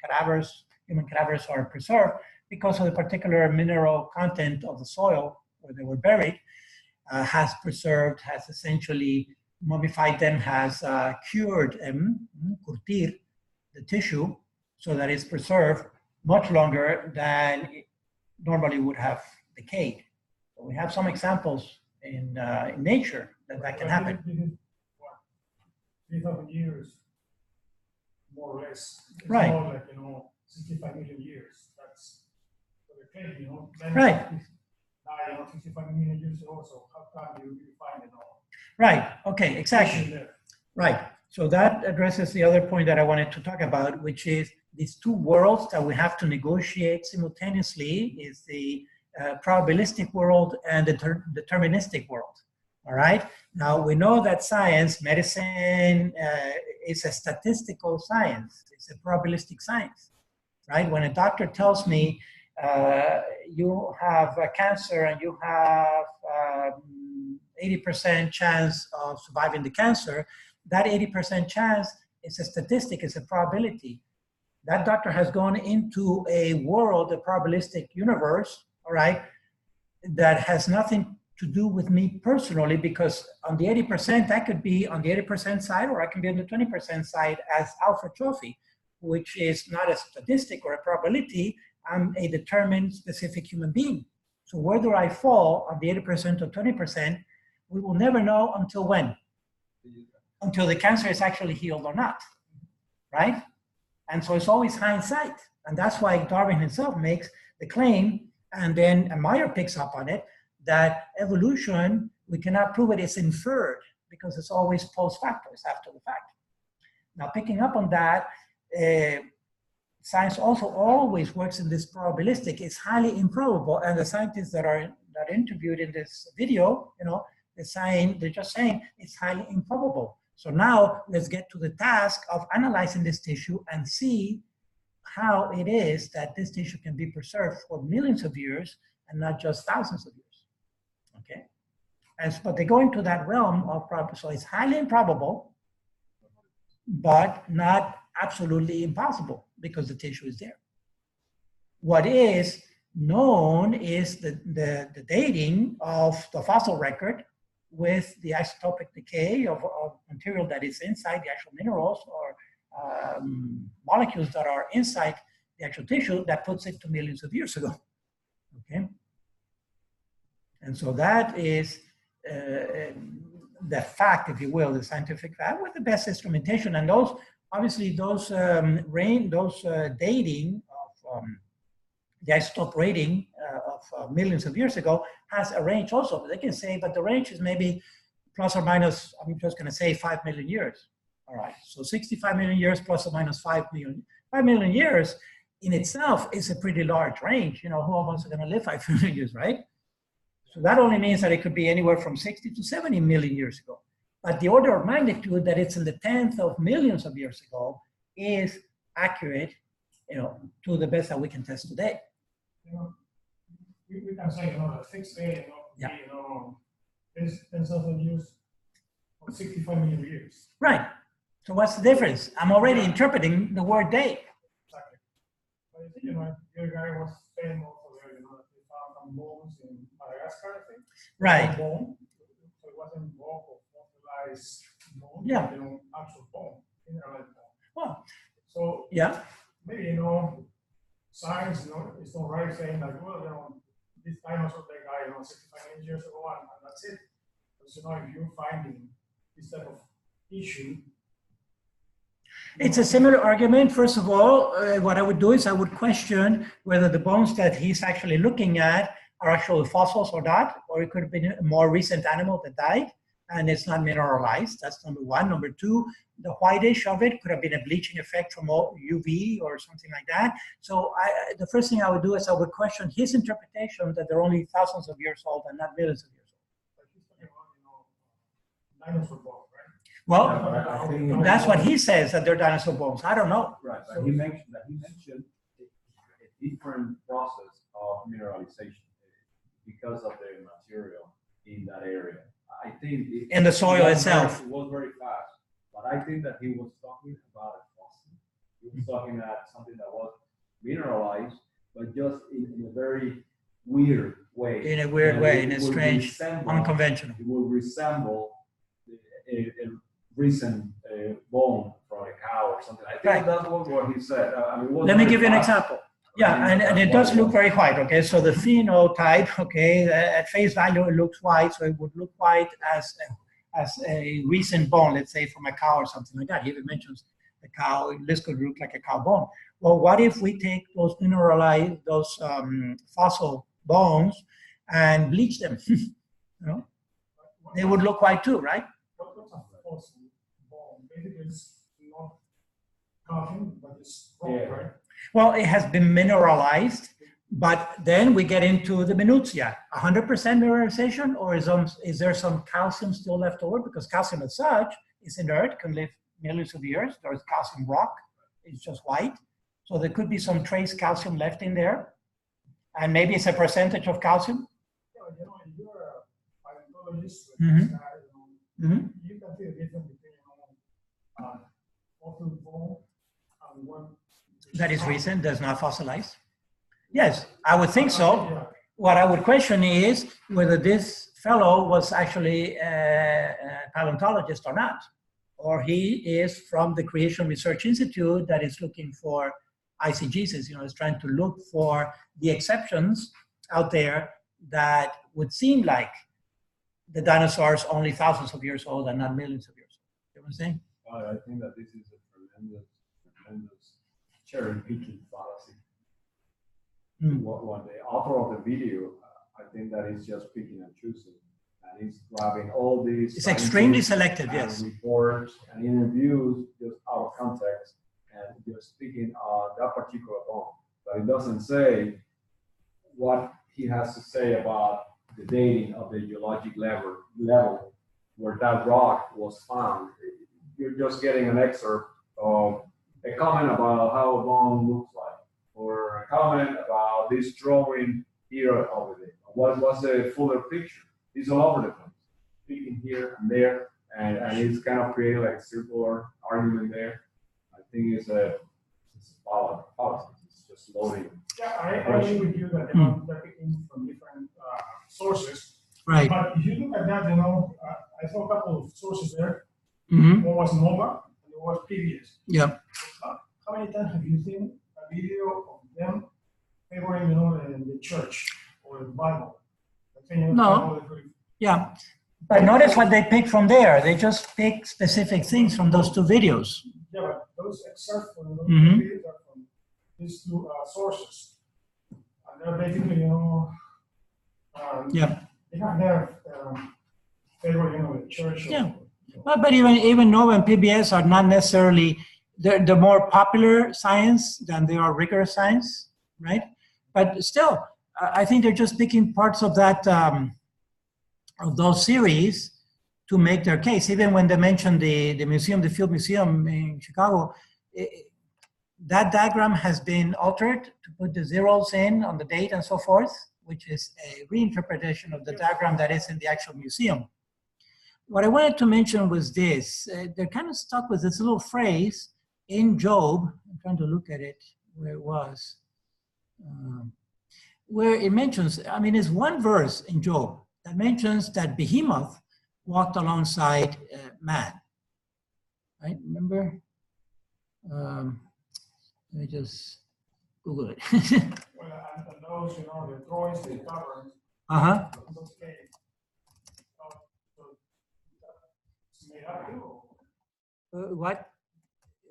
Speaker 1: cadavers, human cadavers, are preserved because of the particular mineral content of the soil where they were buried, has preserved, has essentially mummified them, has cured them, curtir the tissue, so that it's preserved much longer than it normally would have decayed. So we have some examples in nature that can happen.
Speaker 15: 3,000 years, more or less. It's
Speaker 1: right.
Speaker 15: More like, 65 million years. That's for the claim,
Speaker 1: Right.
Speaker 15: 65 million years ago, so how come you find it all?
Speaker 1: Right. Okay, exactly. Right. So that addresses the other point that I wanted to talk about, which is these two worlds that we have to negotiate simultaneously is the probabilistic world and the deterministic world. All right. Now we know that science, medicine, is a statistical science. It's a probabilistic science, right? When a doctor tells me you have cancer and you have 80% chance of surviving the cancer, that 80% chance is a statistic, it's a probability. That doctor has gone into a world, a probabilistic universe, all right, that has nothing to do with me personally, because on the 80%, I could be on the 80% side, or I can be on the 20% side as alpha trophy, which is not a statistic or a probability. I'm a determined specific human being. So whether I fall on the 80% or 20%, we will never know until when? Until the cancer is actually healed or not, right? And so it's always hindsight. And that's why Darwin himself makes the claim, and then Meyer picks up on it, that evolution, we cannot prove it, it's inferred, because it's always post facto, it's after the fact. Now picking up on that, science also always works in this probabilistic. It's highly improbable, and the scientists that are interviewed in this video, they're just saying it's highly improbable. So now let's get to the task of analyzing this tissue and see how it is that this tissue can be preserved for millions of years and not just thousands of years. Okay, but they go into that realm of so it's highly improbable, but not absolutely impossible, because the tissue is there. What is known is the dating of the fossil record with the isotopic decay of material that is inside the actual minerals or molecules that are inside the actual tissue, that puts it to millions of years ago. Okay, and so that is the fact, if you will, the scientific fact with the best instrumentation. And those, obviously, those dating of the isotope rating of millions of years ago has a range also. They can say, but the range is maybe plus or minus, I'm just going to say 5 million years. All right, so 65 million years plus or minus 5 million years in itself is a pretty large range. You know, who of us are going to live 5 million years, right? So that only means that it could be anywhere from 60 to 70 million years ago. But the order of magnitude that it's in the 10th of millions of years ago is accurate, you know, to the best that we can test today.
Speaker 15: You know, we can say, you know, the fixed day, you know, you know, is 10,000 years or 65 million years.
Speaker 1: Right. So what's the difference? I'm already interpreting the word day.
Speaker 15: Exactly. But I think, you know, your guy was saying also there, you know, that they found some bones in Madagascar, I think.
Speaker 1: Right.
Speaker 15: Bone. So it wasn't bone or fossilized bone,
Speaker 1: Yeah.
Speaker 15: but, you know, actual bone, mineralized bone.
Speaker 1: Well,
Speaker 15: so
Speaker 1: yeah.
Speaker 15: Maybe, you know, science, you know, it's not right saying like, well, you know, this dinosaur they died, you know, 65 million years ago, and that's it. Because, you know, if you're finding this type of issue.
Speaker 1: It's a similar argument. First of all, what I would do is I would question whether the bones that he's actually looking at are actually fossils or not, or it could have been a more recent animal that died and it's not mineralized. That's number one. Number two, the whitish of it could have been a bleaching effect from UV or something like that. So the first thing I would do is I would question his interpretation that they're only thousands of years old and not millions of years old.
Speaker 15: Dinosaur bones, right?
Speaker 1: Well, that's what he says, that they're dinosaur bones. I don't know.
Speaker 3: Right, but he mentioned a different process of mineralization because of the material in that area. I think
Speaker 1: in the soil itself.
Speaker 3: It was very fast, but I think that he was talking about a fossil. He was talking about something that was mineralized, but just in a very weird way.
Speaker 1: In a weird way, in a strange, unconventional.
Speaker 3: It will resemble a recent bone from a cow or something. I think that's what he said. I mean,
Speaker 1: let me give you an example. Yeah, and it does look very white, okay? So the phenotype, okay, at face value, it looks white, so it would look white as a recent bone, let's say from a cow or something like that. He even mentions a cow, this could look like a cow bone. Well, what if we take those mineralized, those fossil bones and bleach them? You know, they would look white too, right?
Speaker 15: What's a fossil bone? Basically, it's not coffin, but it's rock, right?
Speaker 1: Well, it has been mineralized, but then we get into the minutia. 100% mineralization, or is there some calcium still left over? Because calcium as such is inert, can live millions of years. There's calcium rock, it's just white. So there could be some trace calcium left in there. And maybe it's a percentage of calcium.
Speaker 15: Yeah, you know, if you're a paleontologist,
Speaker 1: Mm-hmm.
Speaker 15: You can see the difference between fossil bone and one
Speaker 1: that is recent, does not fossilize. Yes, I would think so. What I would question is whether this fellow was actually a paleontologist or not, or he is from the Creation Research Institute that is looking for eisegesis, you know, is trying to look for the exceptions out there that would seem like the dinosaurs only thousands of years old and not millions of years old. You know what I'm saying?
Speaker 3: I think that this is a tremendous cherry-picking fallacy. What the author of the video, I think that is just picking and choosing, and he's grabbing all these.
Speaker 1: It's extremely selective, yes.
Speaker 3: Reports and interviews just out of context and just speaking on that particular bone, but it doesn't say what he has to say about the dating of the geologic level where that rock was found. You're just getting an excerpt of a comment about how a bone looks like, or a comment about this drawing here over there. What was the fuller picture? It's all over the place, speaking here and there, and it's kind of creating like a circular argument there. I think it's a fallacy. It's just loading.
Speaker 15: Yeah, I agree with you that they're picking from different sources.
Speaker 1: Right.
Speaker 15: But if you look at that, you know, I saw a couple of sources there.
Speaker 1: Mm-hmm.
Speaker 15: One was Nova, and one was PBS.
Speaker 1: Yeah.
Speaker 15: How many times have you seen a video of them favoring, you know, the church or the Bible?
Speaker 1: No. Yeah. But notice what they pick from there. They just pick specific things from those two videos.
Speaker 15: Yeah, but those excerpts from those
Speaker 1: Mm-hmm.
Speaker 15: videos are from these two sources. And they're basically, you know, they have their favor, you know, the church.
Speaker 1: Yeah. But even Nova and PBS are not necessarily they're more popular science than they are rigorous science, right? But still, I think they're just picking parts of that, of those series to make their case. Even when they mentioned the museum, the Field Museum in Chicago, that diagram has been altered to put the zeros in on the date and so forth, which is a reinterpretation of the diagram that is in the actual museum. What I wanted to mention was this. They're kind of stuck with this little phrase in Job. I'm trying to look at it, where it was. Where it mentions, I mean, it's one verse in Job that mentions that Behemoth walked alongside man, right? Remember? Let me just Google it.
Speaker 15: Well, and those, you know, the drawings, the covers.
Speaker 1: Uh-huh.
Speaker 15: Okay. So it's made up too.
Speaker 1: What?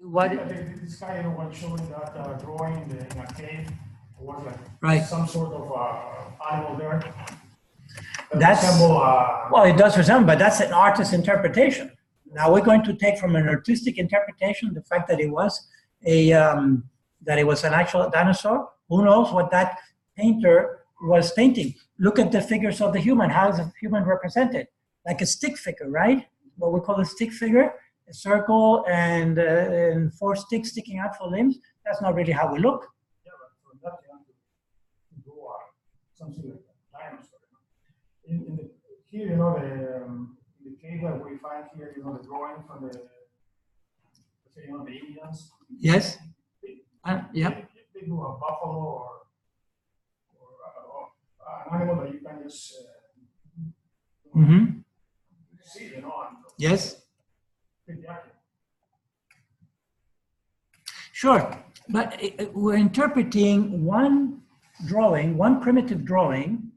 Speaker 15: This guy, you know, was showing that drawing in a cave. It was like
Speaker 1: right.
Speaker 15: Some sort of animal there.
Speaker 1: That's well, it does resemble, but that's an artist's interpretation. Now we're going to take from an artistic interpretation the fact that it was an actual dinosaur. Who knows what that painter was painting? Look at the figures of the human. How is the human represented? Like a stick figure, right? What we call a stick figure, a circle and 4 sticks sticking out for limbs. That's not really how we look.
Speaker 15: Yeah, but for that you have to do something like a dinosaur. Here, you know, the cave that we find here, you know, the drawing from the, you know, the Indians.
Speaker 1: Yes.
Speaker 15: Yeah. They do a buffalo or an animal that you can just see, you know.
Speaker 1: Yes. Sure, but we're interpreting one drawing, one primitive drawing,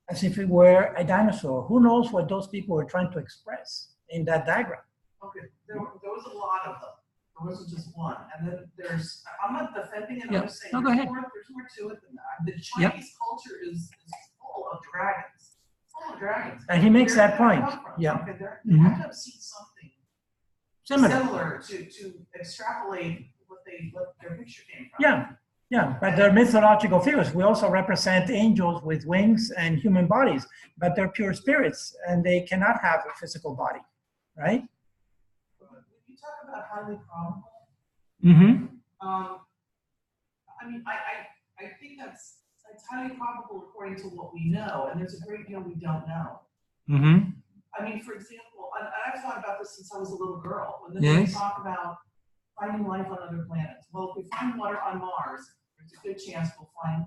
Speaker 1: as if it were a dinosaur. Who knows what those people were trying to express in that diagram?
Speaker 14: Okay, there was a lot of them. There wasn't just one. And then there's, I'm not defending it, I'm just saying
Speaker 1: go ahead.
Speaker 14: there's more to it than that. The Chinese culture is full of dragons. Full of dragons.
Speaker 1: And he makes that point. Yeah.
Speaker 14: Okay, they have to have seen something
Speaker 1: similar
Speaker 14: to extrapolate what their picture came from.
Speaker 1: Yeah. Yeah, but they're mythological figures. We also represent angels with wings and human bodies, but they're pure spirits and they cannot have a physical body, right?
Speaker 14: When you talk about highly probable, I mean, I think that's highly probable according to what we know, and there's a great deal we don't know. I mean, for example, I've thought about this since I was a little girl. When they talk about finding life on other planets. Well, if we find water on Mars, there's a good chance we'll find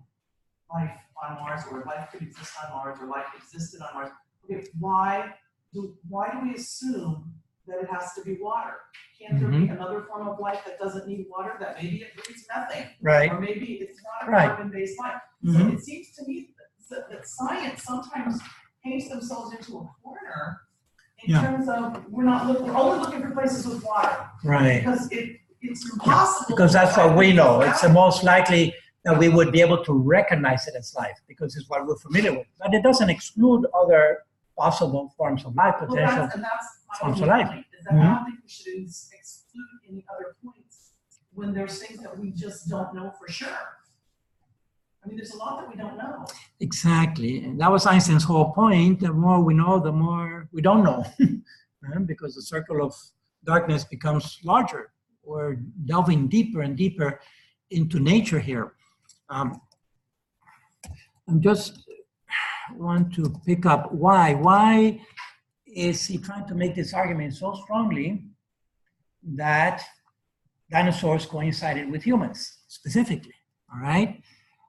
Speaker 14: life on Mars, or life could exist on Mars, or life existed on Mars. Okay, why do we assume that it has to be water? Can't there be another form of life that doesn't need water, that maybe it breathes methane?
Speaker 1: Right.
Speaker 14: Or maybe it's not a carbon-based life. So it seems to me that science sometimes paints themselves into a corner in terms of we're only looking for places with water.
Speaker 1: Right.
Speaker 14: Because it's impossible.
Speaker 1: Because that's what we know. It's the most likely that we would be able to recognize it as life because it's what we're familiar with. But it doesn't exclude other possible forms of life, potential forms of life.
Speaker 14: Is that I don't think we should exclude any other points when there's things that we just don't know for sure. I mean, there's a lot that we don't know.
Speaker 1: Exactly. And that was Einstein's whole point. The more we know, the more we don't know. Because the circle of darkness becomes larger. We're delving deeper and deeper into nature here. I just want to pick up why. Why is he trying to make this argument so strongly that dinosaurs coincided with humans, specifically, all right?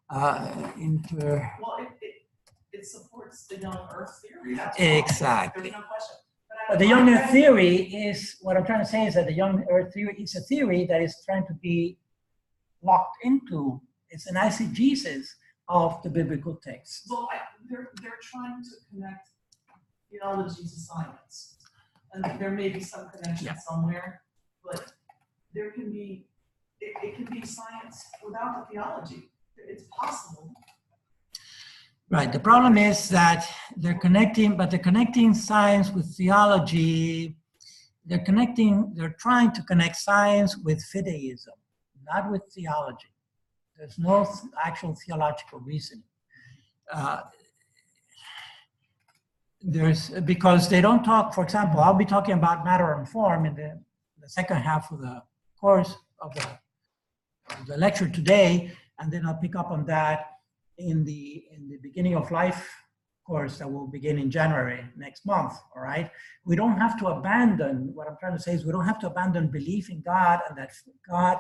Speaker 14: Well, it supports the young Earth theory.
Speaker 1: Exactly.
Speaker 14: There's no question.
Speaker 1: But the young Earth theory is, what I'm trying to say is that the young Earth theory is a theory that is trying to be locked into, it's an eisegesis of the biblical text.
Speaker 14: Well, they're trying to connect theology to science. And there may be some connection somewhere, but there can be, it can be science without the theology. It's possible.
Speaker 1: Right. The problem is that they're connecting, but they're connecting science with theology they're trying to connect science with fideism, not with theology. There's no actual theological reasoning. Because they don't talk, for example, I'll be talking about matter and form in the second half of the course of the lecture today, and then I'll pick up on that in the beginning of life course that will begin in January next month, all right? We don't have to abandon, what I'm trying to say is we don't have to abandon belief in God and that God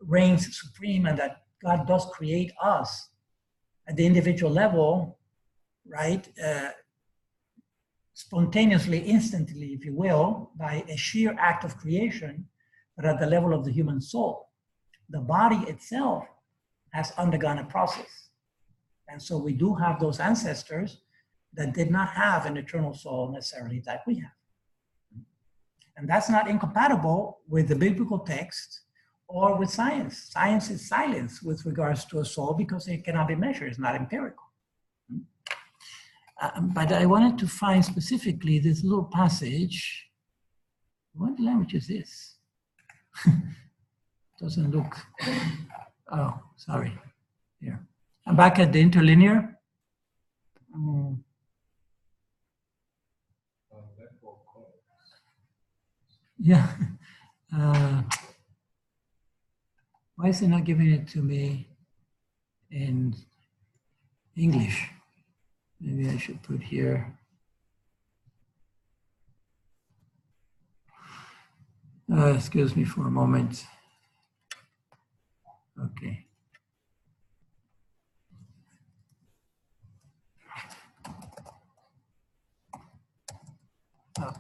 Speaker 1: reigns supreme and that God does create us at the individual level, right? Spontaneously, instantly, if you will, by a sheer act of creation, but at the level of the human soul. The body itself has undergone a process. And so we do have those ancestors that did not have an eternal soul necessarily that we have. And that's not incompatible with the biblical text or with science. Science is silence with regards to a soul because it cannot be measured, it's not empirical. But I wanted to find specifically this little passage. What language is this? Doesn't look, oh, sorry, here. I'm back at the interlinear. Yeah. Why is it not giving it to me in English? Maybe I should put here. Excuse me for a moment. Okay. Oh,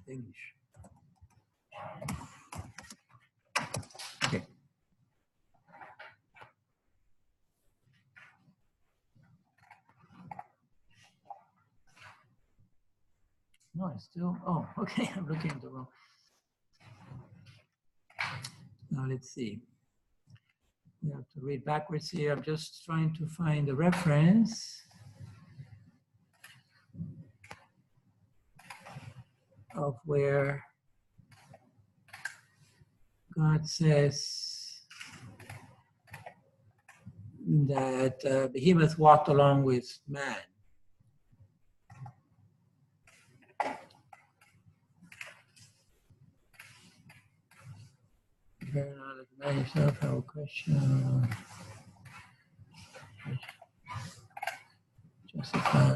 Speaker 1: English. Okay. No, it's still, oh, okay, I'm looking at the wrong. Now let's see. We have to read backwards here. I'm just trying to find the reference of where God says that Behemoth walked along with man. Yourself have a question. Justify.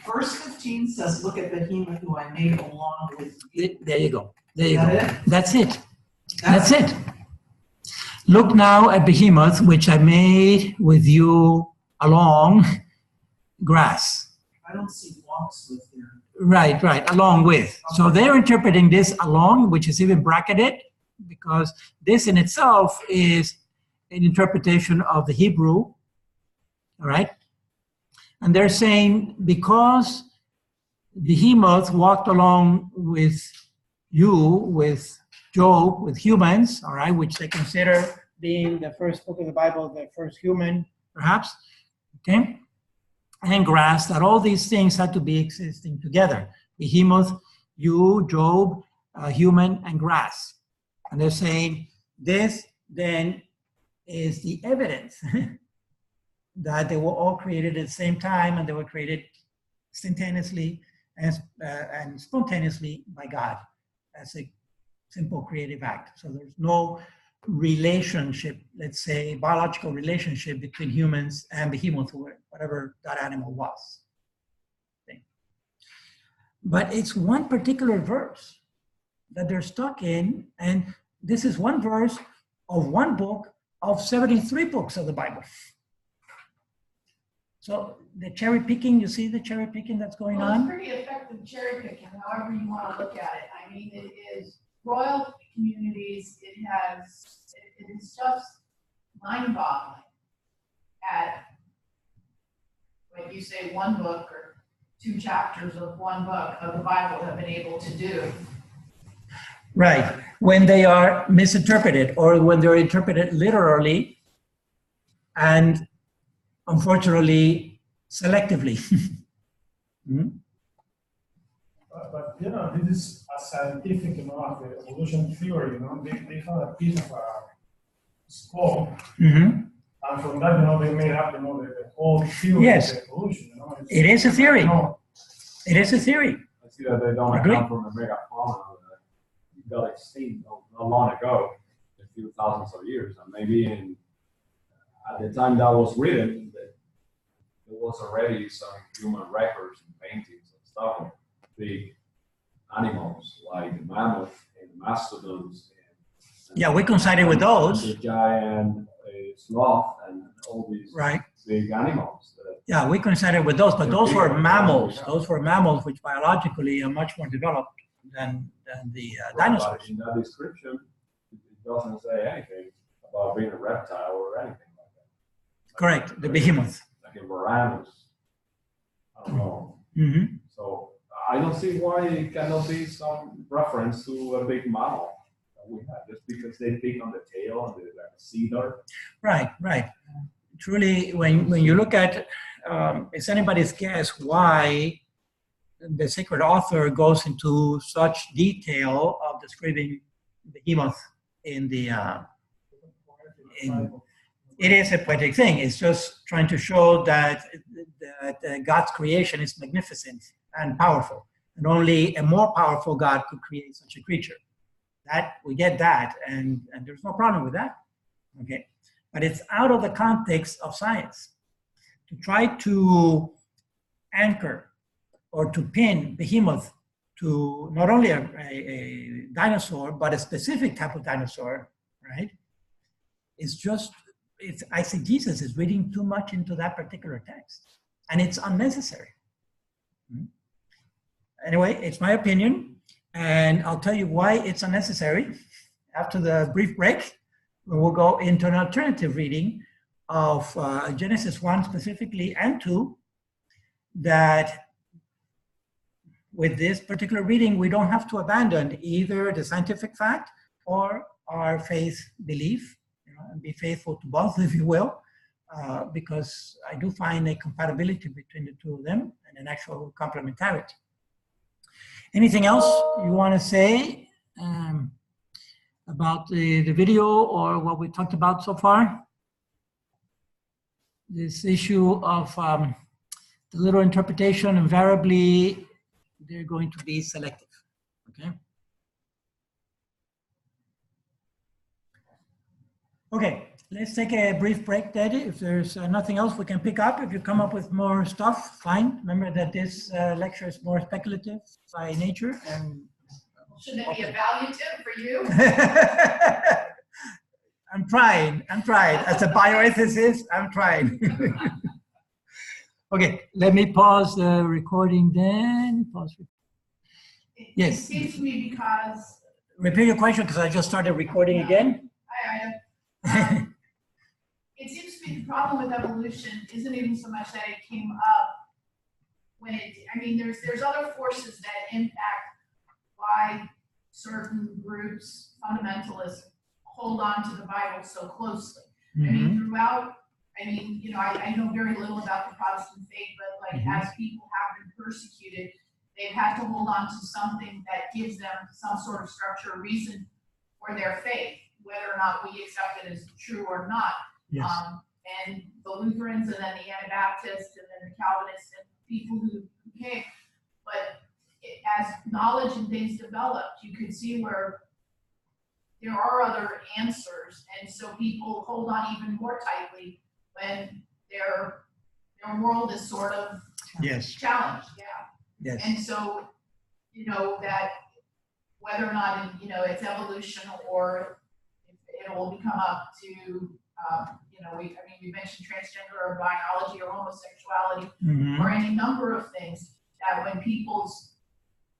Speaker 14: Verse 15 says, look at Behemoth who I made along with you.
Speaker 1: There you go. There you go.
Speaker 14: It?
Speaker 1: That's it. That's it. Look now at Behemoth, which I made with you along grass.
Speaker 14: I don't see walks with there.
Speaker 1: Right, right, along with. So they're interpreting this along, which is even bracketed, because this in itself is an interpretation of the Hebrew, all right? And they're saying because Behemoth walked along with you, with Job, with humans, all right, which they consider being the first book of the Bible, the first human, perhaps, okay? And grass, that all these things had to be existing together. Behemoth, you, Job, human, and grass. And they're saying this then is the evidence that they were all created at the same time and they were created instantaneously and spontaneously by God as a simple creative act. So there's no relationship, let's say, biological relationship between humans and Behemoth or whatever that animal was. Okay. But it's one particular verse that they're stuck in, and this is one verse of one book of 73 books of the Bible. So the cherry picking, you see the cherry picking that's going on?
Speaker 13: It's pretty effective cherry picking, however you want to look at it. I mean, it is royal communities, it is just mind-boggling at, like you say, one book or two chapters of one book of the Bible have been able to do.
Speaker 1: Right, when they are misinterpreted or when they're interpreted literally and unfortunately, selectively.
Speaker 15: But you know, this is a scientific, of the evolution theory. They found a piece of a skull, and from that, they made up, the whole theory of the evolution.
Speaker 1: It is a theory. It is a theory.
Speaker 3: I see that they don't come from a megafauna that got extinct not long ago, a few thousands of years, and maybe at the time that was written, there was already some human records and paintings and stuff of big animals like the mammoth and the mastodons.
Speaker 1: Yeah, we coincided with those.
Speaker 3: The giant sloth and all these big animals.
Speaker 1: Yeah, we coincided with those, but those were mammals. Those were mammals which biologically are much more developed than the dinosaurs.
Speaker 3: In that description, it doesn't say anything about being a reptile or anything like that.
Speaker 1: Correct, the behemoth.
Speaker 3: Like a Varanus. I don't know. So I don't see why it cannot be some reference to a big mammal that we have, just because they pick on the tail and like a cedar.
Speaker 1: Right. Truly, when you look at, it's anybody's guess why the sacred author goes into such detail of describing the behemoth in the. It is a poetic thing. It's just trying to show that God's creation is magnificent and powerful, and only a more powerful God could create such a creature. That we get that, and there's no problem with that. Okay, but it's out of the context of science to try to anchor or to pin behemoth to not only a dinosaur but a specific type of dinosaur, right? It's just. I think Jesus is reading too much into that particular text, and it's unnecessary. Anyway, it's my opinion, and I'll tell you why it's unnecessary after the brief break. We'll go into an alternative reading of Genesis 1 specifically and 2, that with this particular reading, we don't have to abandon either the scientific fact or our faith belief, and be faithful to both, if you will, because I do find a compatibility between the two of them and an actual complementarity. Anything else you want to say about the video or what we talked about so far? This issue of the literal interpretation, invariably, they're going to be selective, okay? Okay, let's take a brief break, Daddy. If there's nothing else we can pick up, if you come up with more stuff, fine. Remember that this lecture is more speculative by nature. And
Speaker 13: shouldn't it be evaluative for you?
Speaker 1: I'm trying. As a bioethicist, I'm trying. Okay, let me pause the recording then. Pause. Yes.
Speaker 13: It seems to me because...
Speaker 1: Repeat your question because I just started recording again.
Speaker 13: It seems to me the problem with evolution isn't even so much that it came up when there's other forces that impact why certain groups, fundamentalists, hold on to the Bible so closely. I know very little about the Protestant faith, but as people have been persecuted, they've had to hold on to something that gives them some sort of structure or reason for their faith, whether or not we accept it as true or not.
Speaker 1: Yes.
Speaker 13: And the Lutherans and then the Anabaptists and then the Calvinists and people who came. But as knowledge and things developed, you could see where there are other answers. And so people hold on even more tightly when their world is sort of challenged. Yeah. Yes. And so, that whether or not, it's evolution or it will become up to, we mentioned transgender or biology or homosexuality or any number of things that when people's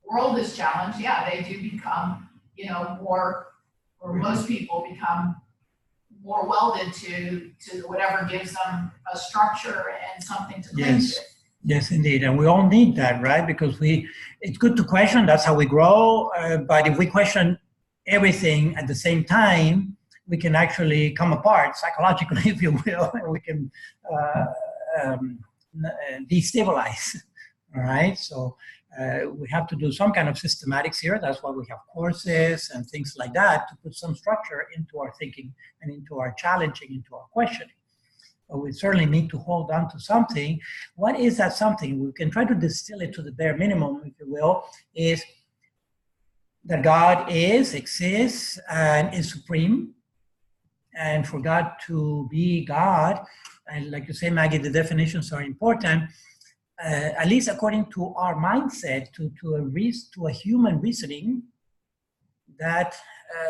Speaker 13: world is challenged, they do become, more, or most people become more welded to whatever gives them a structure and something to cling to.
Speaker 1: Yes, indeed. And we all need that, right? Because it's good to question, that's how we grow. But if we question everything at the same time, we can actually come apart psychologically, if you will, and we can destabilize. All right, so we have to do some kind of systematics here. That's why we have courses and things like that to put some structure into our thinking and into our challenging, into our questioning. But we certainly need to hold on to something. What is that something? We can try to distill it to the bare minimum, if you will, is that God exists, and is supreme. And for God to be God, and like you say, Maggie, the definitions are important, at least according to our mindset, to a human reasoning that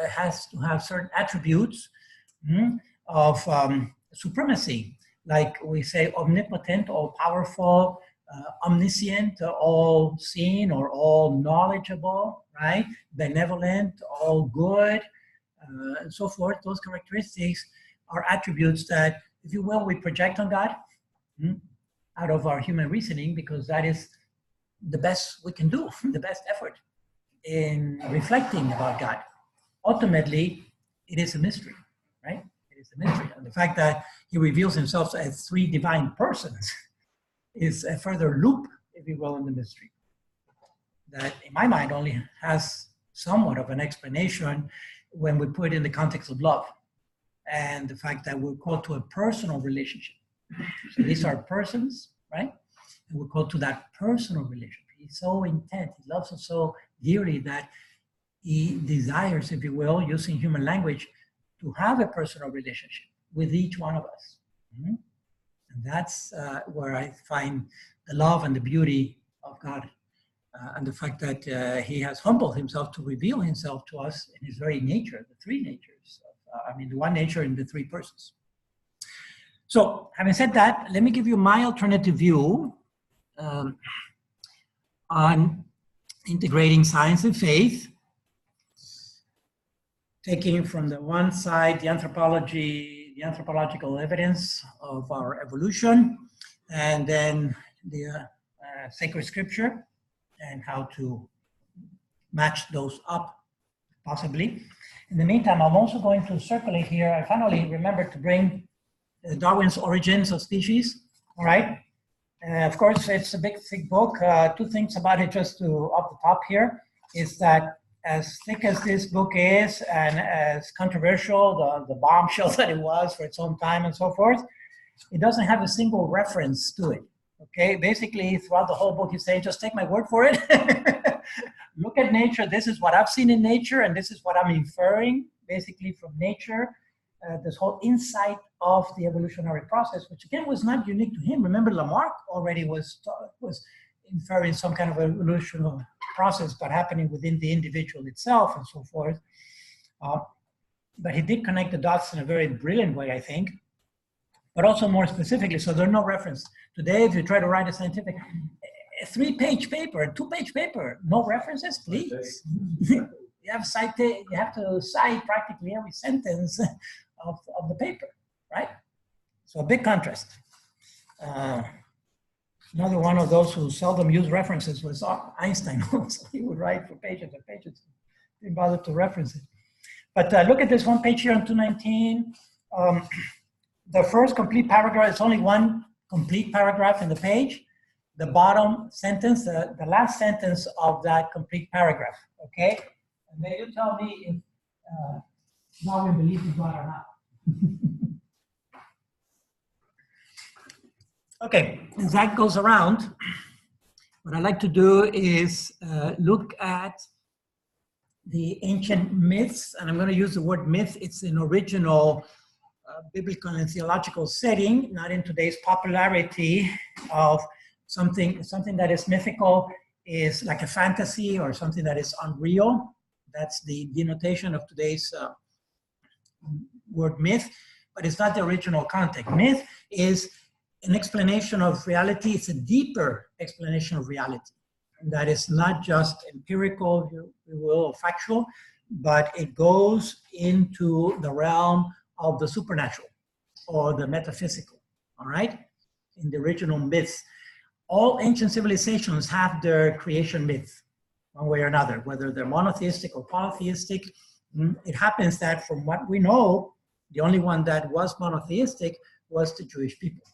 Speaker 1: has to have certain attributes of supremacy, like we say omnipotent, all powerful, omniscient, all seeing or all knowledgeable, right? Benevolent, all good, and so forth. Those characteristics are attributes that, if you will, we project on God out of our human reasoning, because that is the best we can do, the best effort in reflecting about God. Ultimately, it is a mystery, right? It is a mystery. And the fact that he reveals himself as three divine persons is a further loop, if you will, in the mystery that, in my mind, only has somewhat of an explanation when we put it in the context of love and the fact that we're called to a personal relationship. So these are persons, right? And we're called to that personal relationship. He's so intent, he loves us so dearly that he desires, if you will, using human language, to have a personal relationship with each one of us. And that's where I find the love and the beauty of God, and the fact that he has humbled himself to reveal himself to us in his very nature, the three natures. The one nature in the three persons. So, having said that, let me give you my alternative view on integrating science and faith, taking from the one side the anthropological evidence of our evolution, and then the sacred scripture and how to match those up, possibly. In the meantime, I'm also going to circulate here. I finally remembered to bring Darwin's Origins of Species, all right? Of course, it's a big, thick book. Two things about it, just to up the top here, is that as thick as this book is and as controversial, the bombshell that it was for its own time and so forth, it doesn't have a single reference to it, okay? Basically, throughout the whole book, he's saying, just take my word for it. Look at nature. This is what I've seen in nature, and this is what I'm inferring, basically, from nature. This whole insight of the evolutionary process, which again was not unique to him. Remember, Lamarck already was inferring some kind of evolutionary process, but happening within the individual itself and so forth. But he did connect the dots in a very brilliant way, I think. But also more specifically, so there's no reference. Today, if you try to write a scientific, a 3-page paper, a 2-page paper, no references, please. You have to cite practically every sentence of the paper, right? So a big contrast. Another one of those who seldom use references was Einstein. So he would write for pages and pages, didn't bother to reference it. But look at this one page here on 219. The first complete paragraph, it's only one complete paragraph in the page. The bottom sentence, the last sentence of that complete paragraph, okay? And then you tell me if Darwin believes in God or not. Okay, as that goes around, what I like to do is look at the ancient myths, and I'm going to use the word myth. It's an original biblical and theological setting, not in today's popularity of something that is mythical is like a fantasy or something that is unreal. That's the denotation of today's word myth, but it's not the original context. Myth is an explanation of reality. It's a deeper explanation of reality. And that is not just empirical, if you will, or factual, but it goes into the realm of the supernatural or the metaphysical, all right? In the original myths. All ancient civilizations have their creation myth, one way or another, whether they're monotheistic or polytheistic. It happens that from what we know, the only one that was monotheistic was the Jewish people.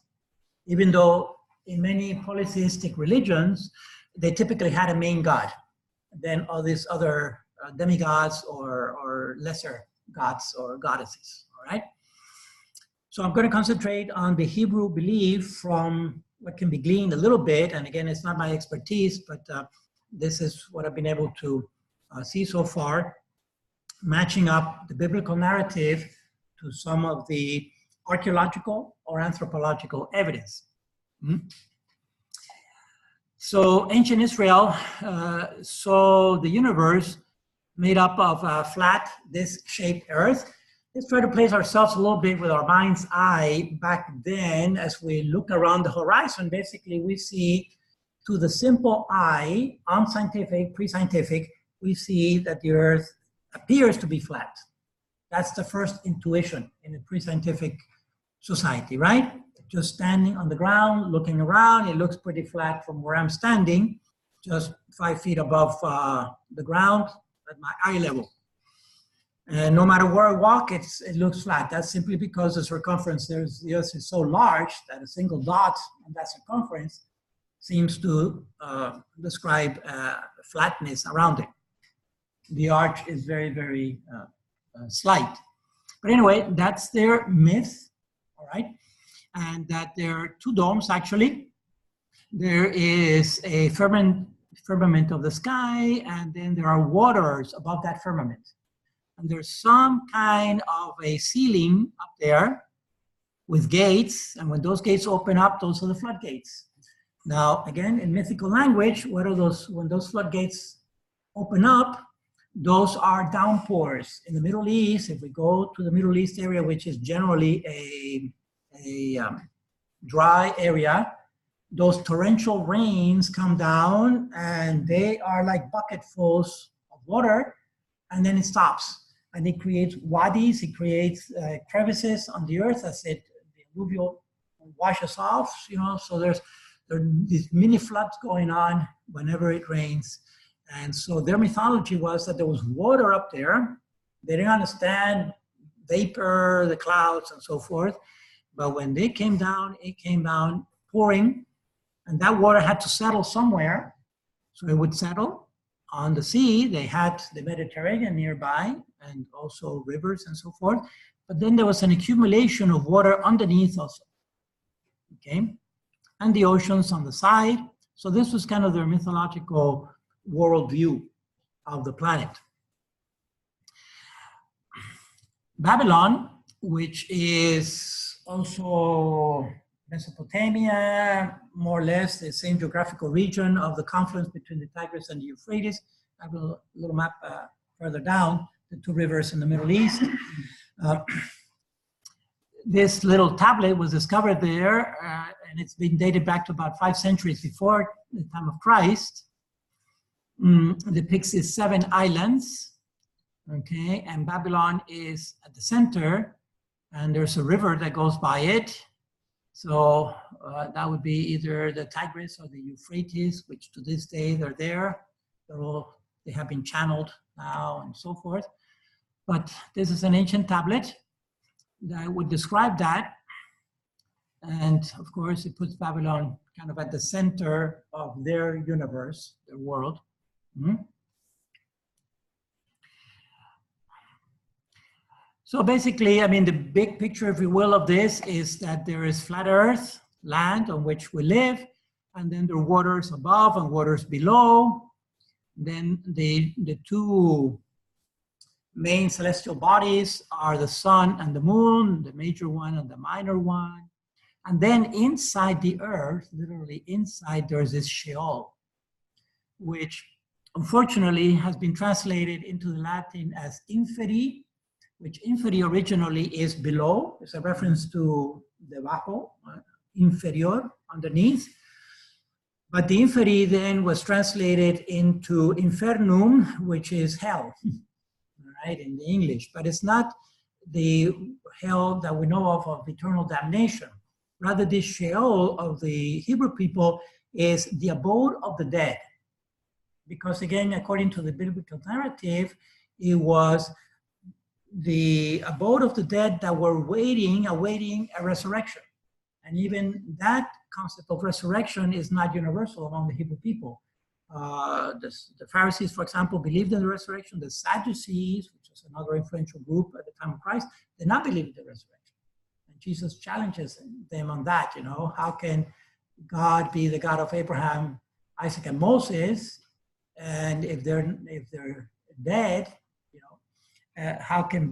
Speaker 1: Even though in many polytheistic religions, they typically had a main god, then all these other demigods or lesser gods or goddesses, all right? So I'm going to concentrate on the Hebrew belief from what can be gleaned a little bit, and again, it's not my expertise, but this is what I've been able to see so far, matching up the biblical narrative to some of the archaeological or anthropological evidence. So ancient Israel saw the universe made up of a flat, disc-shaped earth. Let's try to place ourselves a little bit with our mind's eye back then. As we look around the horizon, basically we see, to the simple eye, unscientific, pre-scientific, we see that the earth appears to be flat. That's the first intuition in a pre-scientific society, right? Just standing on the ground, looking around, it looks pretty flat from where I'm standing, just 5 feet above the ground at my eye level. And no matter where I walk, it looks flat. That's simply because the circumference, the earth is so large that a single dot on that circumference seems to describe flatness around it. The arch is very, very slight. But anyway, that's their myth, all right? And that there are two domes, actually. There is a firmament of the sky, and then there are waters above that firmament. And there's some kind of a ceiling up there with gates, and when those gates open up, those are the floodgates. Now, again, in mythical language, what are those? When those floodgates open up, those are downpours. In the Middle East, if we go to the Middle East area, which is generally a dry area, those torrential rains come down and they are like bucketfuls of water, and then it stops. And it creates wadis, it creates crevices on the earth as the alluvial washes off, you know, so there are these mini floods going on whenever it rains. And so their mythology was that there was water up there. They didn't understand vapor, the clouds, and so forth. But when they came down, it came down pouring, and that water had to settle somewhere. So it would settle on the sea. They had the Mediterranean nearby, and also rivers and so forth. But then there was an accumulation of water underneath also, okay? And the oceans on the side. So this was kind of their mythological worldview of the planet. Babylon, which is also Mesopotamia, more or less the same geographical region of the confluence between the Tigris and the Euphrates. I have a little map further down, the two rivers in the Middle East. This little tablet was discovered there, and it's been dated back to about 5 centuries before the time of Christ. Depicts these 7 islands, okay, and Babylon is at the center, and there's a river that goes by it. So that would be either the Tigris or the Euphrates, which to this day they're there. They have been channeled now and so forth. But this is an ancient tablet that would describe that. And of course, it puts Babylon kind of at the center of their universe, their world. So basically, I mean, the big picture, if you will, of this is that there is flat earth, land on which we live, and then there are waters above and waters below. Then the two main celestial bodies are the sun and the moon, the major one and the minor one. And then inside the earth, literally inside, there's this Sheol, which unfortunately has been translated into the Latin as inferi, which inferi originally is below. It's a reference to debajo, inferior, underneath. But the inferi then was translated into infernum, which is hell, right, in the English. But it's not the hell that we know of eternal damnation. Rather, this Sheol of the Hebrew people is the abode of the dead. Because again, according to the biblical narrative, it was the abode of the dead that were awaiting a resurrection. And even that concept of resurrection is not universal among the Hebrew people. The Pharisees, for example, believed in the resurrection. The Sadducees, which was another influential group at the time of Christ, did not believe in the resurrection. And Jesus challenges them on that, you know, how can God be the God of Abraham, Isaac, and Moses, and if they're dead, you know, how can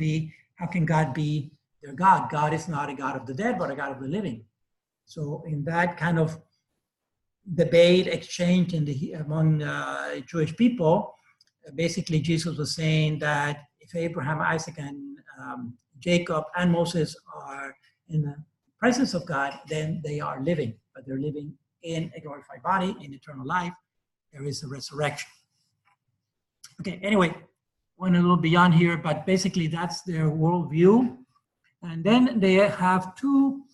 Speaker 1: God be their God? God is not a God of the dead, but a God of the living. So in that kind of debate, exchange among Jewish people, basically Jesus was saying that if Abraham, Isaac, and Jacob and Moses are in the presence of God, then they are living, but they're living in a glorified body, in eternal life. There is a resurrection. Okay, anyway, went a little beyond here, but basically that's their worldview. And then they have two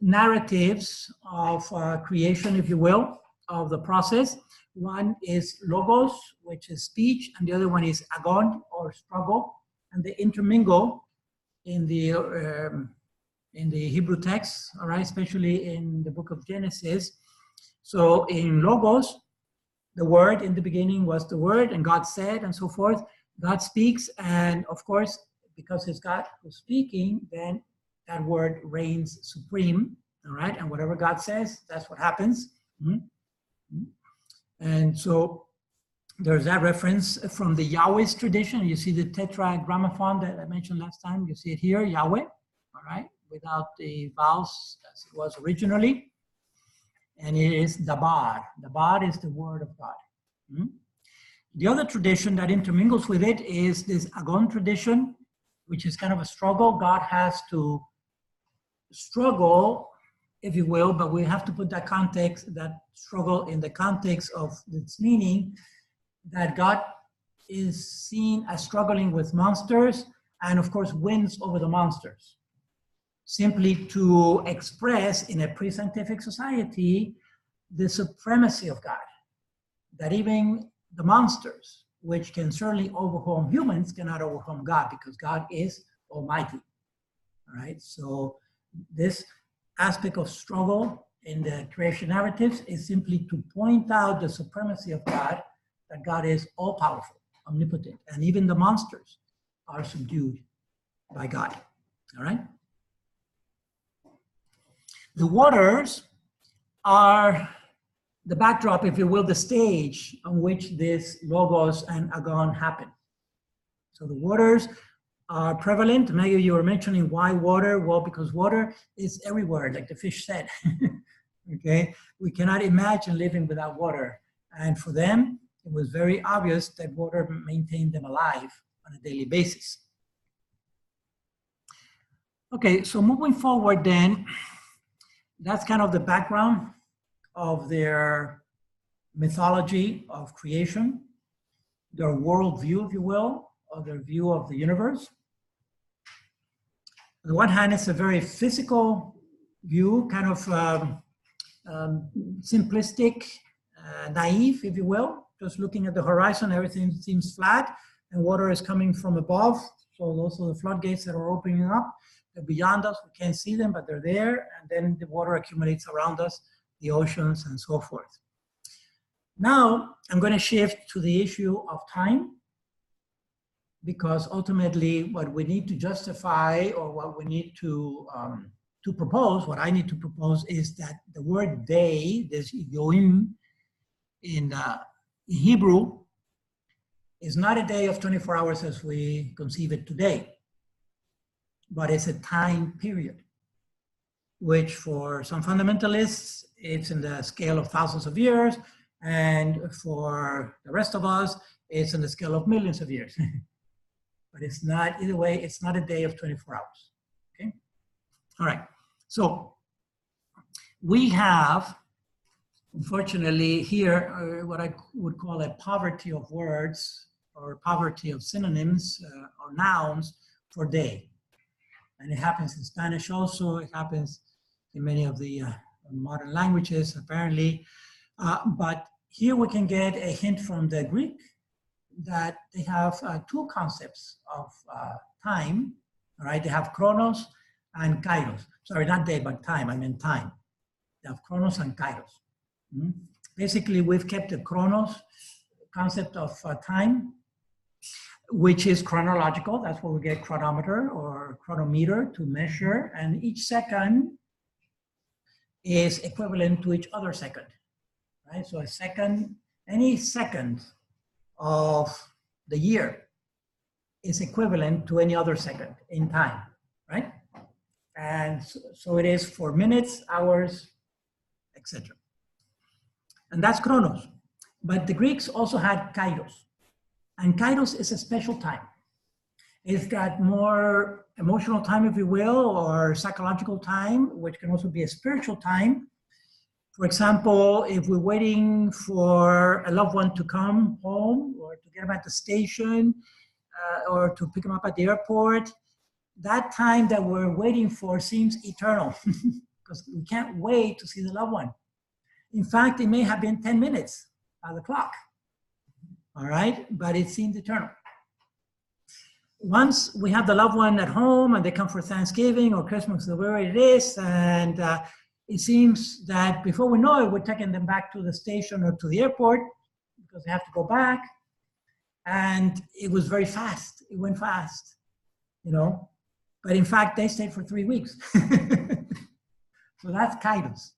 Speaker 1: narratives of creation, if you will, of the process. One is logos, which is speech, and the other one is agon, or struggle, and they intermingle in the Hebrew text, all right, especially in the book of Genesis. So in logos, the word in the beginning was the word, and God said, and so forth. God speaks, and of course, because it's God who's speaking, then that word reigns supreme, all right? And whatever God says, that's what happens. And so there's that reference from the Yahweh's tradition. You see the tetragrammaton that I mentioned last time. You see it here, Yahweh, all right? Without the vowels as it was originally. And it is Dabar. Dabar is the word of God. The other tradition that intermingles with it is this Agon tradition, which is kind of a struggle. God has to struggle, if you will, but we have to put that struggle in the context of its meaning, that God is seen as struggling with monsters and of course wins over the monsters, simply to express in a pre-scientific society the supremacy of God, that even the monsters, which can certainly overwhelm humans, cannot overwhelm God, because God is almighty. All right, so this aspect of struggle in the creation narratives is simply to point out the supremacy of God, that God is all-powerful, omnipotent, and even the monsters are subdued by God. All right? The waters are the backdrop, if you will, the stage on which this logos and agon happen. So the waters are prevalent. Maybe you were mentioning why water. Well, because water is everywhere, like the fish said. Okay, we cannot imagine living without water. And for them, it was very obvious that water maintained them alive on a daily basis. Okay, so moving forward then, that's kind of the background of their mythology of creation, their worldview, if you will, or their view of the universe. On the one hand, it's a very physical view, kind of simplistic, naive, if you will. Just looking at the horizon, everything seems flat, and water is coming from above. So those are the floodgates that are opening up. They're beyond us, we can't see them, but they're there, and then the water accumulates around us, the oceans, and so forth. Now, I'm going to shift to the issue of time, because ultimately what we need to justify, or what we need to propose, what I need to propose, is that the word day, this yoim in Hebrew, is not a day of 24 hours as we conceive it today, but it's a time period, which for some fundamentalists, it's in the scale of thousands of years, and for the rest of us, it's in the scale of millions of years. But it's not, either way, it's not a day of 24 hours, okay? All right, so we have, unfortunately here, what I would call a poverty of words, or poverty of synonyms or nouns for day. And it happens in Spanish also, it happens in many of the modern languages, apparently. But here we can get a hint from the Greek that they have two concepts of time, all right? They have chronos and kairos. Sorry, not day, but time, I mean time. They have chronos and kairos. Basically, we've kept the chronos concept of time, which is chronological. That's where we get chronometer or chronometer to measure, and each second is equivalent to each other second, right? So a second, any second of the year is equivalent to any other second in time, right? And so it is for minutes, hours, etc. And that's chronos. But the Greeks also had kairos. And kairos is a special time. It's got more emotional time, if you will, or psychological time, which can also be a spiritual time. For example, if we're waiting for a loved one to come home or to get them at the station or to pick them up at the airport, that time that we're waiting for seems eternal because we can't wait to see the loved one. In fact, it may have been 10 minutes by the clock, all right? But it seems eternal. Once we have the loved one at home and they come for Thanksgiving or Christmas, wherever it is, and it seems that before we know it, we're taking them back to the station or to the airport because they have to go back. And it was very fast. It went fast, you know? But in fact, they stayed for 3 weeks. So that's kairos.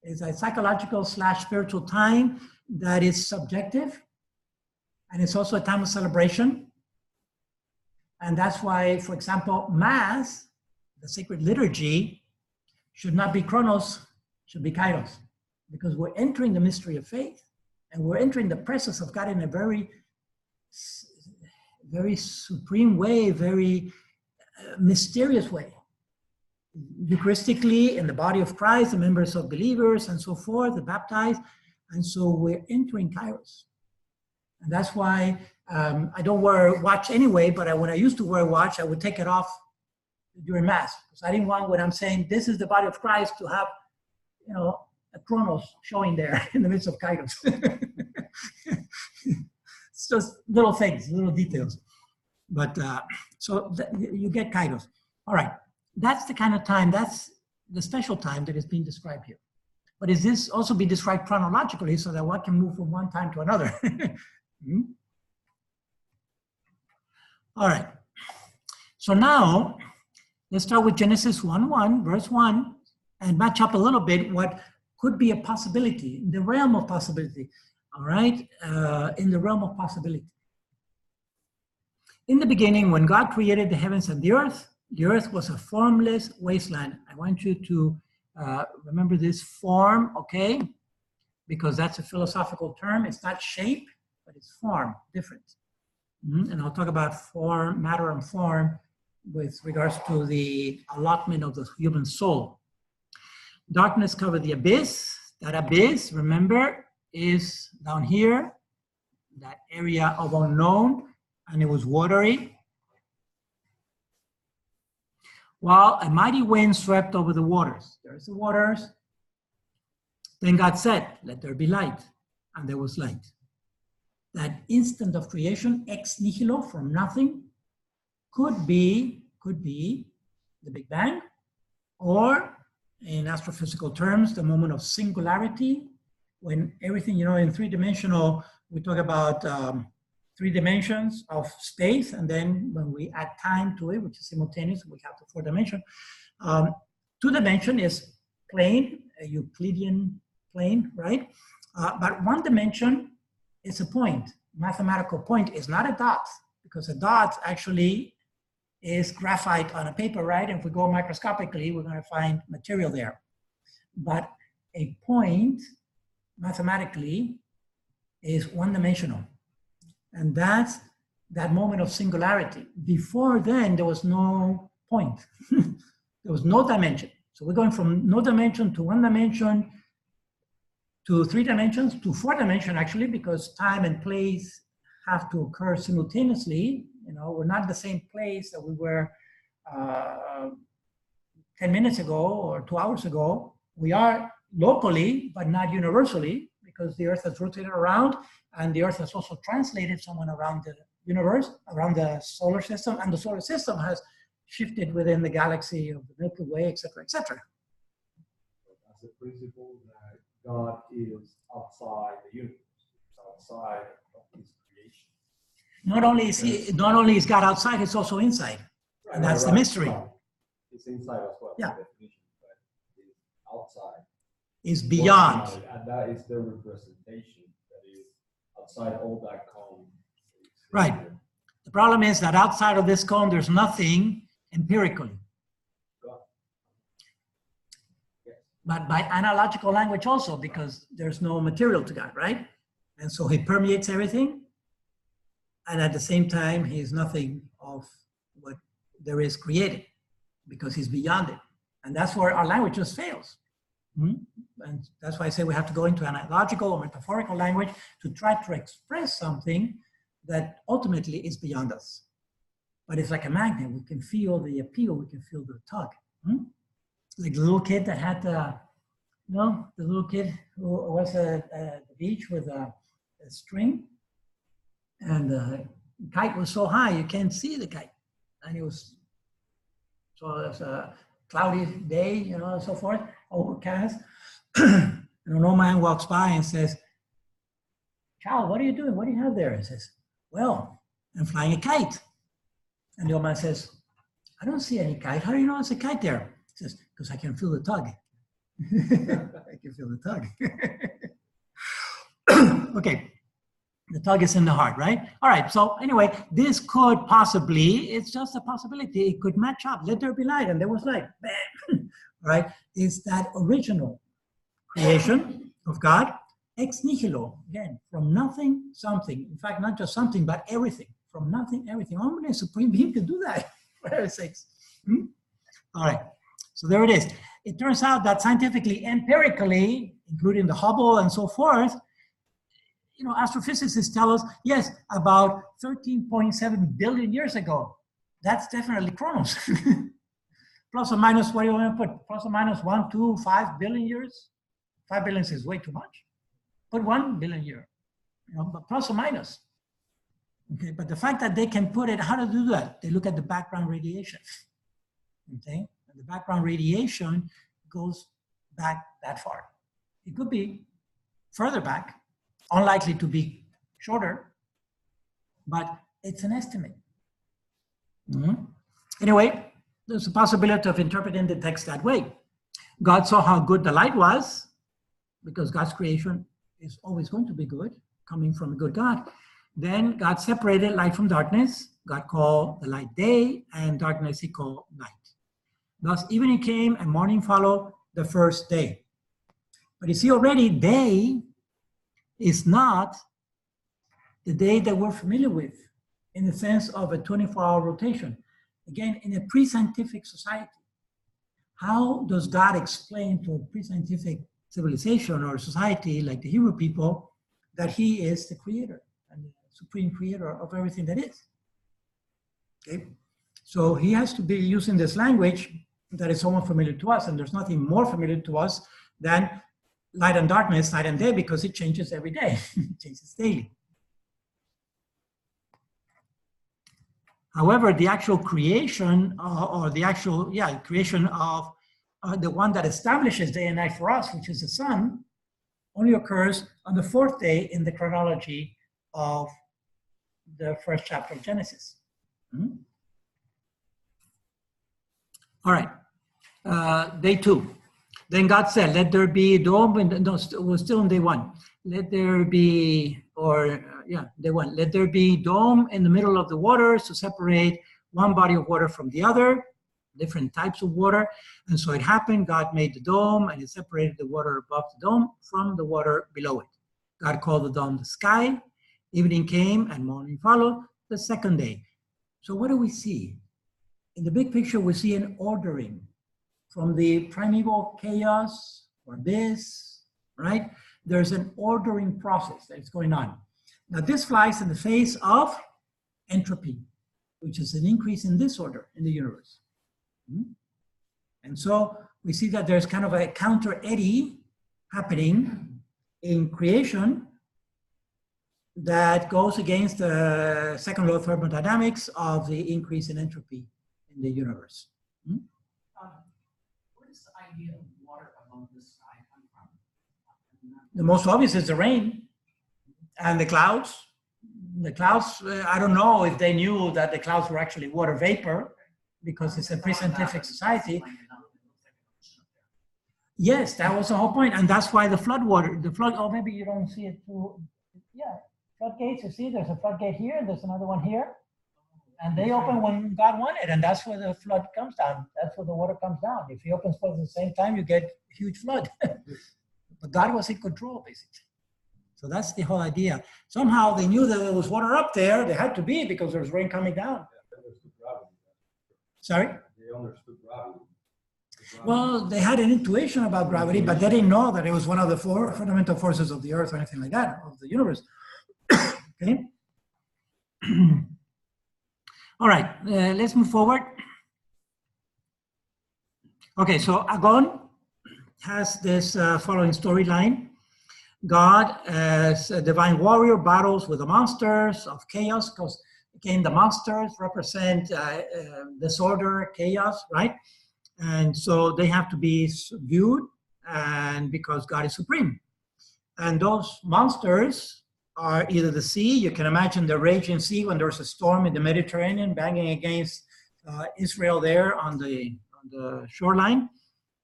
Speaker 1: It's a psychological / spiritual time that is subjective. And it's also a time of celebration. And that's why, for example, Mass, the sacred liturgy, should not be chronos, should be kairos. Because we're entering the mystery of faith. And we're entering the presence of God in a very, very supreme way, very mysterious way. Eucharistically, in the body of Christ, the members of believers and so forth, the baptized. And so we're entering kairos. And that's why I don't wear a watch anyway, but when I used to wear a watch, I would take it off during Mass. Because I didn't want, when I'm saying this is the body of Christ, to have, you know, a chronos showing there in the midst of kairos. It's just little things, little details. But so you get kairos. All right, that's the kind of time, that's the special time that is being described here. But is this also be described chronologically so that one can move from one time to another? All right. So now let's start with Genesis 1:1, verse 1, and match up a little bit what could be a possibility, in the realm of possibility. All right, in the realm of possibility. In the beginning, when God created the heavens and the earth was a formless wasteland. I want you to remember this form, okay? Because that's a philosophical term. It's not shape, but it's form, different. And I'll talk about form, matter and form with regards to the allotment of the human soul. Darkness covered the abyss. That abyss, remember, is down here, that area of unknown, and it was watery. While a mighty wind swept over the waters. There's the waters. Then God said, let there be light, and there was light. That instant of creation, ex nihilo, from nothing, could be the Big Bang, or in astrophysical terms, the moment of singularity, when everything, you know, in three-dimensional, we talk about 3 dimensions of space, and then when we add time to it, which is simultaneous, we have the 4th dimension. 2 dimension is plane, a Euclidean plane, right? But 1 dimension is a point. Mathematical point is not a dot, because a dot actually is graphite on a paper, right? And if we go microscopically, we're going to find material there. But a point, mathematically, is 1-dimensional. And that's that moment of singularity. Before then, there was no point. There was no dimension. So we're going from no dimension to 1 dimension to 3 dimensions to 4 dimension, actually, because time and place have to occur simultaneously. You know, we're not the same place that we were 10 minutes ago or 2 hours ago. We are locally, but not universally, because the Earth has rotated around, and the Earth has also translated someone around the universe, around the solar system, and the solar system has shifted within the galaxy of the Milky Way, etc., etc.
Speaker 3: As a principle that God is outside the universe, outside of His creation.
Speaker 1: Not only is God outside, He's also inside, and that's the mystery.
Speaker 3: It's inside as well.
Speaker 1: Yeah.
Speaker 3: By definition, but it's outside.
Speaker 1: Is beyond.
Speaker 3: And that is the representation that is outside all that cone.
Speaker 1: Right. The problem is that outside of this cone, there's nothing empirically. But by analogical language also, because there's no material to God, right? And so He permeates everything. And at the same time, He is nothing of what there is created, because He's beyond it. And that's where our language just fails. And that's why I say we have to go into analogical or metaphorical language to try to express something that ultimately is beyond us. But it's like a magnet. We can feel the appeal. We can feel the tug. Like the little kid that had the little kid who was at the beach with a string, and the kite was so high you can't see the kite, and it was a cloudy day, and so forth, overcast. And an old man walks by and says, "Child, what are you doing? What do you have there?" He says, "Well, I'm flying a kite." And the old man says, "I don't see any kite. How do you know it's a kite there?" He says, "Because I can feel the tug." I can feel the tug. Okay, the tug is in the heart, right? All right, so anyway, this could possibly, it's just a possibility, it could match up. Let there be light, and there was light. Bam! Right? Is that original creation of God, ex nihilo, again, from nothing, something. In fact, not just something, but everything. From nothing, everything. Only a supreme being could do that, for heaven's sakes. All right, so there it is. It turns out that scientifically, empirically, including the Hubble and so forth, astrophysicists tell us, yes, about 13.7 billion years ago. That's definitely Chronos. Plus or minus, what do you want to put? Plus or minus 1, 2, 5 billion years? 5 billion is way too much. Put 1 billion year, but plus or minus. Okay, but the fact that they can put it, how to do that? They look at the background radiation. Okay, and the background radiation goes back that far. It could be further back, unlikely to be shorter, but it's an estimate. Anyway, there's a possibility of interpreting the text that way. God saw how good the light was, because God's creation is always going to be good, coming from a good God. Then God separated light from darkness. God called the light day, and darkness He called night. Thus evening came and morning followed the first day. But you see already, day is not the day that we're familiar with in the sense of a 24-hour rotation. Again, in a pre-scientific society, how does God explain to a pre-scientific civilization or society like the Hebrew people that He is the creator and the supreme creator of everything that is? Okay, so He has to be using this language that is somewhat familiar to us, and there's nothing more familiar to us than light and darkness, night and day, because it changes every day. It changes daily. However, the actual creation creation of the one that establishes day and night for us, which is the sun, only occurs on the fourth day in the chronology of the first chapter of Genesis. All right, day 2. Then God said, let there be dome, it was still in day 1. Let there be, day 1. Let there be dome in the middle of the waters to separate one body of water from the other, different types of water. And so it happened, God made the dome, and it separated the water above the dome from the water below it. God called the dome the sky. Evening came and morning followed the second day. So what do we see? In the big picture, we see an ordering from the primeval chaos or abyss, right? There's an ordering process that is going on. Now this flies in the face of entropy, which is an increase in disorder in the universe. And so we see that there's kind of a counter eddy happening in creation that goes against the second law of thermodynamics of the increase in entropy in the universe.
Speaker 11: Where does the idea of water above the sky come from?
Speaker 1: The most obvious is the rain and the clouds. The clouds, I don't know if they knew that the clouds were actually water vapor, because it's a pre-scientific society. Yes, that was the whole point. And that's why the oh, maybe you don't see it too. Yeah, floodgates, you see, there's a floodgate here, and there's another one here. And they open when God wanted, and that's where the flood comes down. That's where the water comes down. If he opens both at the same time, you get a huge flood. But God was in control, basically. So that's the whole idea. Somehow they knew that there was water up there. There had to be, because there was rain coming down. Sorry?
Speaker 3: They understood gravity.
Speaker 1: Well, they had an intuition about gravity, but they didn't know that it was one of the four fundamental forces of the earth or anything like that, of the universe. Okay? All right, let's move forward. Okay, so Agon has this following storyline. God, as a divine warrior, battles with the monsters of chaos, because again, the monsters represent disorder, chaos, right? And so they have to be subdued, and because God is supreme. And those monsters are either the sea. You can imagine the raging sea when there's a storm in the Mediterranean banging against Israel there on the shoreline,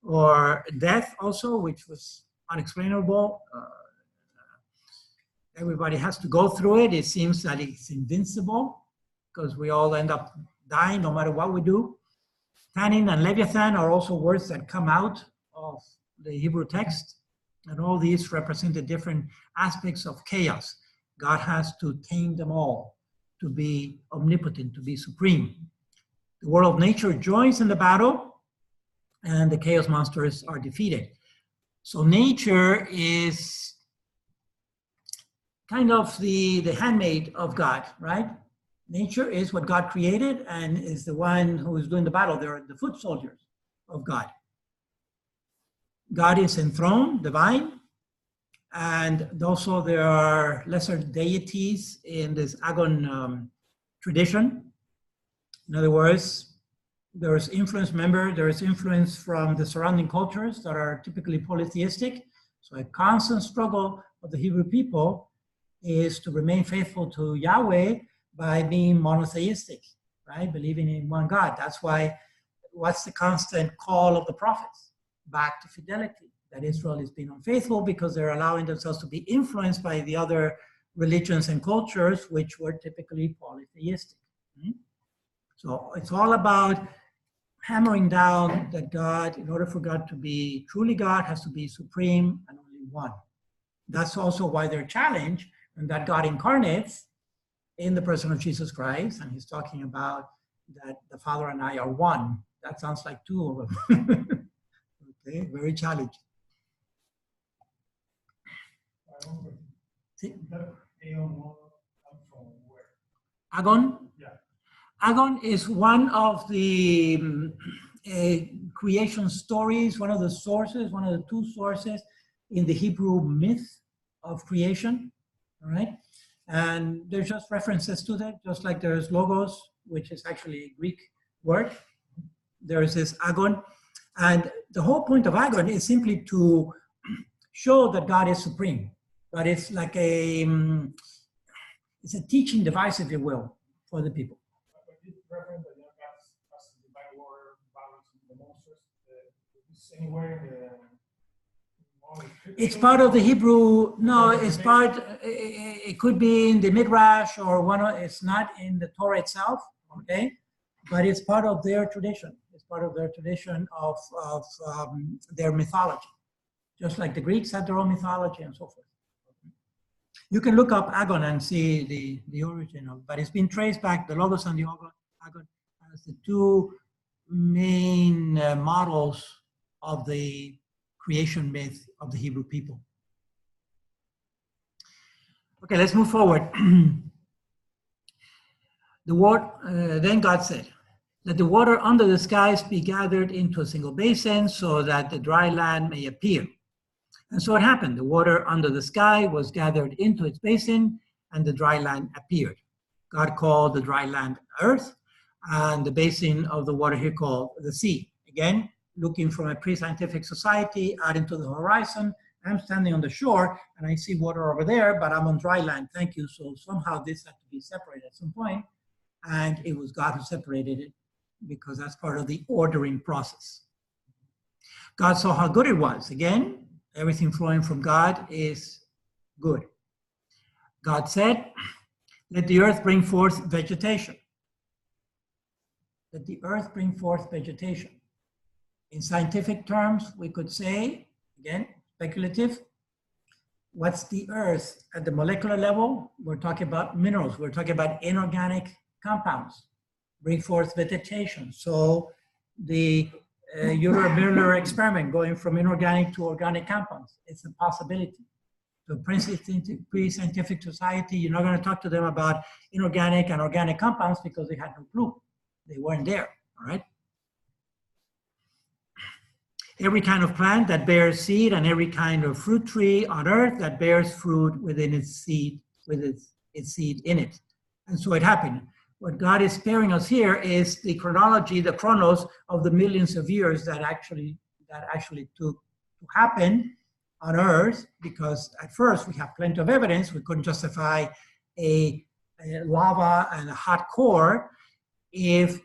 Speaker 1: or death also, which was unexplainable. Everybody has to go through it. It seems that it's invincible because we all end up dying no matter what we do. Tannin and Leviathan are also words that come out of the Hebrew text, and all these represent the different aspects of chaos. God has to tame them all, to be omnipotent, to be supreme. The world of nature joins in the battle, and the chaos monsters are defeated. So nature is kind of the handmaid of God, right? Nature is what God created and is the one who is doing the battle. They're the foot soldiers of God. God is enthroned, divine, and also there are lesser deities in this Aghanim tradition. In other words, there is influence, remember, there is influence from the surrounding cultures that are typically polytheistic. So a constant struggle of the Hebrew people is to remain faithful to Yahweh by being monotheistic, right? Believing in one God. That's why, what's the constant call of the prophets? Back to fidelity. That Israel is being unfaithful because they're allowing themselves to be influenced by the other religions and cultures, which were typically polytheistic. So it's all about hammering down that God, in order for God to be truly God, has to be supreme and only one. That's also why they're challenged, and that God incarnates in the person of Jesus Christ, and he's talking about that the Father and I are one. That sounds like two of them. Okay, very challenging. Agon? Yeah. Agon is one of the creation stories, one of the sources, one of the two sources in the Hebrew myth of creation, all right? And there's just references to that, just like there's logos, which is actually a Greek word. There's this Agon. And the whole point of Agon is simply to show that God is supreme. But it's like it's a teaching device, if you will, for the people. It's part of the Hebrew, no, it's part, it could be in the Midrash or it's not in the Torah itself, okay? But it's part of their tradition. It's part of their tradition of their mythology. Just like the Greeks had their own mythology and so forth. You can look up Agon and see the origin of, but it's been traced back, the Logos and the Agon as the two main models of the creation myth of the Hebrew people. Okay, let's move forward. Then God said, "Let the water under the skies be gathered into a single basin so that the dry land may appear. And so it happened. The water under the sky was gathered into its basin, and the dry land appeared. God called the dry land earth, and the basin of the water he called the sea. Again, looking from a pre-scientific society out into the horizon, I'm standing on the shore, and I see water over there, but I'm on dry land, thank you. So somehow this had to be separated at some point, and it was God who separated it, because that's part of the ordering process. God saw how good it was. Again, everything flowing from God is good. God said, let the earth bring forth vegetation. Let the earth bring forth vegetation. In scientific terms, we could say, again, speculative, what's the earth at the molecular level? We're talking about minerals. We're talking about inorganic compounds. Bring forth vegetation. So the Euler-Müller experiment going from inorganic to organic compounds, it's a possibility. So pre-scientific society, you're not going to talk to them about inorganic and organic compounds because they had no clue. They weren't there, all right? Every kind of plant that bears seed and every kind of fruit tree on earth that bears fruit within its seed, with its seed in it. And so it happened. What God is sparing us here is the chronology, the chronos of the millions of years that actually took to happen on earth, because at first we have plenty of evidence. We couldn't justify a lava and a hot core if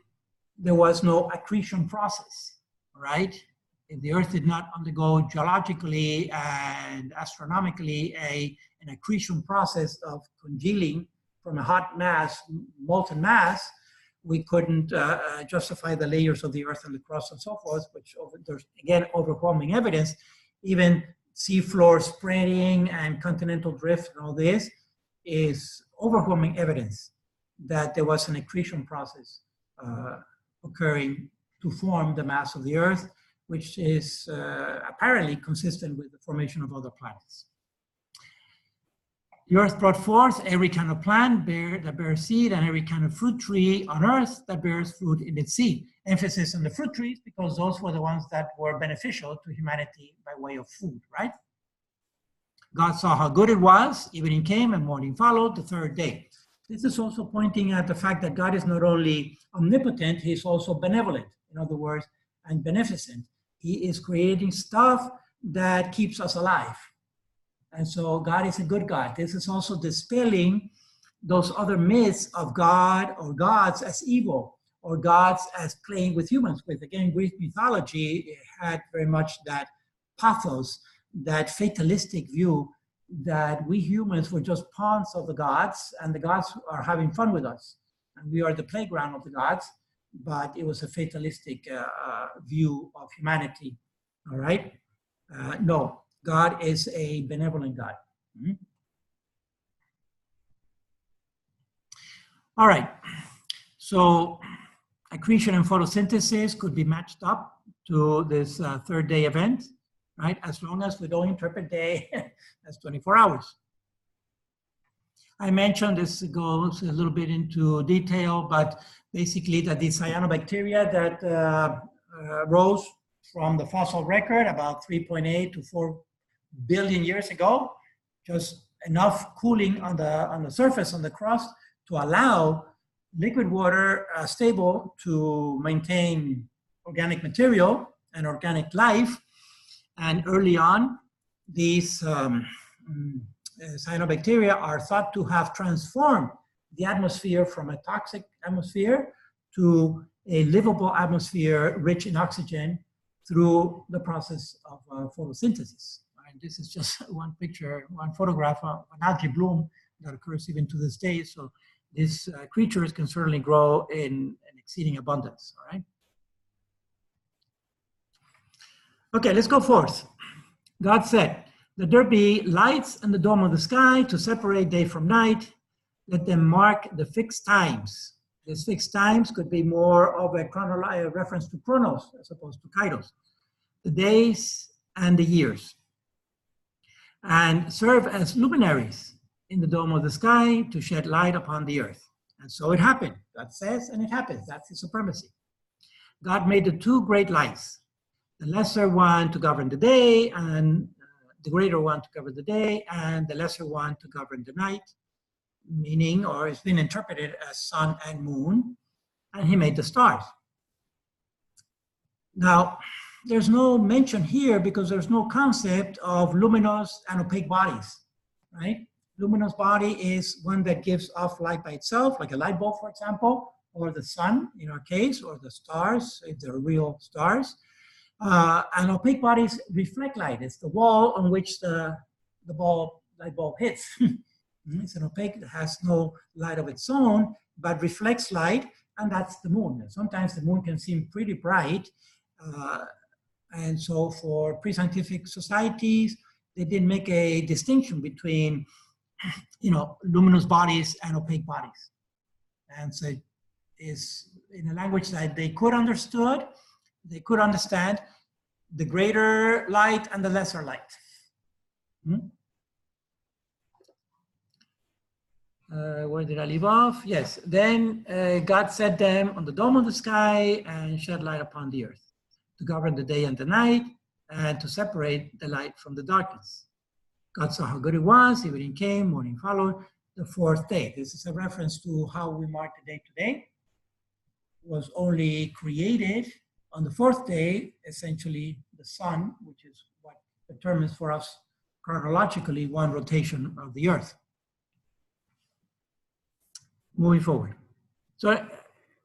Speaker 1: there was no accretion process, right? If the earth did not undergo geologically and astronomically an accretion process of congealing from a hot mass, molten mass, we couldn't justify the layers of the earth and the crust and so forth, which there's, again, overwhelming evidence. Even seafloor spreading and continental drift and all this is overwhelming evidence that there was an accretion process occurring to form the mass of the earth, which is apparently consistent with the formation of other planets. The earth brought forth every kind of plant that bears seed and every kind of fruit tree on earth that bears fruit in its seed. Emphasis on the fruit trees because those were the ones that were beneficial to humanity by way of food, right? God saw how good it was. Evening came and morning followed, the third day. This is also pointing at the fact that God is not only omnipotent, he's also benevolent, in other words, and beneficent. He is creating stuff that keeps us alive. And so God is a good God. This is also dispelling those other myths of God or gods as evil or gods as playing with humans. With, again, Greek mythology had very much that pathos, that fatalistic view that we humans were just pawns of the gods and the gods are having fun with us. And we are the playground of the gods, but it was a fatalistic view of humanity, all right? No. God is a benevolent God. Mm-hmm. All right, so accretion and photosynthesis could be matched up to this third day event, right? As long as we don't interpret day as 24 hours. I mentioned this goes a little bit into detail, but basically that the cyanobacteria that rose from the fossil record about 3.8 to 4 billion years ago, just enough cooling on the surface, on the crust, to allow liquid water stable to maintain organic material and organic life. And early on, these cyanobacteria are thought to have transformed the atmosphere from a toxic atmosphere to a livable atmosphere rich in oxygen through the process of photosynthesis. And this is just one picture, one photograph of an algae bloom that occurs even to this day. So these creatures can certainly grow in an exceeding abundance, all right? Okay, let's go forth. God said, let there be lights in the dome of the sky to separate day from night. Let them mark the fixed times. These fixed times could be more of a reference to chronos as opposed to kairos. The days and the years. And serve as luminaries in the dome of the sky to shed light upon the earth. And so it happened. God says, and it happens. That's his supremacy. God made the two great lights, the lesser one to govern the day and the greater one to govern the day and the lesser one to govern the night, meaning, or it's been interpreted as sun and moon, and he made the stars. Now, there's no mention here because there's no concept of luminous and opaque bodies, right? Luminous body is one that gives off light by itself, like a light bulb, for example, or the sun in our case, or the stars, if they're real stars. And opaque bodies reflect light. It's the wall on which the light bulb hits. It's an opaque that has no light of its own, but reflects light, and that's the moon. And sometimes the moon can seem pretty bright. And so for pre-scientific societies, they didn't make a distinction between, luminous bodies and opaque bodies. And so is in a language that they could understand the greater light and the lesser light. Where did I leave off? Yes, then God set them on the dome of the sky and shed light upon the earth to govern the day and the night and to separate the light from the darkness. God saw how good it was, evening came, morning followed, the fourth day. This is a reference to how we mark the day today. Was only created on the fourth day, essentially the sun, which is what determines for us chronologically one rotation of the earth. Moving forward. So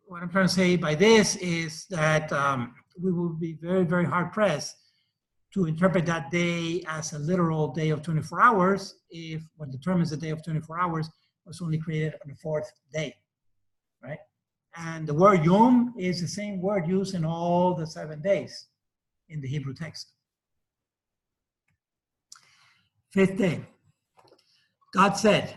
Speaker 1: what I'm trying to say by this is that we will be very, very hard pressed to interpret that day as a literal day of 24 hours if what determines the day of 24 hours was only created on the fourth day, right? And the word yom is the same word used in all the 7 days in the Hebrew text. Fifth day, God said,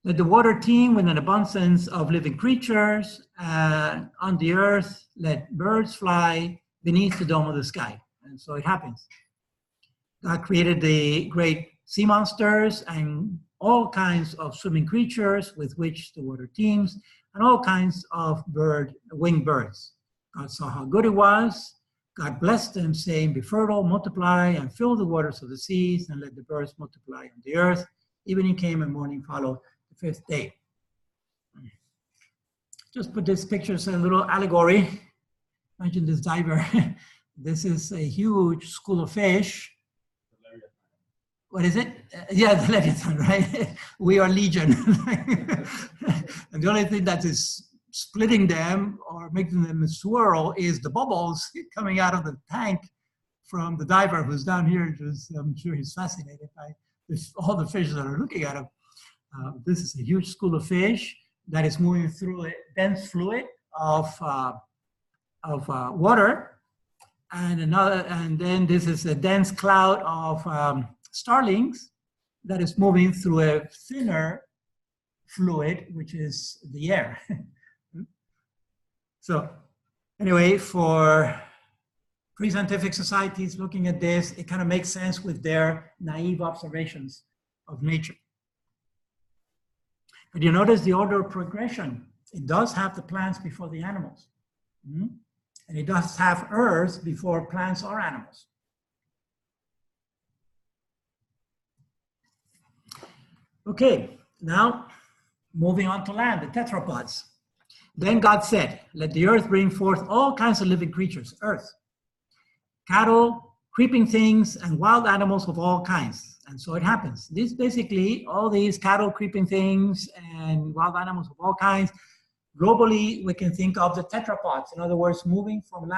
Speaker 1: let the water teem with an abundance of living creatures, and on the earth let birds fly beneath the dome of the sky. And so it happens. God created the great sea monsters and all kinds of swimming creatures with which the water teems, and all kinds of winged birds. God saw how good it was. God blessed them, saying, be fertile, multiply, and fill the waters of the seas, and let the birds multiply on the earth. Evening came and morning followed the fifth day. Just put this picture as a little allegory. Imagine this diver. This is a huge school of fish. What is it? Yeah, the Leviathan, right? We are legion. And the only thing that is splitting them or making them swirl is the bubbles coming out of the tank from the diver who's down here. I'm sure he's fascinated by all the fish that are looking at him. This is a huge school of fish that is moving through a dense fluid of water, and then this is a dense cloud of starlings that is moving through a thinner fluid, which is the air. So anyway, for pre-scientific societies looking at this, it kind of makes sense with their naive observations of nature. But you notice the order of progression. It does have the plants before the animals. And it does have earth before plants or animals. Okay, now moving on to land, the tetrapods. Then God said, let the earth bring forth all kinds of living creatures, earth, cattle, creeping things, and wild animals of all kinds. And so it happens. This basically, all these cattle, creeping things, and wild animals of all kinds, globally, we can think of the tetrapods. In other words, moving from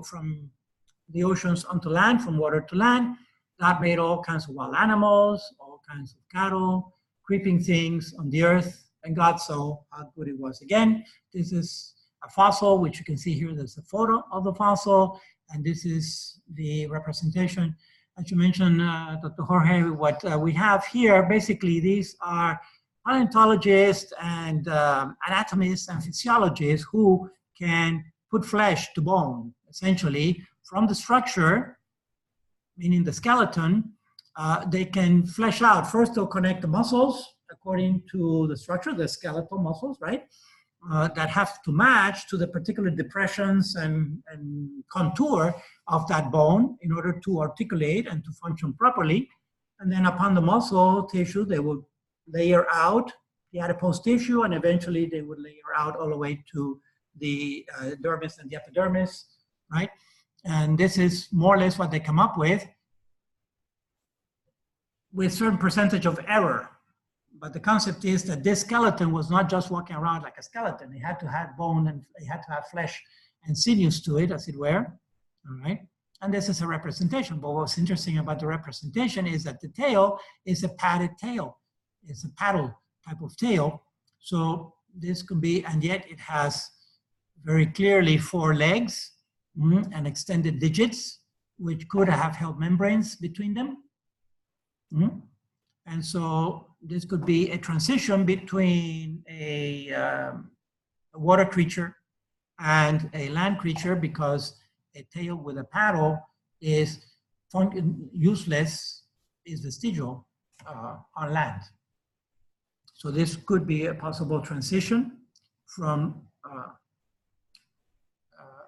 Speaker 1: from the oceans onto land, from water to land. God made all kinds of wild animals, all kinds of cattle, creeping things on the earth, and God saw how good it was. Again, this is a fossil, which you can see here. There's a photo of the fossil, and this is the representation. As you mentioned, Dr. Jorge, what we have here, basically, these are paleontologists and anatomists and physiologists who can put flesh to bone, essentially, from the structure, meaning the skeleton. They can flesh out. First, they'll connect the muscles according to the structure, the skeletal muscles, right? that have to match to the particular depressions and contour of that bone in order to articulate and to function properly. And then upon the muscle tissue, they will layer out the adipose tissue, and eventually they would layer out all the way to the dermis and the epidermis, right? And this is more or less what they come up with certain percentage of error. But the concept is that this skeleton was not just walking around like a skeleton. It had to have bone and it had to have flesh and sinews to it, as it were, all right? And this is a representation. But what's interesting about the representation is that the tail is a padded tail. It's a paddle type of tail. So this could be, and yet it has very clearly 4 legs and extended digits, which could have held membranes between them. And so this could be a transition between a water creature and a land creature, because a tail with a paddle is useless, is vestigial on land. So this could be a possible transition from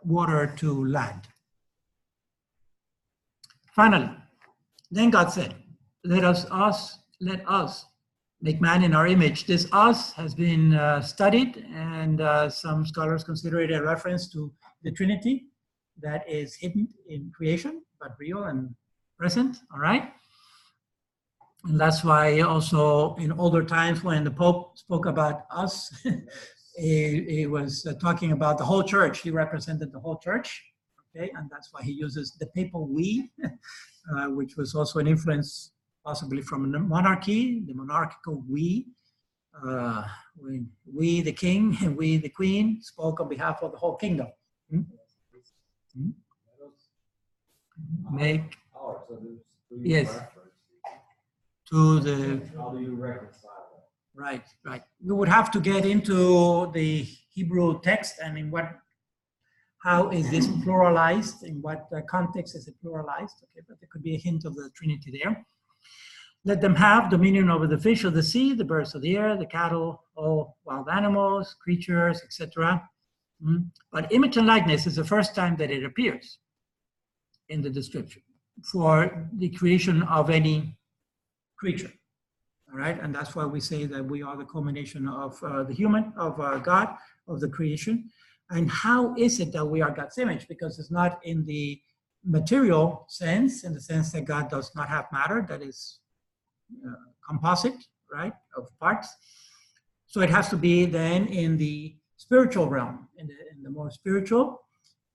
Speaker 1: water to land. Finally, then God said, let us make man in our image. This us has been studied, and some scholars consider it a reference to the Trinity that is hidden in creation, but real and present, all right? And that's why also in older times when the Pope spoke about us, he was talking about the whole church. He represented the whole church, okay? And that's why he uses the papal we, which was also an influence possibly from the monarchy, the monarchical we. When we, the king, and we, the queen, spoke on behalf of the whole kingdom. Make, yes, to the,
Speaker 3: how do you reconcile that?
Speaker 1: right. We would have to get into the Hebrew text and in how is this pluralized, in what context is it pluralized, okay, but there could be a hint of the Trinity there. Let them have dominion over the fish of the sea, the birds of the air, the cattle, all wild animals, creatures, etc. But image and likeness is the first time that it appears in the description for the creation of any creature. All right, and that's why we say that we are the culmination of the human, of God, of the creation. And how is it that we are God's image? Because it's not in the material sense, in the sense that God does not have matter that is composite, right, of parts. So it has to be then in the spiritual realm, in the more spiritual,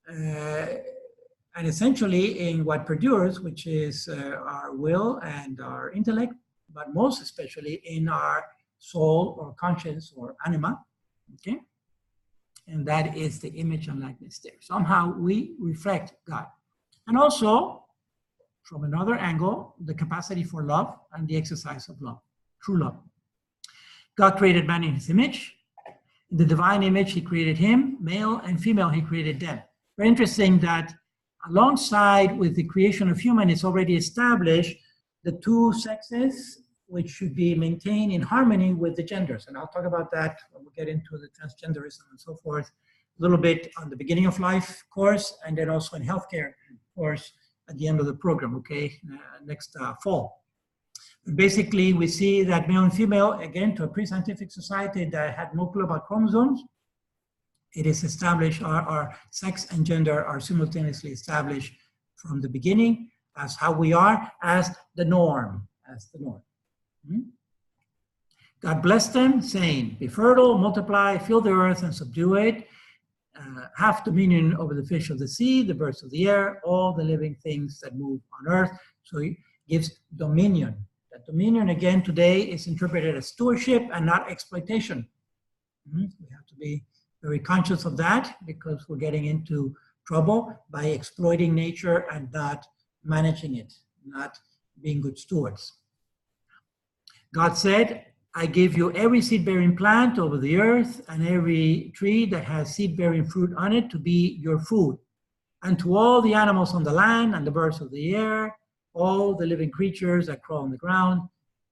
Speaker 1: and essentially in what perdures, which is our will and our intellect, but most especially in our soul or conscience or anima, okay? And that is the image and likeness there. Somehow we reflect God. And also, from another angle, the capacity for love and the exercise of love, true love. God created man in his image. In the divine image, he created him, male and female, he created them. Very interesting that alongside with the creation of human, it's already established the 2 sexes, which should be maintained in harmony with the genders. And I'll talk about that when we get into the transgenderism and so forth, a little bit on the beginning of life course, and then also in healthcare course at the end of the program, okay, next fall. Basically, we see that male and female, again, to a pre-scientific society that had no clue about chromosomes, it is established, our sex and gender are simultaneously established from the beginning as how we are, as the norm, God blessed them, saying, be fertile, multiply, fill the earth and subdue it, have dominion over the fish of the sea, the birds of the air, all the living things that move on earth. So he gives dominion. That dominion, again, today is interpreted as stewardship and not exploitation. We have to be very conscious of that, because we're getting into trouble by exploiting nature and not managing it, not being good stewards. God said, I give you every seed-bearing plant over the earth and every tree that has seed-bearing fruit on it to be your food. And to all the animals on the land and the birds of the air, all the living creatures that crawl on the ground,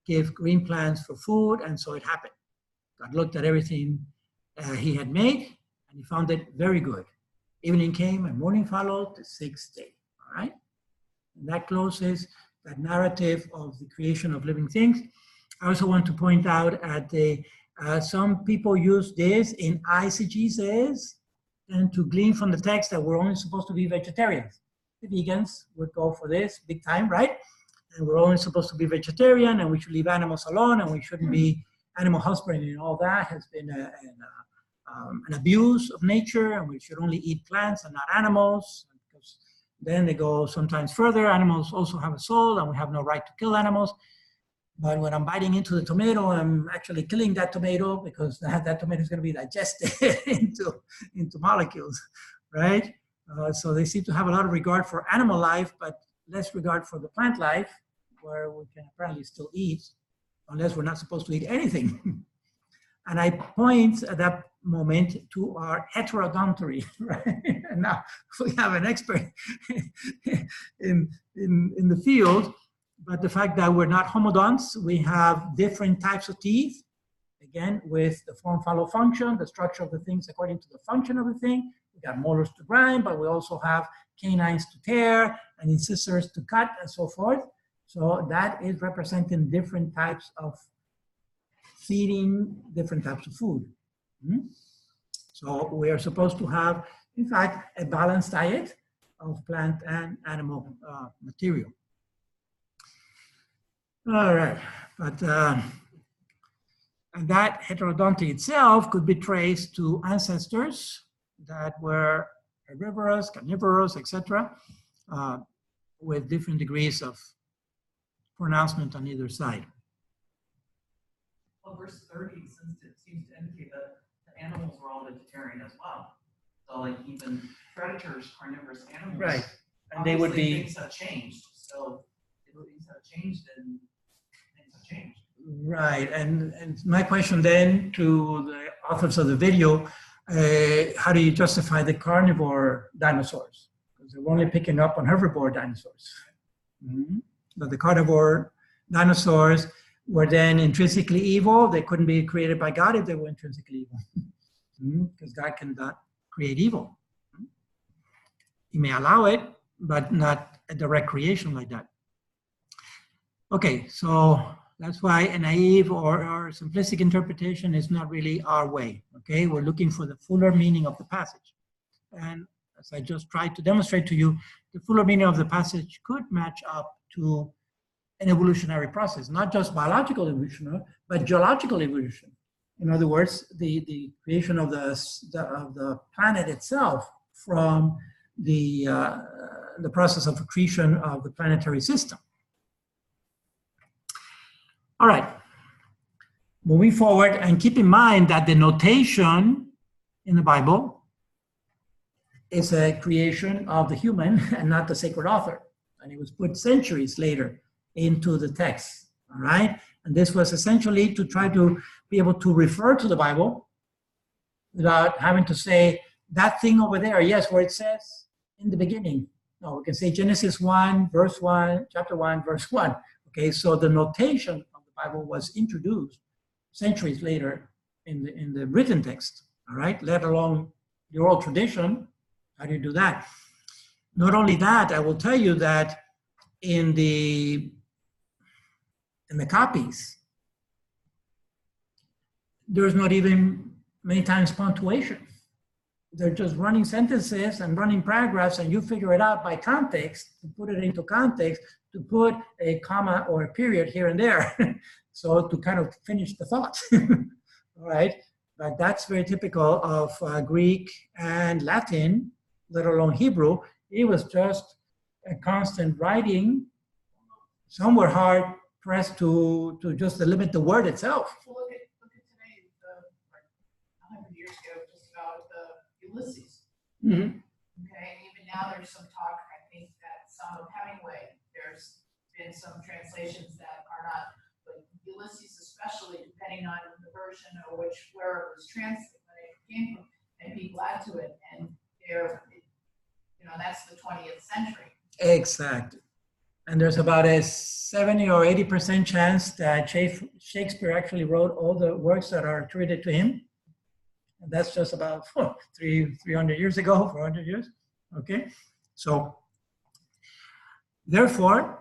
Speaker 1: give green plants for food. And so it happened. God looked at everything he had made, and he found it very good. Evening came and morning followed, the sixth day. All right? And that closes that narrative of the creation of living things. I also want to point out at some people use this in eisegesis and to glean from the text that we're only supposed to be vegetarians. The vegans would go for this big time, right? And we're only supposed to be vegetarian, and we should leave animals alone, and we shouldn't be animal husbandry, and all that has been an abuse of nature, and we should only eat plants and not animals. Because then they go sometimes further. Animals also have a soul, and we have no right to kill animals. But when I'm biting into the tomato, I'm actually killing that tomato because that tomato is going to be digested into molecules, right? So they seem to have a lot of regard for animal life, but less regard for the plant life, where we can apparently still eat, unless we're not supposed to eat anything. And I point at that moment to our heterodontry, right? And now we have an expert in the field, but the fact that we're not homodonts, we have different types of teeth, again, with the form-follow function, the structure of the things according to the function of the thing. We got molars to grind, but we also have canines to tear and incisors to cut and so forth. So that is representing different types of feeding, different types of food. So we are supposed to have, in fact, a balanced diet of plant and animal material. All right, but and that heterodonty itself could be traced to ancestors that were herbivorous, carnivorous, etc., with different degrees of pronouncement on either side.
Speaker 14: Well, verse 30 seems to indicate that the animals were all vegetarian as well. So, like, even predators, carnivorous animals,
Speaker 1: right? And they would be.
Speaker 14: Things have changed. So, if things have changed, then things have changed.
Speaker 1: Right, and my question then to the authors of the video, how do you justify the carnivore dinosaurs? Because they're only picking up on herbivore dinosaurs. But the carnivore dinosaurs were then intrinsically evil. They couldn't be created by God if they were intrinsically evil. Because God cannot create evil. He may allow it, but not a direct creation like that. Okay, so that's why a naive or simplistic interpretation is not really our way, okay? We're looking for the fuller meaning of the passage. And as I just tried to demonstrate to you, the fuller meaning of the passage could match up to an evolutionary process, not just biological evolution, but geological evolution. In other words, the creation of the planet itself from the process of accretion of the planetary system. All right, moving forward, and keep in mind that the notation in the Bible is a creation of the human and not the sacred author. And it was put centuries later into the text, all right? And this was essentially to try to be able to refer to the Bible without having to say that thing over there, yes, where it says in the beginning. No, we can say Genesis 1, verse 1, chapter 1, verse 1. Okay, so the notation Bible was introduced centuries later in the written text, all right, let alone the oral tradition. How do you do that? Not only that, I will tell you that in the copies, there's not even many times punctuation. They're just running sentences and running paragraphs, and you figure it out by context, to put it into context, to put a comma or a period here and there. So to kind of finish the thought, all right? But that's very typical of Greek and Latin, let alone Hebrew. It was just a constant writing. Some were hard pressed to just limit the word itself.
Speaker 13: Well, look at today, like 100 years ago, just about Ulysses. Okay, and even now there's some talk, I think, that some of Hemingway, there's been some translations that are not, but Ulysses especially, depending on the version or where it was translated, when it came from, and people add to it, and that's the 20th century.
Speaker 1: Exactly. And there's about a 70 or 80% chance that Shakespeare actually wrote all the works that are attributed to him. And that's just about 300 years ago, 400 years. Okay, so therefore,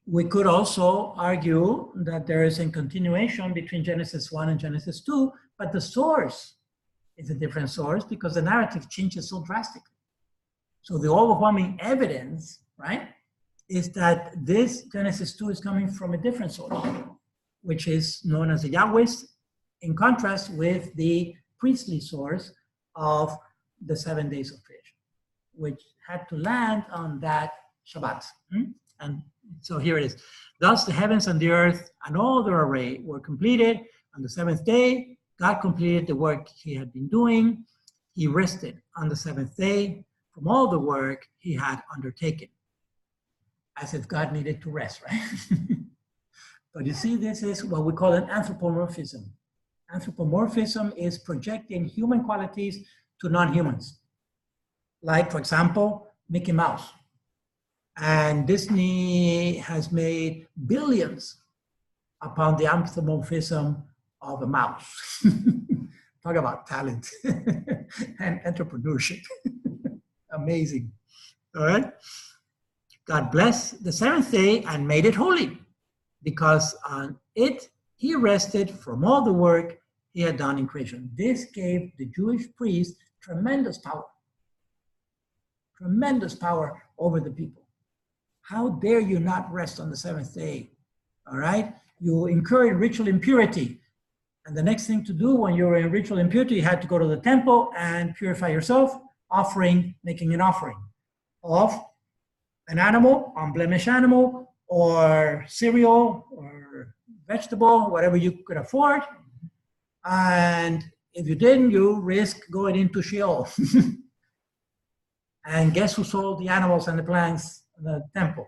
Speaker 1: we could also argue that there is a continuation between Genesis 1 and Genesis 2, but the source is a different source because the narrative changes so drastically. So the overwhelming evidence, right, is that this Genesis 2 is coming from a different source, which is known as the Yahweh's, in contrast with the priestly source of the 7 days of creation, which had to land on that Shabbat. And so here it is. Thus the heavens and the earth and all their array were completed. On the seventh day, God completed the work he had been doing. He rested on the seventh day from all the work he had undertaken. As if God needed to rest, right? But you see, this is what we call an anthropomorphism. Anthropomorphism is projecting human qualities to non-humans. Like, for example, Mickey Mouse. And Disney has made billions upon the anthropomorphism of a mouse. Talk about talent and entrepreneurship. Amazing. All right. God blessed the seventh day and made it holy, because on it he rested from all the work he had done in creation. This gave the Jewish priests tremendous power over the people. How dare you not rest on the seventh day? All right? You incur ritual impurity. And the next thing to do when you're in ritual impurity, you had to go to the temple and purify yourself, making an offering of an animal, unblemished animal, or cereal, or vegetable, whatever you could afford. And if you didn't, you risk going into Sheol. And guess who sold the animals and the plants in the temple?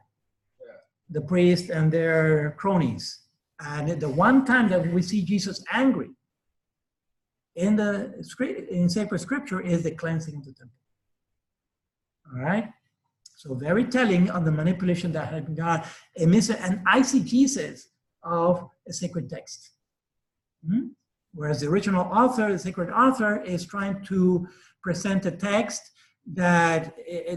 Speaker 1: Yeah. The priests and their cronies. And the one time that we see Jesus angry in sacred scripture is the cleansing of the temple. All right? So very telling on the manipulation that had been done, an eisegesis of a sacred text. Whereas the original author, the sacred author, is trying to present a text that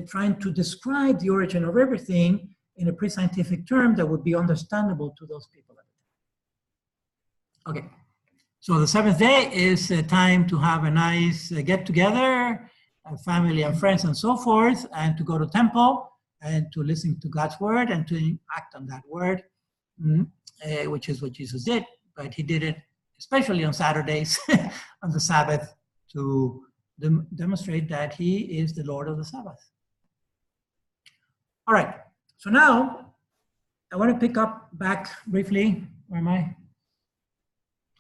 Speaker 1: trying to describe the origin of everything in a pre-scientific term that would be understandable to those people at the time. Okay, so the seventh day is a time to have a nice get-together, family and friends and so forth, and to go to temple and to listen to God's word and to act on that word, which is what Jesus did, but he did it especially on Saturdays, on the Sabbath, to demonstrate that he is the Lord of the Sabbath. All right, so now I want to pick up back briefly. Where am I?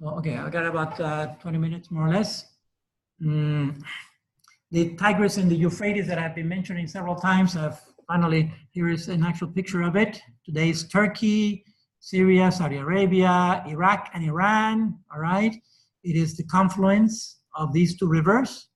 Speaker 1: Oh, okay, I got about 20 minutes more or less. The Tigris and the Euphrates that I've been mentioning several times, finally, here is an actual picture of it. Today's Turkey, Syria, Saudi Arabia, Iraq, and Iran, all right? It is the confluence of these two rivers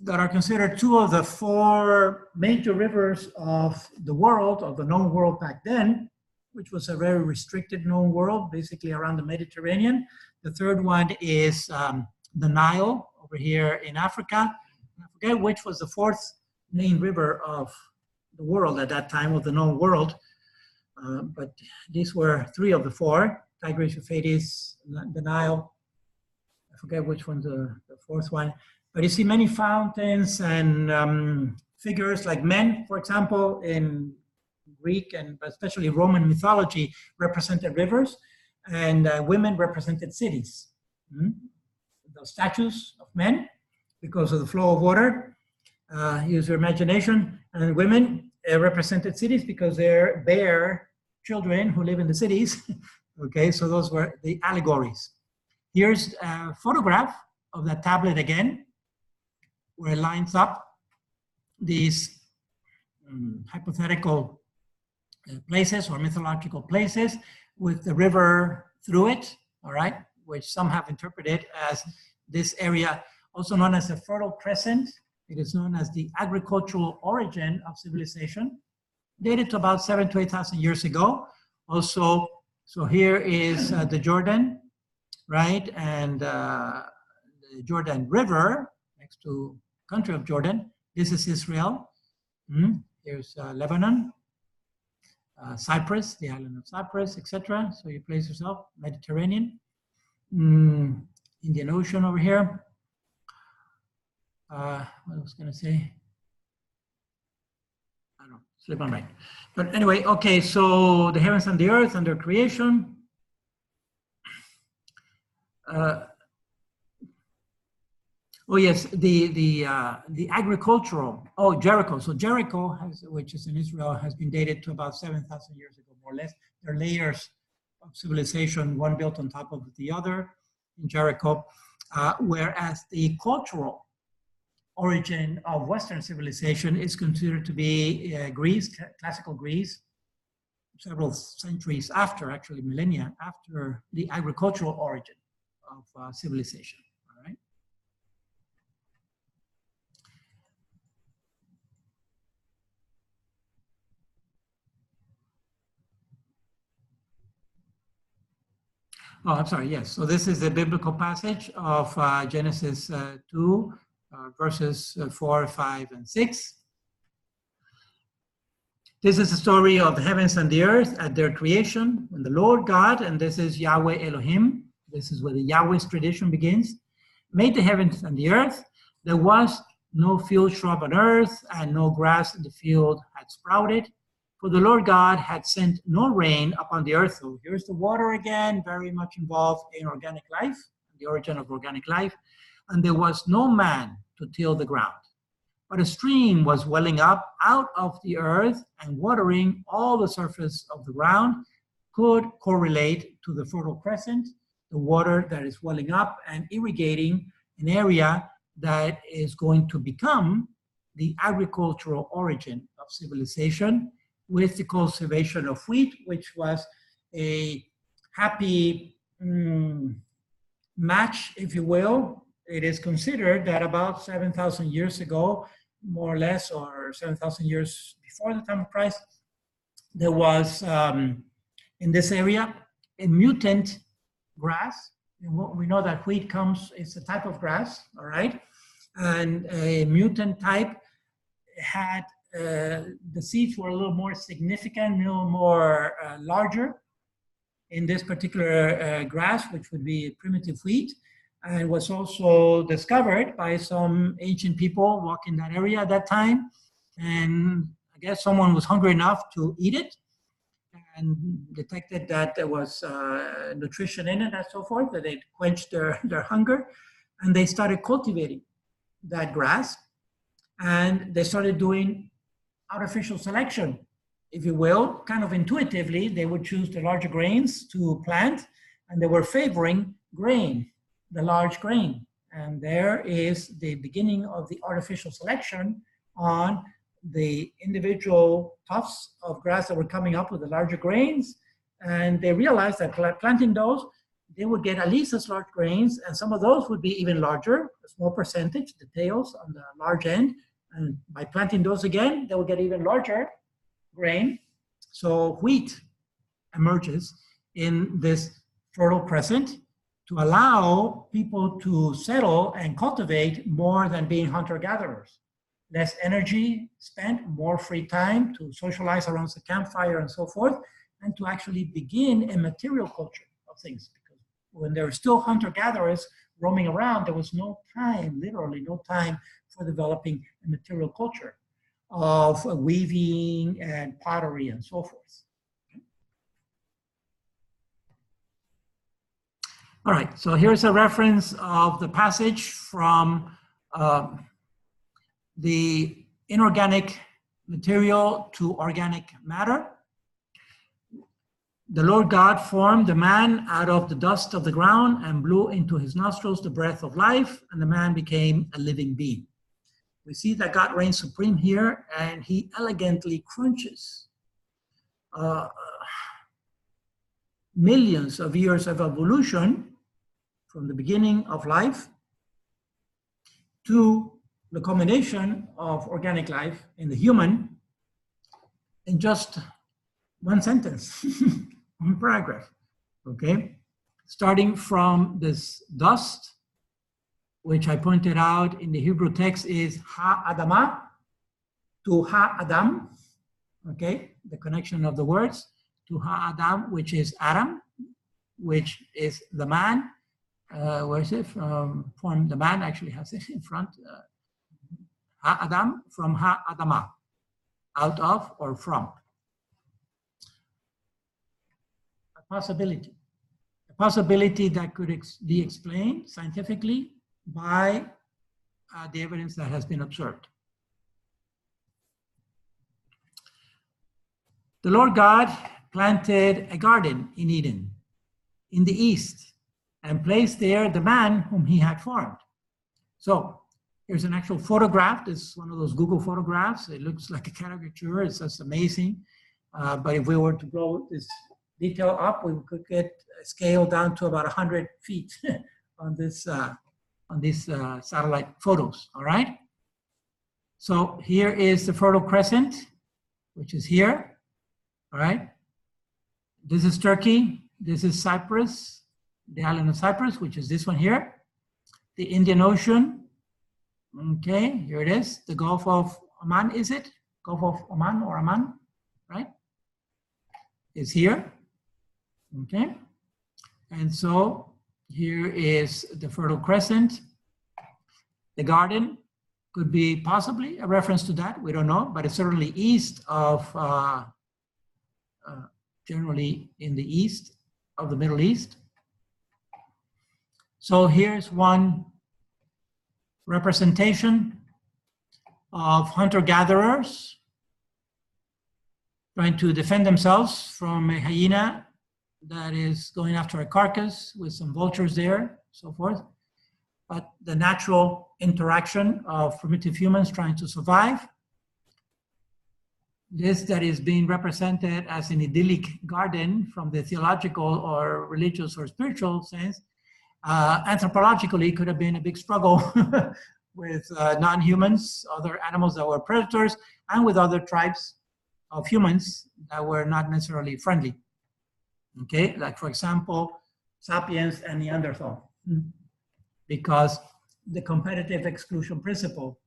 Speaker 1: that are considered two of the four major rivers of the world, of the known world back then, which was a very restricted known world, basically around the Mediterranean. The third one is the Nile over here in Africa. I forget which was the fourth main river of the world at that time, of the known world. But these were three of the four: Tigris, Euphrates, the Nile. I forget which one's the fourth one. But you see many fountains and figures like men, for example, in Greek and especially Roman mythology represented rivers, and women represented cities. The statues of men, because of the flow of water, use your imagination, and women represented cities because they're bare children who live in the cities. Okay, so those were the allegories. Here's a photograph of that tablet again, where it lines up these hypothetical places or mythological places with the river through it, all right, which some have interpreted as this area, also known as the Fertile Crescent. It is known as the agricultural origin of civilization, dated to about 7,000 to 8,000 years ago. Also, so here is the Jordan, right? And the the Jordan River, next to country of Jordan. This is Israel. Here's Lebanon, Cyprus, the island of Cyprus, etc. So you place yourself, Mediterranean, Indian Ocean over here. What I was going to say? I don't know, slip on right. But anyway, okay, so the heavens and the earth and their creation. Oh yes, the agricultural. Oh, Jericho. So Jericho, which is in Israel, has been dated to about 7,000 years ago, more or less. There are layers of civilization, one built on top of the other in Jericho, whereas the cultural origin of Western civilization is considered to be Greece, classical Greece, several centuries after, actually millennia after the agricultural origin of civilization. Oh, I'm sorry, yes. So this is the biblical passage of Genesis 2, verses 4, 5, and 6. This is the story of the heavens and the earth at their creation, when the Lord God, and this is Yahweh Elohim, this is where the Yahweh's tradition begins, made the heavens and the earth. There was no field shrub on earth, and no grass in the field had sprouted. For the Lord God had sent no rain upon the earth. So here's the water again, very much involved in organic life, the origin of organic life. And there was no man to till the ground. But a stream was welling up out of the earth and watering all the surface of the ground, could correlate to the Fertile Crescent, the water that is welling up and irrigating an area that is going to become the agricultural origin of civilization, with the cultivation of wheat, which was a happy match, if you will. It is considered that about 7,000 years ago, more or less, or 7,000 years before the time of Christ, there was in this area a mutant grass. We know that wheat it's a type of grass, all right? And a mutant type had the seeds were a little more significant, a little more larger in this particular grass, which would be primitive wheat, and was also discovered by some ancient people walking that area at that time. And I guess someone was hungry enough to eat it and detected that there was nutrition in it and so forth, that it quenched their hunger. And they started cultivating that grass, and they started doing artificial selection, if you will. Kind of intuitively, they would choose the larger grains to plant, and they were favoring grain, the large grain. And there is the beginning of the artificial selection on the individual tufts of grass that were coming up with the larger grains. And they realized that planting those, they would get at least as large grains, and some of those would be even larger, a small percentage, the tails on the large end. And by planting those again, they will get even larger grain. So wheat emerges in this Fertile Crescent to allow people to settle and cultivate more than being hunter-gatherers. Less energy spent, more free time to socialize around the campfire and so forth, and to actually begin a material culture of things. Because when there were still hunter-gatherers roaming around, there was no time, literally no time, for developing a material culture of weaving and pottery and so forth. All right, so here's a reference of the passage from the inorganic material to organic matter. The Lord God formed the man out of the dust of the ground and blew into his nostrils the breath of life, and the man became a living being. We see that God reigns supreme here, and he elegantly crunches millions of years of evolution from the beginning of life to the culmination of organic life in the human in just one sentence, one paragraph, okay? Starting from this dust which I pointed out in the Hebrew text is ha-adamah to ha-adam, okay? The connection of the words to ha-adam, which is Adam, which is the man. Where is it? From the man actually has it in front. Ha-adam from ha-adamah, out of or from. A possibility that could be explained scientifically by the evidence that has been observed. The Lord God planted a garden in Eden, in the east, and placed there the man whom he had formed. So here's an actual photograph. This is one of those Google photographs. It looks like a caricature. It's just amazing. But if we were to blow this detail up, we could get a scale down to about 100 feet on these satellite photos, all right? So here is the Fertile Crescent, which is here, all right? This is Turkey. This is Cyprus, the island of Cyprus, which is this one here. The Indian Ocean, okay, here it is. The Gulf of Oman, is it? Gulf of Oman or Oman, right? Is here, okay? And so here is the Fertile Crescent. The garden could be possibly a reference to that. We don't know, but it's certainly east of, generally in the east of the Middle East. So here's one representation of hunter-gatherers trying to defend themselves from a hyena that is going after a carcass with some vultures there, so forth. But the natural interaction of primitive humans trying to survive. This that is being represented as an idyllic garden from the theological or religious or spiritual sense, anthropologically could have been a big struggle with non-humans, other animals that were predators, and with other tribes of humans that were not necessarily friendly. Okay, like for example, sapiens and Neanderthal, because the competitive exclusion principle,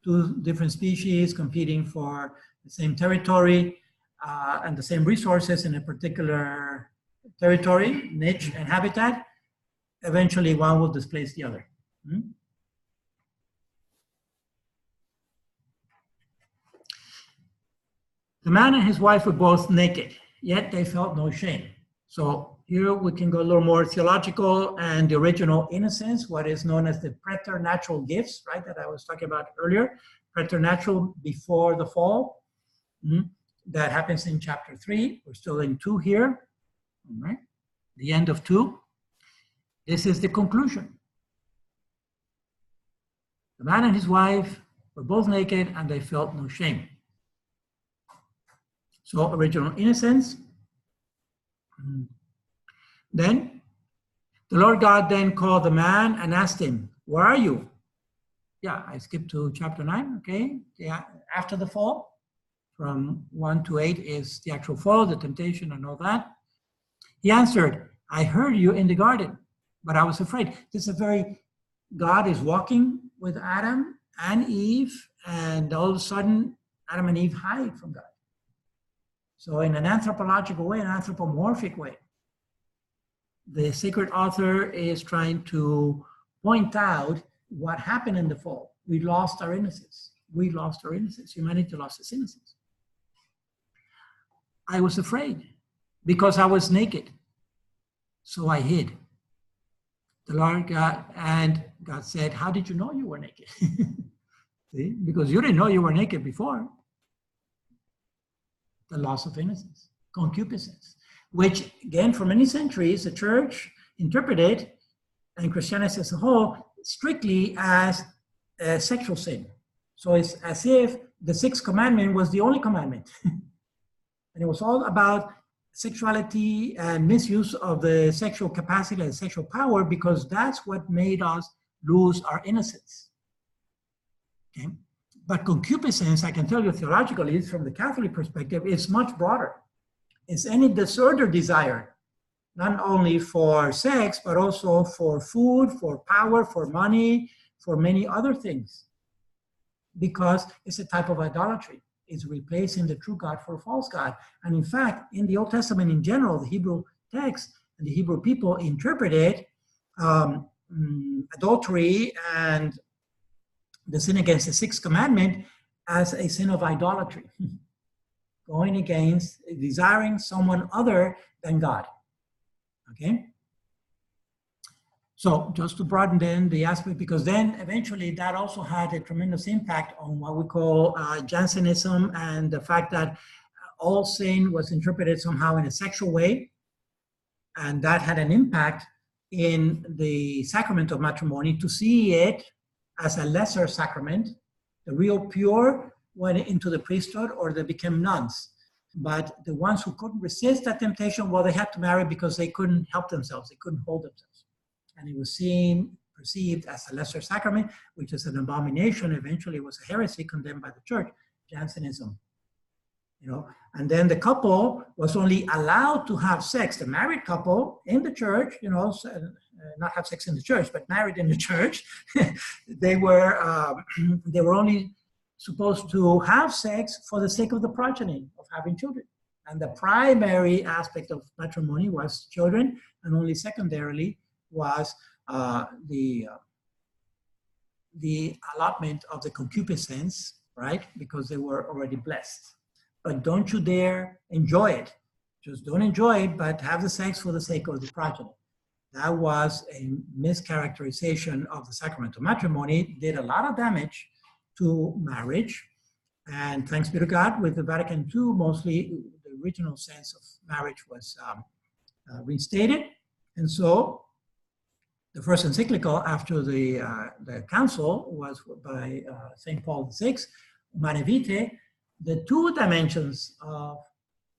Speaker 1: two different species competing for the same territory and the same resources in a particular territory, niche, and habitat, eventually one will displace the other. The man and his wife were both naked, yet they felt no shame. So here we can go a little more theological and the original innocence, what is known as the preternatural gifts, right, that I was talking about earlier, preternatural before the fall. That happens in chapter 3. We're still in 2 here, all right? The end of 2. This is the conclusion. The man and his wife were both naked and they felt no shame. So original innocence. Then the Lord God then called the man and asked him, where are you? Yeah, I skipped to chapter 9, okay? Yeah, after the fall. From 1 to 8 is the actual fall, the temptation and all that. He answered, I heard you in the garden, but I was afraid. This is God is walking with Adam and Eve, and all of a sudden, Adam and Eve hide from God. So in an anthropological way, an anthropomorphic way, the sacred author is trying to point out what happened in the fall. We lost our innocence. We lost our innocence. Humanity lost its innocence. I was afraid because I was naked. So I hid. The Lord God, and God said, how did you know you were naked? See, because you didn't know you were naked before. The loss of innocence, concupiscence, which again, for many centuries, the church interpreted, and Christianity as a whole, strictly as a sexual sin. So it's as if the 6th commandment was the only commandment. And it was all about sexuality and misuse of the sexual capacity and sexual power, because that's what made us lose our innocence. Okay? But concupiscence, I can tell you theologically, from the Catholic perspective, is much broader. It's any disordered desire not only for sex, but also for food, for power, for money, for many other things, because it's a type of idolatry. It's replacing the true God for a false God. And in fact, in the Old Testament in general, the Hebrew text and the Hebrew people interpreted adultery and the sin against the sixth commandment as a sin of idolatry, going against, desiring someone other than God. Okay? So just to broaden then the aspect, because then eventually that also had a tremendous impact on what we call Jansenism, and the fact that all sin was interpreted somehow in a sexual way, and that had an impact in the sacrament of matrimony, to see it as a lesser sacrament. The real pure went into the priesthood or they became nuns. But the ones who couldn't resist that temptation, well, they had to marry because they couldn't help themselves, they couldn't hold themselves. And it was perceived as a lesser sacrament, which is an abomination. Eventually it was a heresy condemned by the church, Jansenism. You know, and then the couple was only allowed to have sex, the married couple in the church, you know, not have sex in the church, but married in the church. they were only supposed to have sex for the sake of the progeny, of having children. And the primary aspect of matrimony was children, and only secondarily was the allotment of the concupiscence, right? Because they were already blessed. But don't you dare enjoy it. Just don't enjoy it, but have the sex for the sake of the progeny. That was a mischaracterization of the sacrament of matrimony, did a lot of damage to marriage. And thanks be to God, with the Vatican II, mostly the original sense of marriage was reinstated. And so the first encyclical after the council was by St. Paul VI, Humanae Vitae, the two dimensions of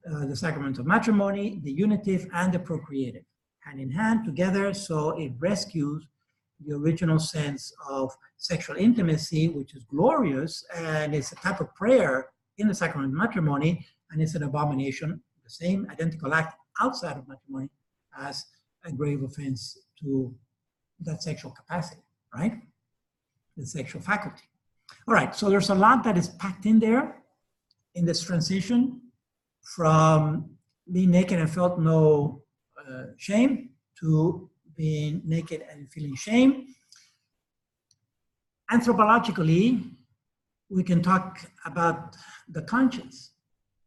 Speaker 1: the sacrament of matrimony, the unitive and the procreative, hand in hand together, so it rescues the original sense of sexual intimacy, which is glorious, and it's a type of prayer in the sacrament of matrimony, and it's an abomination, the same identical act outside of matrimony as a grave offense to that sexual capacity, right? The sexual faculty. All right, so there's a lot that is packed in there in this transition from being naked and felt no shame to being naked and feeling shame. Anthropologically, we can talk about the conscience,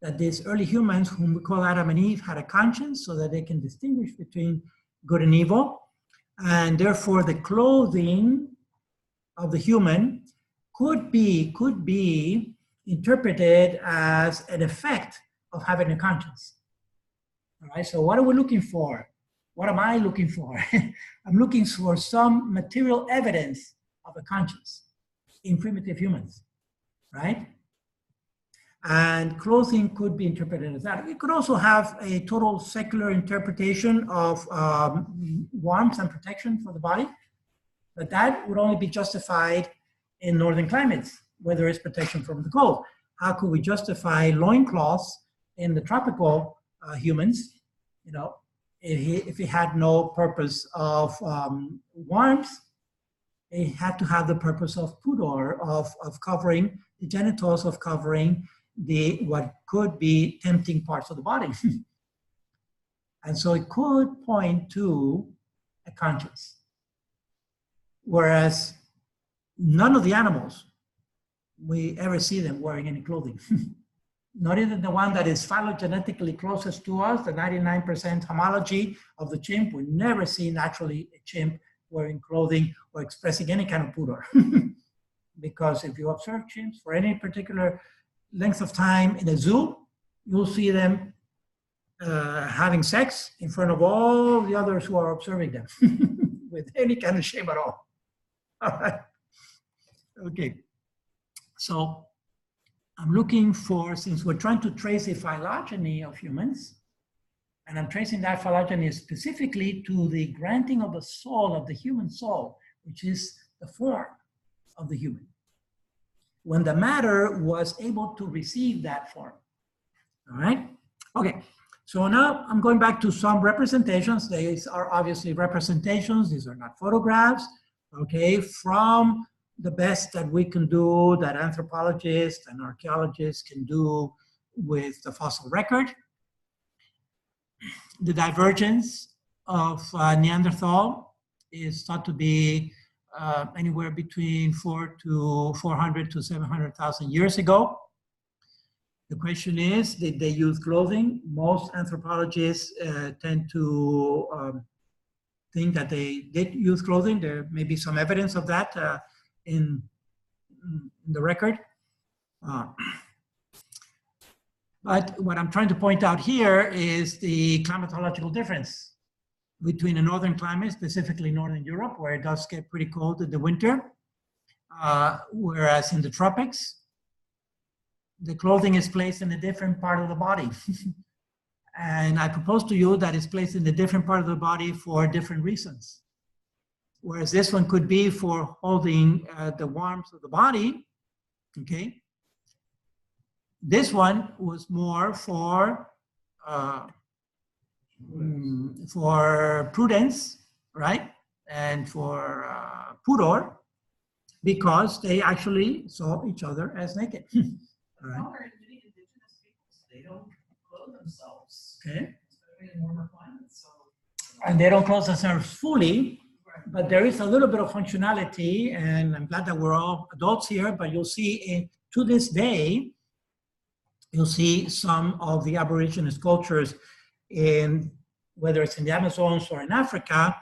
Speaker 1: that these early humans, whom we call Adam and Eve, had a conscience so that they can distinguish between good and evil. And therefore, the clothing of the human could be interpreted as an effect of having a conscience. All right, so what are we looking for? What am I looking for? I'm looking for some material evidence of a conscience in primitive humans, right? And clothing could be interpreted as that. It could also have a total secular interpretation of warmth and protection for the body, but that would only be justified in northern climates, where there is protection from the cold. How could we justify loincloths in the tropical humans, you know, if it had no purpose of warmth? It had to have the purpose of pudor, of covering the genitals, of covering the what could be tempting parts of the body. And so it could point to a conscience. Whereas none of the animals, we ever see them wearing any clothing. Not even the one that is phylogenetically closest to us, the 99% homology of the chimp. We never see naturally a chimp wearing clothing or expressing any kind of pudor. Because if you observe chimps for any particular length of time in a zoo, you'll see them having sex in front of all the others who are observing them with any kind of shame at all. All right. Okay. So I'm looking for, since we're trying to trace a phylogeny of humans, and I'm tracing that phylogeny specifically to the granting of the soul, of the human soul, which is the form of the human, when the matter was able to receive that form. All right? Okay, So now I'm going back to some representations. These are obviously representations. These are not photographs, okay, from the best that we can do, that anthropologists and archaeologists can do with the fossil record. The divergence of Neanderthal is thought to be anywhere between 400 to 700,000 years ago. The question is, did they use clothing? Most anthropologists tend to think that they did use clothing. There may be some evidence of that in the record. But what I'm trying to point out here is the climatological difference between the northern climate, specifically Northern Europe, where it does get pretty cold in the winter, whereas in the tropics, the clothing is placed in a different part of the body. And I propose to you that it's placed in a different part of the body for different reasons. Whereas this one could be for holding the warmth of the body, okay? This one was more for prudence, right? And for pudor, because they actually saw each other as naked. All right.
Speaker 14: Many indigenous peoples, they don't clothe themselves.
Speaker 1: Okay.
Speaker 14: Especially in warmer climates. So,
Speaker 1: and they don't close themselves fully, but there is a little bit of functionality, and I'm glad that we're all adults here, but you'll see to this day, you'll see some of the Aboriginal cultures in, whether it's in the Amazons or in Africa,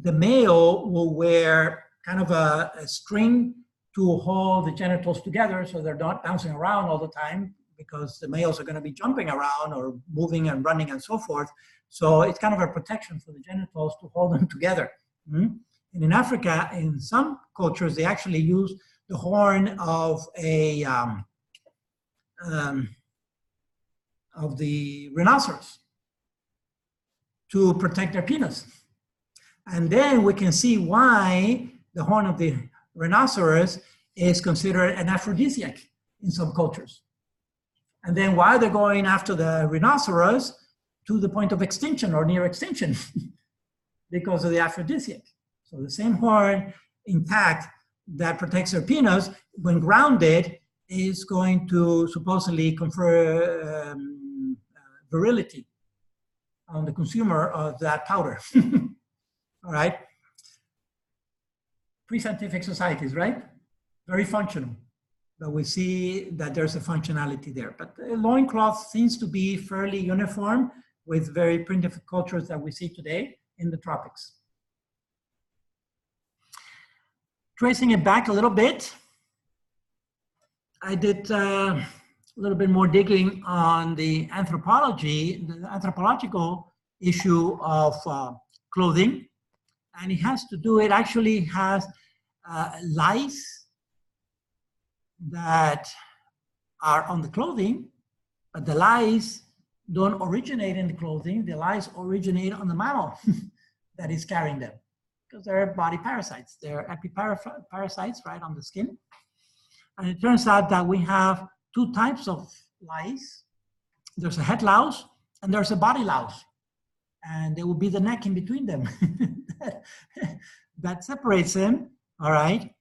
Speaker 1: the male will wear kind of a string to hold the genitals together so they're not bouncing around all the time, because the males are going to be jumping around or moving and running and so forth. So it's kind of a protection for the genitals to hold them together. And in Africa, in some cultures, they actually use the horn of the rhinoceros to protect their penis. And then we can see why the horn of the rhinoceros is considered an aphrodisiac in some cultures. And then why they're going after the rhinoceros to the point of extinction or near extinction because of the aphrodisiac. So the same horn intact that protects their penis, when grounded, is going to supposedly confer virility on the consumer of that powder. All right. Pre-scientific societies, right? Very functional. But we see that there's a functionality there. But the loincloth seems to be fairly uniform with very primitive cultures that we see today in the tropics. Tracing it back a little bit, I did a little bit more digging on the anthropological issue of clothing. And it has to do, it actually has lice that are on the clothing, but the lice don't originate in the clothing. The lice originate on the mammal that is carrying them, because they're body parasites. They're epiparasites right on the skin. And it turns out that we have two types of lice. There's a head louse and there's a body louse. And there will be the neck in between them that separates them, all right?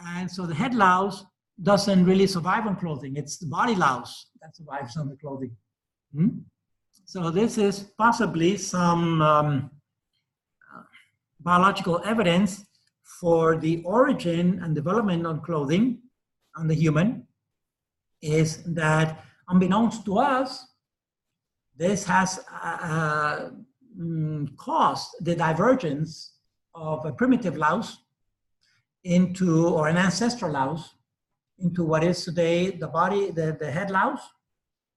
Speaker 1: And so the head louse doesn't really survive on clothing. It's the body louse that survives on the clothing. So this is possibly some biological evidence for the origin and development of clothing on the human, is that unbeknownst to us, this has caused the divergence of a primitive louse into, or an ancestral louse, into what is today the body, the head louse,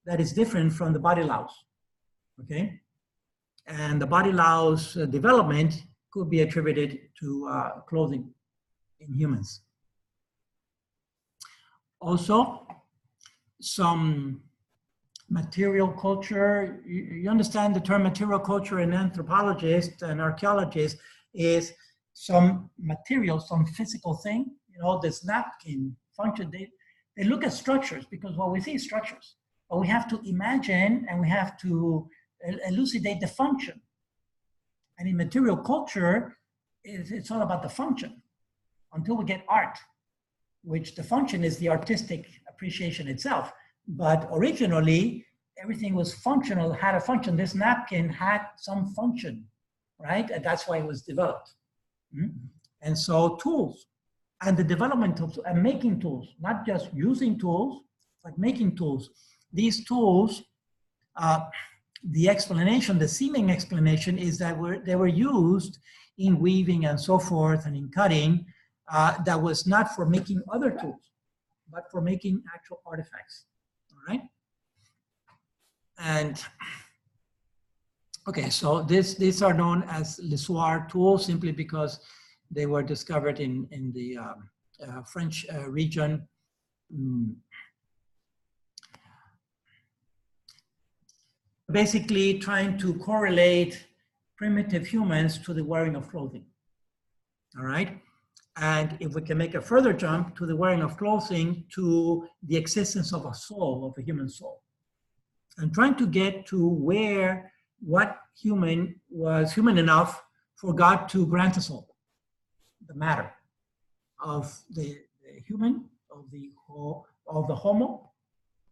Speaker 1: that is different from the body louse, okay? And the body louse development could be attributed to clothing in humans. Also, some material culture, you understand the term material culture in anthropologists and archaeologists is some material, some physical thing, you know, this napkin function. They look at structures, because what we see is structures. but we have to imagine and we have to elucidate the function. And in material culture, it's all about the function until we get art, which the function is the artistic appreciation itself. But originally, everything was functional, had a function. This napkin had some function, right? And that's why it was developed. And so tools and the development of and making tools, not just using tools, but making tools. These tools, the explanation, the seeming explanation is that they were used in weaving and so forth and in cutting. That was not for making other tools, but for making actual artifacts, all right? And okay, so these are known as Lissoir tools simply because they were discovered in the French region. Basically trying to correlate primitive humans to the wearing of clothing, all right? And if we can make a further jump to the wearing of clothing to the existence of a soul, of a human soul, and trying to get to where, what human was human enough for God to grant a soul, the matter of the human, of the homo,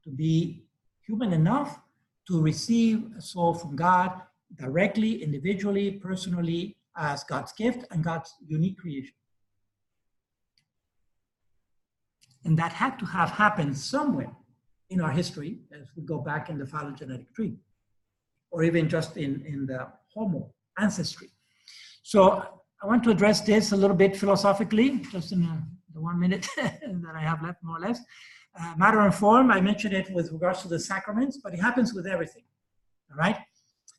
Speaker 1: to be human enough to receive a soul from God directly, individually, personally, as God's gift and God's unique creation. And that had to have happened somewhere in our history as we go back in the phylogenetic tree, or even just in the Homo ancestry. So I want to address this a little bit philosophically, just in the 1 minute that I have left, more or less. Matter and form, I mentioned it with regards to the sacraments, but it happens with everything, all right?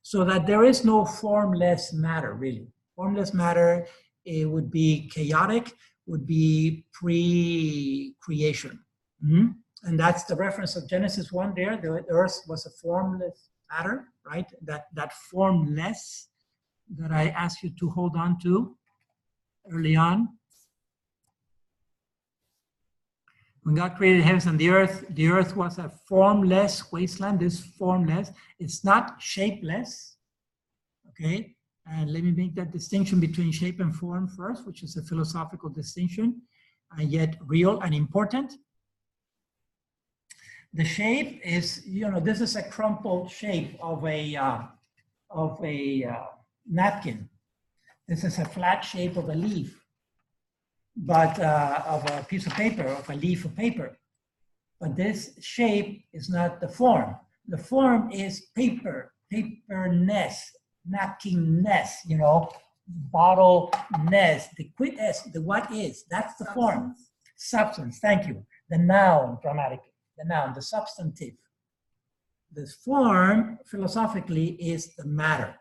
Speaker 1: So that there is no formless matter, really. Formless matter, it would be chaotic, would be pre-creation. And that's the reference of Genesis 1 there. The earth was a formless matter, right? That formless that I asked you to hold on to early on. When God created the heavens and the earth was a formless wasteland. This formless, it's not shapeless, okay? And let me make that distinction between shape and form first, which is a philosophical distinction, and yet real and important. The shape is, this is a crumpled shape of a napkin. This is a flat shape of a leaf, but of a piece of paper, of a leaf of paper. But this shape is not the form. The form is paper, paperness, napkin-ness, bottle-ness, the quid-s, the what is, that's the form. Substance, thank you. The noun, grammatically, the noun, the substantive. The form, philosophically, is the matter.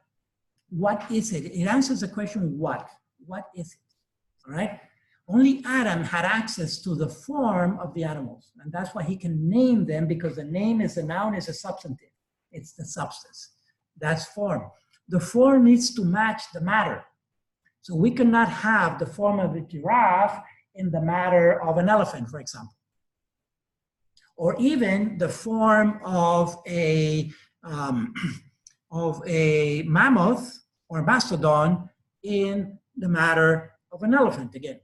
Speaker 1: What is it? It answers the question, what? What is it? All right? Only Adam had access to the form of the animals. And that's why he can name them, because the name is the noun, is a substantive. It's the substance. That's form. The form needs to match the matter. So we cannot have the form of a giraffe in the matter of an elephant, for example. Or even the form of a mammoth or mastodon in the matter of an elephant again.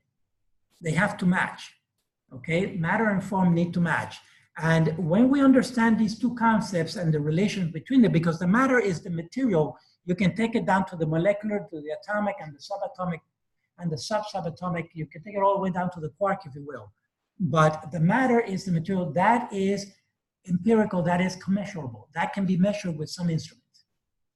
Speaker 1: They have to match, okay? Matter and form need to match. And when we understand these two concepts and the relation between them, because the matter is the material, you can take it down to the molecular, to the atomic and the subatomic and the sub-subatomic. You can take it all the way down to the quark, if you will. But the matter is the material that is empirical, that is commensurable, that can be measured with some instruments,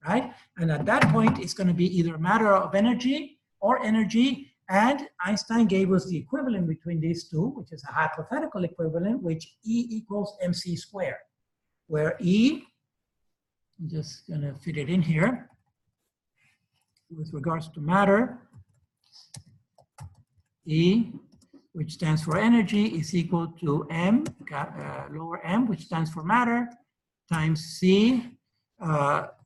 Speaker 1: right? And at that point, it's going to be either a matter of energy or energy. And Einstein gave us the equivalent between these two, which is a hypothetical equivalent, which E equals mc squared, where E, I'm just going to fit it in here, with regards to matter, E, which stands for energy, is equal to m, lower m, which stands for matter, times c,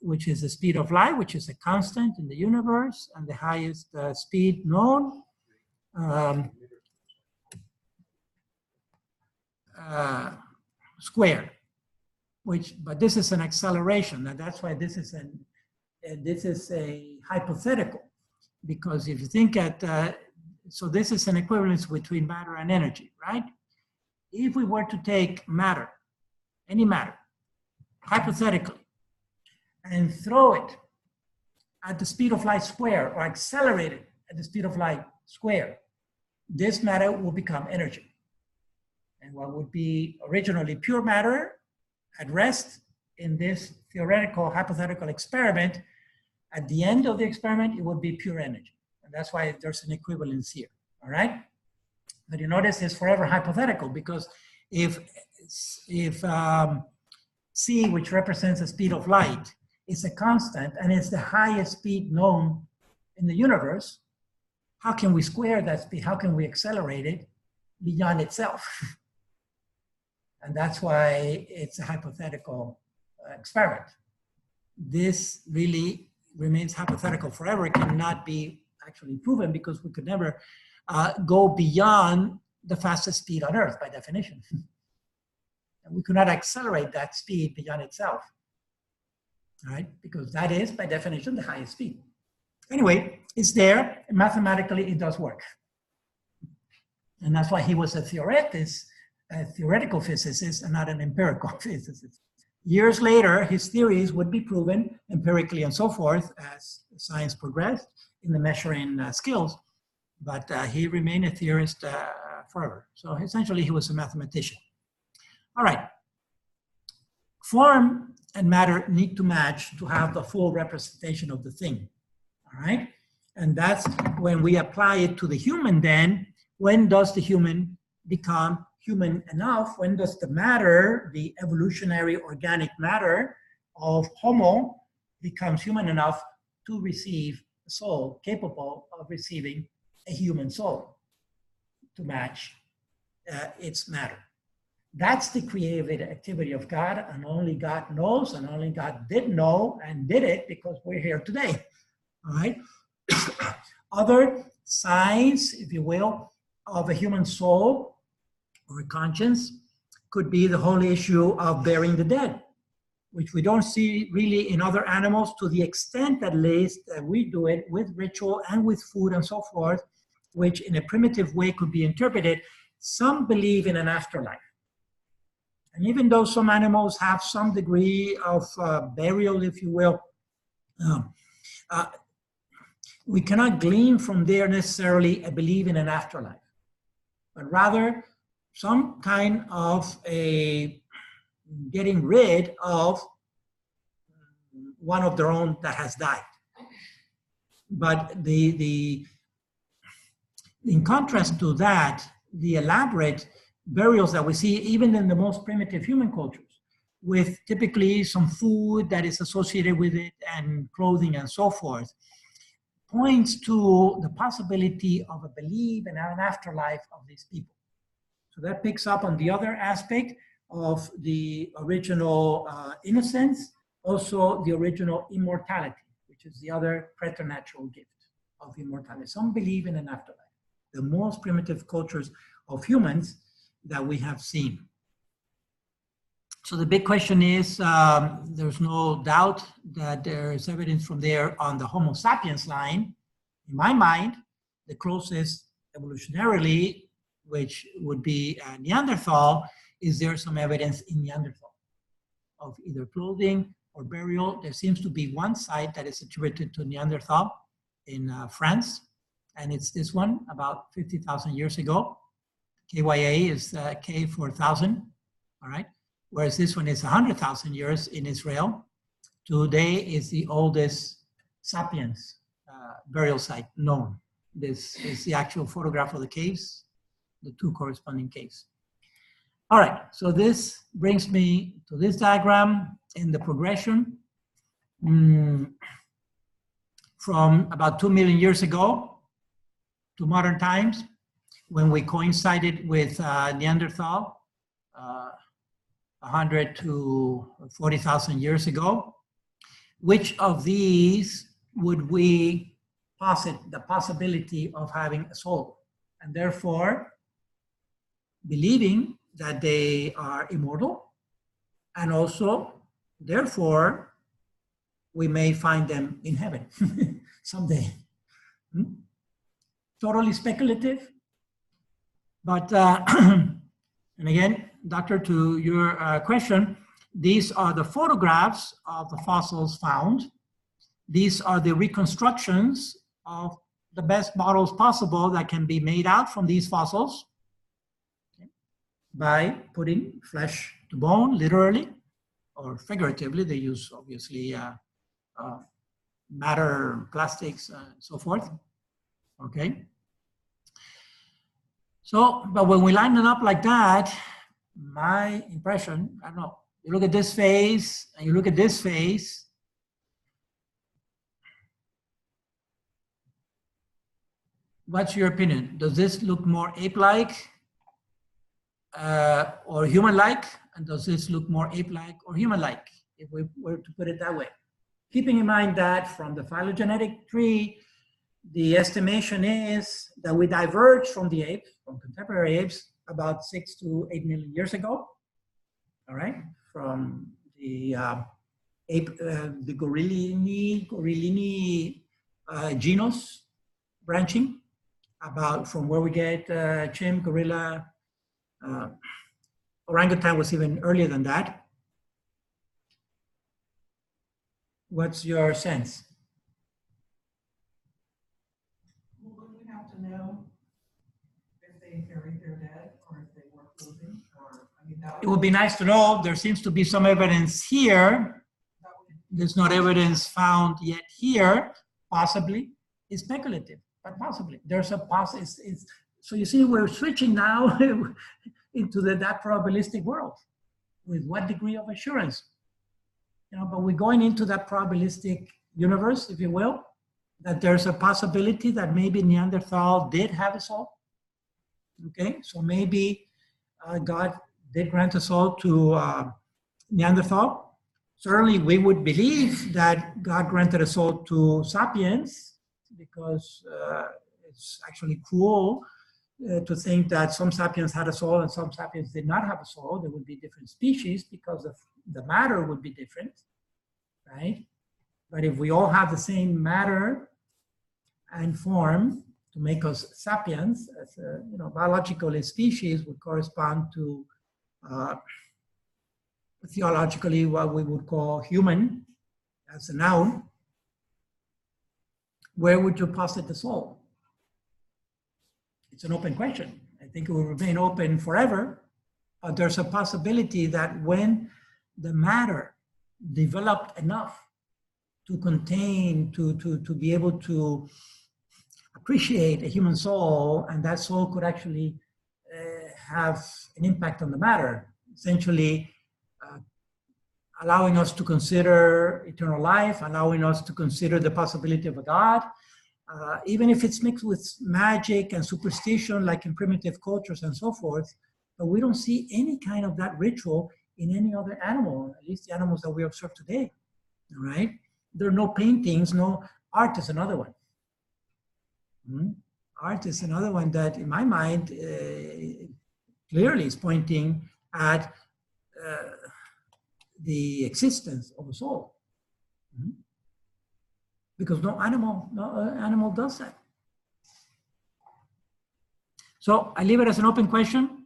Speaker 1: which is the speed of light, which is a constant in the universe, and the highest speed known, squared. but this is an acceleration, and that's why this is a hypothetical, because if you think so this is an equivalence between matter and energy, right? If we were to take matter, any matter, hypothetically, and throw it at the speed of light square, or accelerate it at the speed of light square, this matter will become energy. And what would be originally pure matter at rest in this theoretical hypothetical experiment, at the end of the experiment, it would be pure energy. And that's why there's an equivalence here, all right? But you notice it's forever hypothetical, because if c, which represents the speed of light, is a constant and it's the highest speed known in the universe, how can we square that speed? How can we accelerate it beyond itself? And that's why it's a hypothetical experiment. This really remains hypothetical forever. It cannot be actually proven, because we could never go beyond the fastest speed on Earth by definition. And we could not accelerate that speed beyond itself, right? Because that is, by definition, the highest speed. Anyway, it's there, and mathematically it does work. And that's why he was a theoretical physicist and not an empirical physicist. Years later, his theories would be proven empirically and so forth as science progressed in the measuring skills, but he remained a theorist forever. So essentially, he was a mathematician. All right. Form and matter need to match to have the full representation of the thing. All right. And that's when we apply it to the human then. When does the human become human enough? When does the matter, the evolutionary organic matter of Homo, becomes human enough to receive a soul capable of receiving a human soul to match its matter? That's the creative activity of God, and only God knows, and only God did know and did it because we're here today. All right. Other signs, if you will, of a human soul or a conscience could be the whole issue of burying the dead, which we don't see really in other animals to the extent, at least, that we do it with ritual and with food and so forth, which in a primitive way could be interpreted. Some believe in an afterlife. And even though some animals have some degree of burial, if you will, we cannot glean from there necessarily a belief in an afterlife, but rather some kind of a getting rid of one of their own that has died. But in contrast to that, the elaborate burials that we see even in the most primitive human cultures, with typically some food that is associated with it and clothing and so forth, points to the possibility of a belief in an afterlife of these people. So that picks up on the other aspect of the original innocence, also the original immortality, which is the other preternatural gift of immortality. Some believe in an afterlife. The most primitive cultures of humans that we have seen. So the big question is, there's no doubt that there is evidence from there on the Homo sapiens line. In my mind, the closest evolutionarily, which would be Neanderthal, is there some evidence in Neanderthal of either clothing or burial. There seems to be one site that is attributed to Neanderthal in France, and it's this one about 50,000 years ago. KYA is K for 1,000, all right? Whereas this one is 100,000 years in Israel. Today is the oldest sapiens burial site known. This is the actual photograph of the caves, the two corresponding caves. All right, so this brings me to this diagram in the progression from about 2 million years ago to modern times, when we coincided with Neanderthal, 100 to 40,000 years ago. Which of these would we posit the possibility of having a soul? And therefore, believing that they are immortal, And also, therefore, we may find them in heaven someday. Totally speculative. But, and again, Doctor, to your question, these are the photographs of the fossils found. These are the reconstructions of the best models possible that can be made out from these fossils by putting flesh to bone, literally, or figuratively. They use, obviously, matter, plastics, and so forth. Okay. So, but when we line it up like that, my impression, I don't know, you look at this face and you look at this face, what's your opinion? Does this look more ape-like or human-like? And does this look more ape-like or human-like, if we were to put it that way? Keeping in mind that from the phylogenetic tree, the estimation is that we diverged from the apes, from contemporary apes, about 6 to 8 million years ago. All right, from the ape, the Gorillini genus branching, about from where we get chimp, gorilla, orangutan was even earlier than that. What's your sense?
Speaker 14: Well, we have to know if they buried their dead or if they weren't moving, or, I mean, that
Speaker 1: It would be nice to know. There seems to be some evidence here. There's not evidence found yet here. Possibly. It's speculative, but possibly. There's a possibility. So you see, we're switching now into that probabilistic world. With what degree of assurance? You know, but we're going into that probabilistic universe, if you will, that there's a possibility that maybe Neanderthal did have a soul. Okay, so maybe God did grant a soul to Neanderthal. Certainly we would believe that God granted a soul to sapiens, because it's actually cruel to think that some sapiens had a soul and some sapiens did not have a soul. There would be different species because of the matter would be different, right? But if we all have the same matter and form to make us sapiens, as a, you know, biologically species would correspond to theologically what we would call human as a noun, where would you posit the soul? It's an open question. I think it will remain open forever. There's a possibility that when the matter developed enough to contain, to be able to appreciate a human soul, and that soul could actually have an impact on the matter, essentially allowing us to consider eternal life, allowing us to consider the possibility of a God, even if it's mixed with magic and superstition, like in primitive cultures and so forth. But we don't see any kind of that ritual in any other animal, at least the animals that we observe today, all right? There are no paintings, no art is another one. Art is another one that, in my mind, clearly is pointing at the existence of a soul. Because no animal does that. So I leave it as an open question.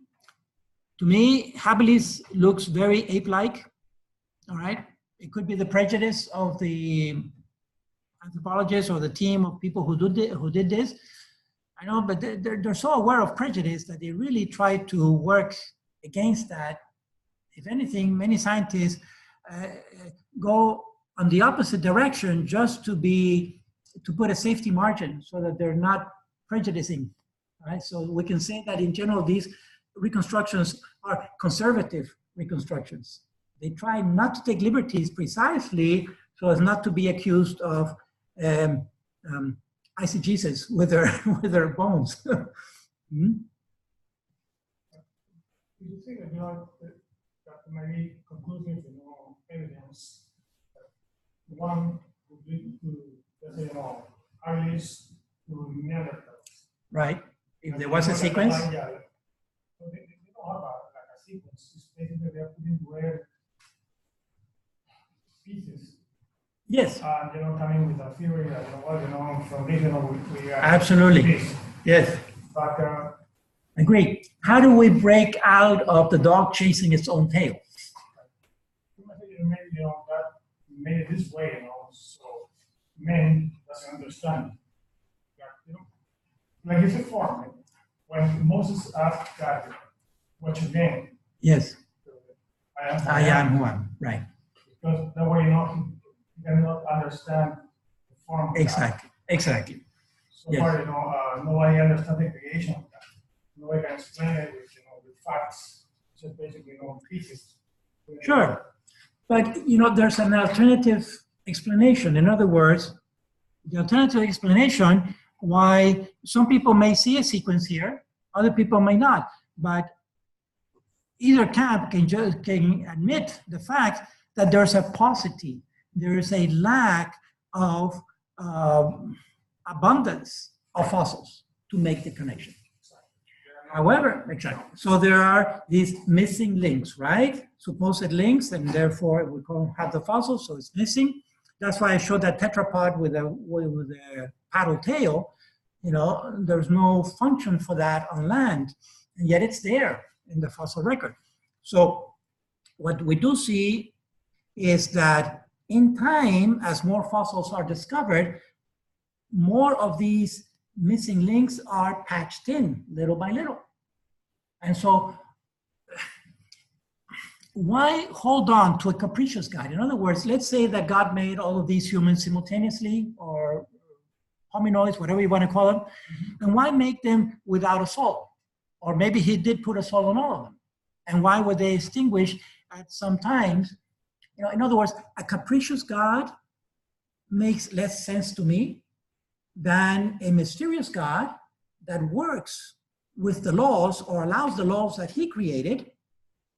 Speaker 1: To me, habilis looks very ape-like, all right? It could be the prejudice of the anthropologists or the team of people who did this. I know, but they're so aware of prejudice that they really try to work against that. If anything, many scientists go on the opposite direction just to put a safety margin so that they're not prejudicing, right? So we can say that in general, these reconstructions are conservative reconstructions. They try not to take liberties precisely so as not to be accused of eisegesis with their bones.
Speaker 15: Do you think that, that maybe conclusive, evidence, one would lead to, let's say, at least to Neanderthals?
Speaker 1: Right. If there was a sequence?
Speaker 15: Yeah. So they don't have a sequence. It's basically they're putting together
Speaker 1: Yes.
Speaker 15: Coming with a theory that, from this, we are.
Speaker 1: Absolutely.
Speaker 15: This.
Speaker 1: Yes.
Speaker 15: But,
Speaker 1: agree. How do we break out of the dog chasing its own tail?
Speaker 15: Maybe, that made it this way, so men doesn't understand. Like it's a form. Right? When Moses asked God, what's your name?
Speaker 1: Yes.
Speaker 15: I
Speaker 1: am who I am, right.
Speaker 15: Because that way, he cannot understand the form.
Speaker 1: Exactly. Exactly.
Speaker 15: So far, nobody understands the creation of God. Nobody can explain it with facts. Just basically, pieces.
Speaker 1: Sure. But, there's an alternative explanation. In other words, the alternative explanation why some people may see a sequence here, other people may not. But either camp can admit the fact that there's a paucity, there is a lack of abundance of fossils to make the connection. However, exactly. So there are these missing links, right? Supposed links, and therefore we don't have the fossils, so it's missing. That's why I showed that tetrapod with a paddle tail. There's no function for that on land, and yet it's there in the fossil record. So what we do see is that in time, as more fossils are discovered, more of these missing links are patched in little by little. And so why hold on to a capricious God? In other words, let's say that God made all of these humans simultaneously, or hominoids, whatever you want to call them, and why make them without a soul? Or maybe he did put a soul in all of them. And why were they extinguished at some times? In other words, a capricious God makes less sense to me than a mysterious God that works with the laws or allows the laws that he created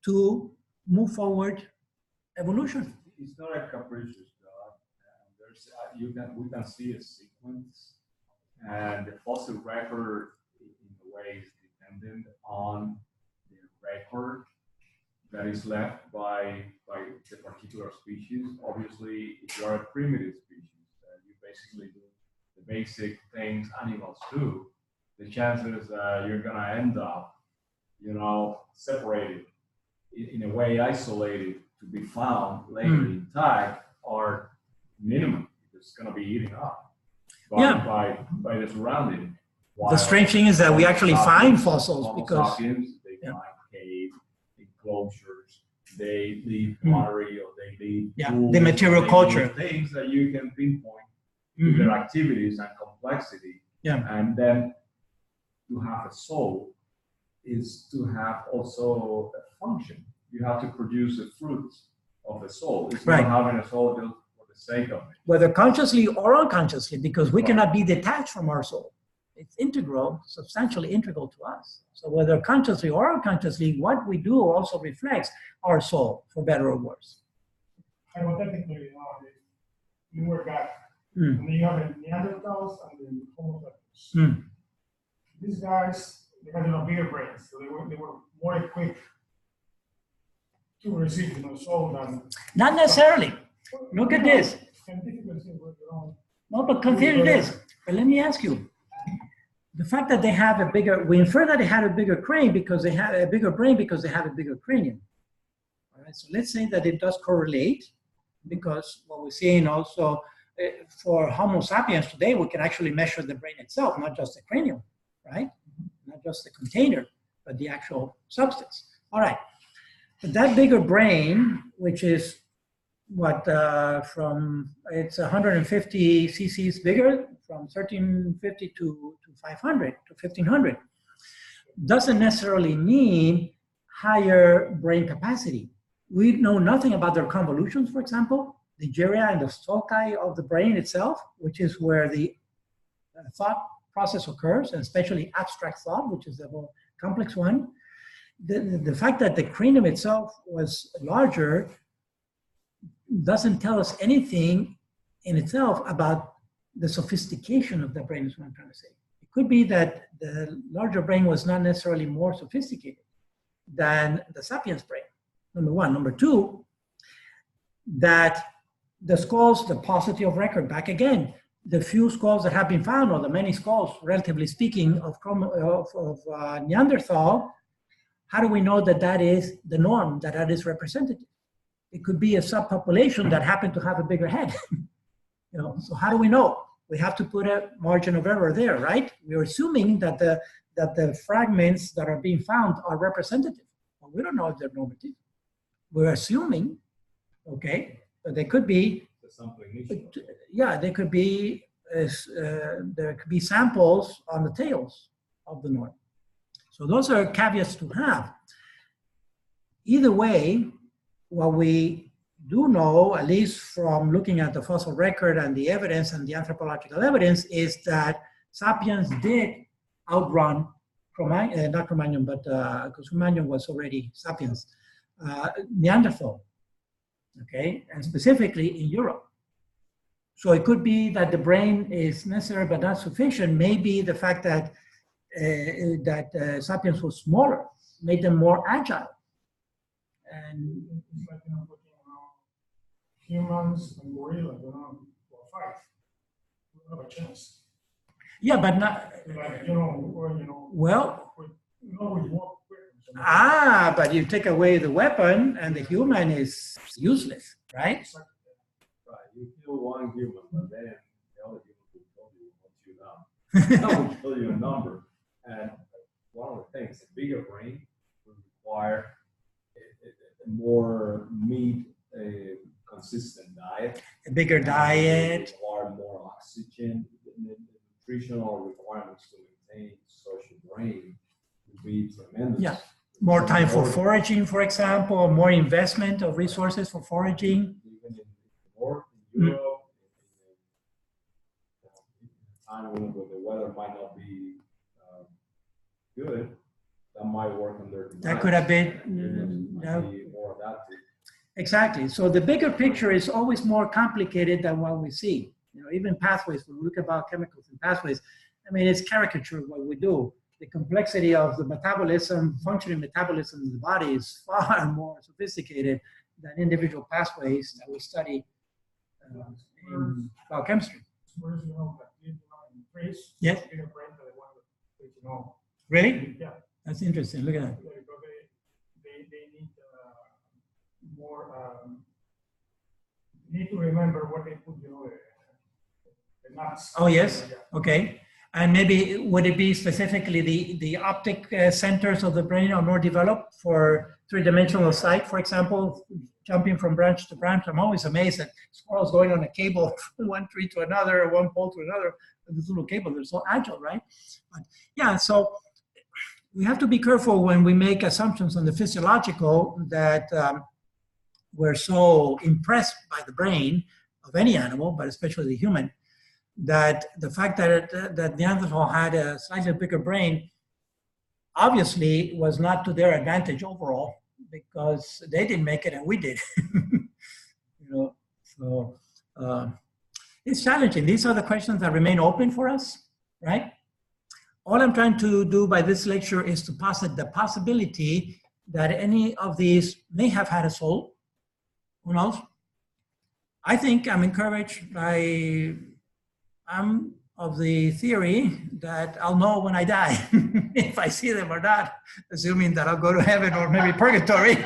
Speaker 1: to move forward evolution.
Speaker 3: It's not a capricious God. We can see a sequence, and the fossil record in a way is dependent on the record that is left by the particular species. Obviously, if you are a primitive species, you basically do the basic things animals do. The chances that you're gonna end up, separated, in a way isolated to be found later intact are minimum. It's gonna be eaten up by the surrounding.
Speaker 1: The strange thing is that we actually find fossils because
Speaker 3: sapiens, they find cave enclosures, they leave pottery, or they leave tools,
Speaker 1: the material culture,
Speaker 3: things that you can pinpoint with their activities and complexity. And then to have a soul is to have also a function. You have to produce the fruits of the soul. It's not having a soul just for the sake of it.
Speaker 1: Whether consciously or unconsciously, because we cannot be detached from our soul. It's integral, substantially integral to us. So whether consciously or unconsciously, what we do also reflects our soul, for better or worse.
Speaker 15: Hypothetically, you were God. And then you have the Neanderthals and the Homo sapiens. These guys, they had bigger brains, so they were more equipped to receive soul than.
Speaker 1: Not necessarily. Look at this. No, but consider this. But let me ask you. The fact that they have a bigger, we infer that they had a bigger brain because they had a bigger brain because they have a bigger cranium. All right, so let's say that it does correlate, because what we're seeing also for Homo sapiens today, we can actually measure the brain itself, not just the cranium, right? Not just the container, but the actual substance. All right, but that bigger brain, which is what, it's 150 cc's bigger, from 1350 to 500 to 1500, doesn't necessarily mean higher brain capacity. We know nothing about their convolutions, for example, the gyria and the sulci of the brain itself, which is where the thought process occurs, and especially abstract thought, which is the more complex one. The fact that the cranium itself was larger doesn't tell us anything in itself about the sophistication of the brain, is what I'm trying to say. It could be that the larger brain was not necessarily more sophisticated than the sapiens brain, number one. Number two, that the skulls, the paucity of record, back again. The few skulls that have been found, or the many skulls, relatively speaking, of Neanderthal, how do we know that that is the norm, that that is representative? It could be a subpopulation that happened to have a bigger head. You know, so how do we know? We have to put a margin of error there, right? We're assuming that the fragments that are being found are representative. Well, we don't know if they're normative. We're assuming, okay, but they could be. Yeah, they could be. There could be samples on the tails of the norm. So those are caveats to have. Either way, what we do know, at least from looking at the fossil record and the evidence and the anthropological evidence, is that sapiens did outrun not Cro-Magnon, but because Cro-Magnon was already sapiens, Neanderthal, okay, and specifically in Europe. So it could be that the brain is necessary but not sufficient. Maybe the fact that sapiens was smaller made them more agile. And
Speaker 15: it's like, you know, humans and gorillas, you know, will fight. We don't have a chance.
Speaker 1: Yeah, but not.
Speaker 15: Like, you know, or, you know.
Speaker 1: Well.
Speaker 15: You know, we walk quick.
Speaker 1: But you take away the weapon, and the human is useless, right?
Speaker 3: Right. You kill one human, but then the other human will tell you what you know. That will tell you a number. And one of the things, a bigger brain will require a more meat, a consistent diet.
Speaker 1: A bigger diet.
Speaker 3: Require more oxygen. The nutritional requirements to maintain such a brain would be tremendous.
Speaker 1: Yeah. More time for foraging, for example, more investment of resources for foraging.
Speaker 3: Even in Europe, in a time when the weather might not be good, that might work on their demands.
Speaker 1: That could have been
Speaker 3: more adaptive.
Speaker 1: Exactly. So the bigger picture is always more complicated than what we see. You know, even pathways, when we look about chemicals and pathways, I mean, it's caricature what we do. The complexity of the metabolism, functioning metabolism in the body is far more sophisticated than individual pathways that we study in biochemistry. Yes. Really?
Speaker 15: Yeah.
Speaker 1: That's interesting. Look at that.
Speaker 15: They need more. Need to remember what they put, you know, the nuts.
Speaker 1: Oh yes. Okay. And maybe would it be specifically the optic centers of the brain are more developed for three-dimensional sight, for example, jumping from branch to branch? I'm always amazed at squirrels going on a cable from one tree to another, one pole to another, with this little cable. They're so agile, right? But yeah, so we have to be careful when we make assumptions on the physiological that we're so impressed by the brain of any animal, but especially the human, that the fact that Neanderthal had a slightly bigger brain obviously was not to their advantage overall, because they didn't make it and we did. You know, so it's challenging. These are the questions that remain open for us, right? All I'm trying to do by this lecture is to posit the possibility that any of these may have had a soul. Who knows? I think I'm encouraged by. I'm of the theory that I'll know when I die if I see them or not, assuming that I'll go to heaven or maybe purgatory,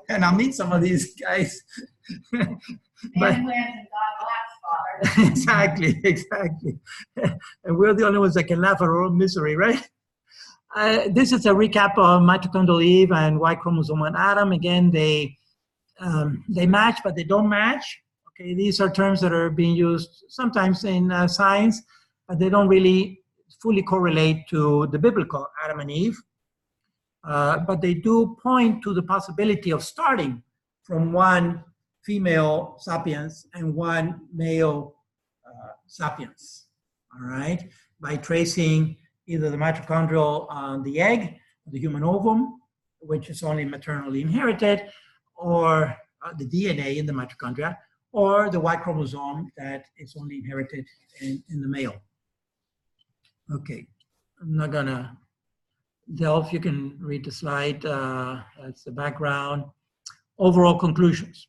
Speaker 1: and I'll meet some of these guys. But, exactly. And we're the only ones that can laugh at our own misery, right? This is a recap of mitochondrial Eve and Y chromosome and Adam. Again, they match, but they don't match. Okay, these are terms that are being used sometimes in science, but they don't really fully correlate to the biblical Adam and Eve. But they do point to the possibility of starting from one female sapiens and one male sapiens, all right? By tracing either the mitochondrial on the egg, the human ovum, which is only maternally inherited, or the DNA in the mitochondria, or the Y chromosome that is only inherited in the male. Okay, I'm not gonna delve, you can read the slide, that's the background. Overall conclusions.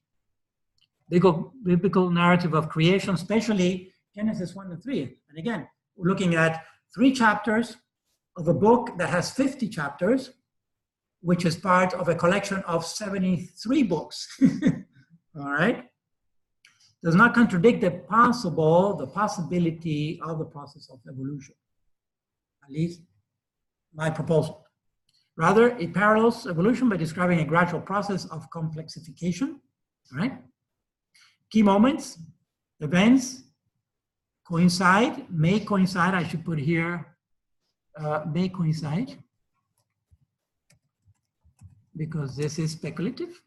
Speaker 1: biblical narrative of creation, especially Genesis 1 and 3. And again, we're looking at 3 chapters of a book that has 50 chapters, which is part of a collection of 73 books. All right? Does not contradict the possibility of the process of evolution. At least my proposal. Rather, it parallels evolution by describing a gradual process of complexification. All right? Key moments, events, may coincide, I should put here, may coincide, because this is speculative.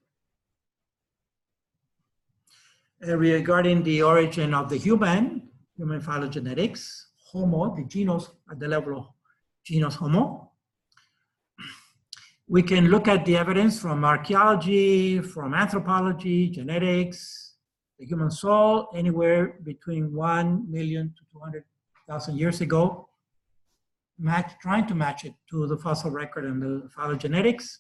Speaker 1: Regarding the origin of the human phylogenetics, Homo, the genus at the level of genus Homo. We can look at the evidence from archaeology, from anthropology, genetics, the human soul, anywhere between 1 million to 200,000 years ago, trying to match it to the fossil record and the phylogenetics.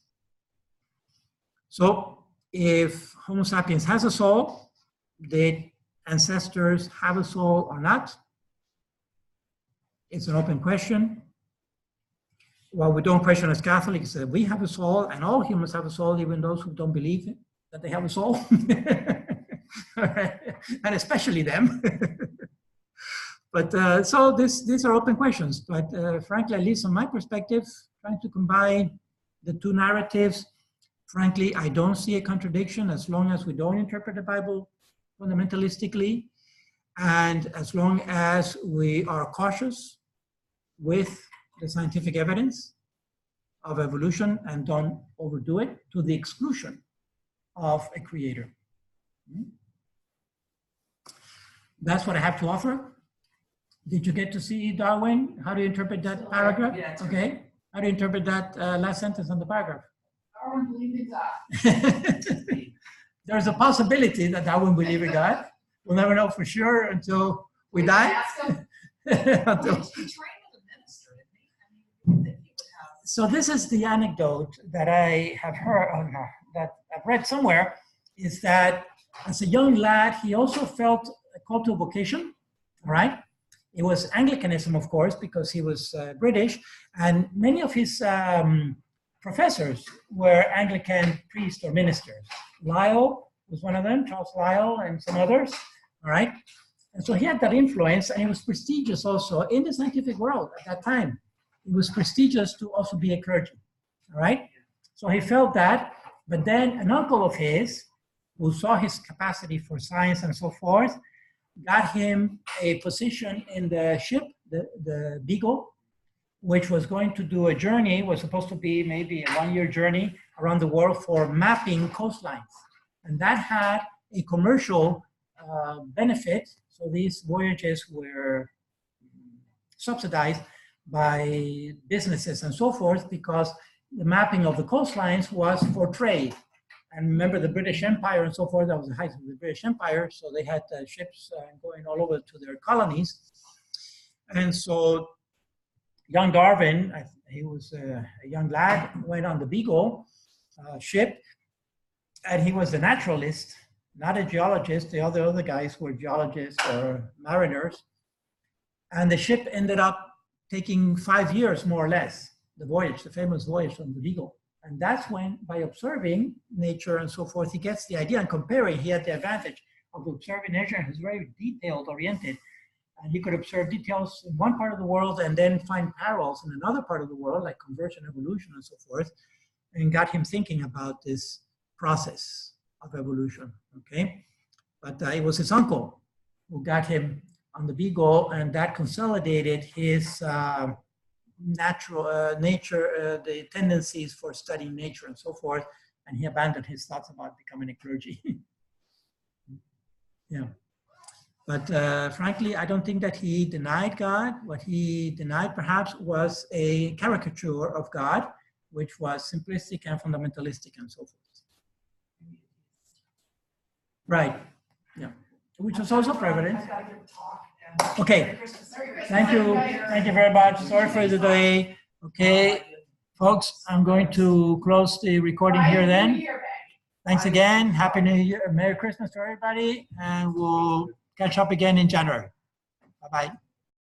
Speaker 1: So if Homo sapiens has a soul, did ancestors have a soul or not? It's an open question. Well, we don't question as Catholics that we have a soul, and all humans have a soul, even those who don't believe that they have a soul. And especially them. But so these are open questions. But frankly, at least from my perspective, trying to combine the 2 narratives, frankly, I don't see a contradiction as long as we don't interpret the Bible fundamentalistically, and as long as we are cautious with the scientific evidence of evolution and don't overdo it to the exclusion of a creator. That's what I have to offer. Did you get to see Darwin? How do you interpret that paragraph?
Speaker 13: Yeah,
Speaker 1: Okay. How do you interpret that last sentence on the paragraph?
Speaker 13: Darwin believed in God.
Speaker 1: There's a possibility that Darwin believed in God. We'll never know for sure until we die. So this is the anecdote that I have heard, that I've read somewhere, is that as a young lad, he also felt a call to vocation, all right? It was Anglicanism, of course, because he was British, and many of his professors were Anglican priests or ministers. Lyell was one of them, Charles Lyell, and some others, all right? And so he had that influence, and it was prestigious also in the scientific world at that time. It was prestigious to also be a clergy, all right? So he felt that, but then an uncle of his, who saw his capacity for science and so forth, got him a position in the ship, the Beagle, which was going to do a journey, was supposed to be maybe a 1-year journey around the world for mapping coastlines. And that had a commercial benefit. So these voyages were subsidized by businesses and so forth, because the mapping of the coastlines was for trade. And remember the British Empire and so forth, that was the height of the British Empire, so they had ships going all over to their colonies. And so young Darwin, he was a young lad, went on the Beagle ship, and he was a naturalist, not a geologist. The other guys were geologists or mariners. And the ship ended up taking 5 years, more or less, the voyage, the famous voyage on the Beagle. And that's when, by observing nature and so forth, he gets the idea, and comparing, he had the advantage of observing nature, and he's very detailed oriented. And he could observe details in one part of the world and then find parallels in another part of the world, like conversion, evolution, and so forth, and got him thinking about this process of evolution, okay? But it was his uncle who got him on the Beagle, and that consolidated his the tendencies for studying nature and so forth, and he abandoned his thoughts about becoming a clergy. Yeah. But frankly, I don't think that he denied God. What he denied perhaps was a caricature of God, which was simplistic and fundamentalistic and so forth. Right, yeah, which was also prevalent. Okay, thank you very much. Sorry for the delay. Okay, folks, I'm going to close the recording here then. Thanks again. Happy New Year. Merry Christmas to everybody. And we'll catch up again in January. Bye-bye.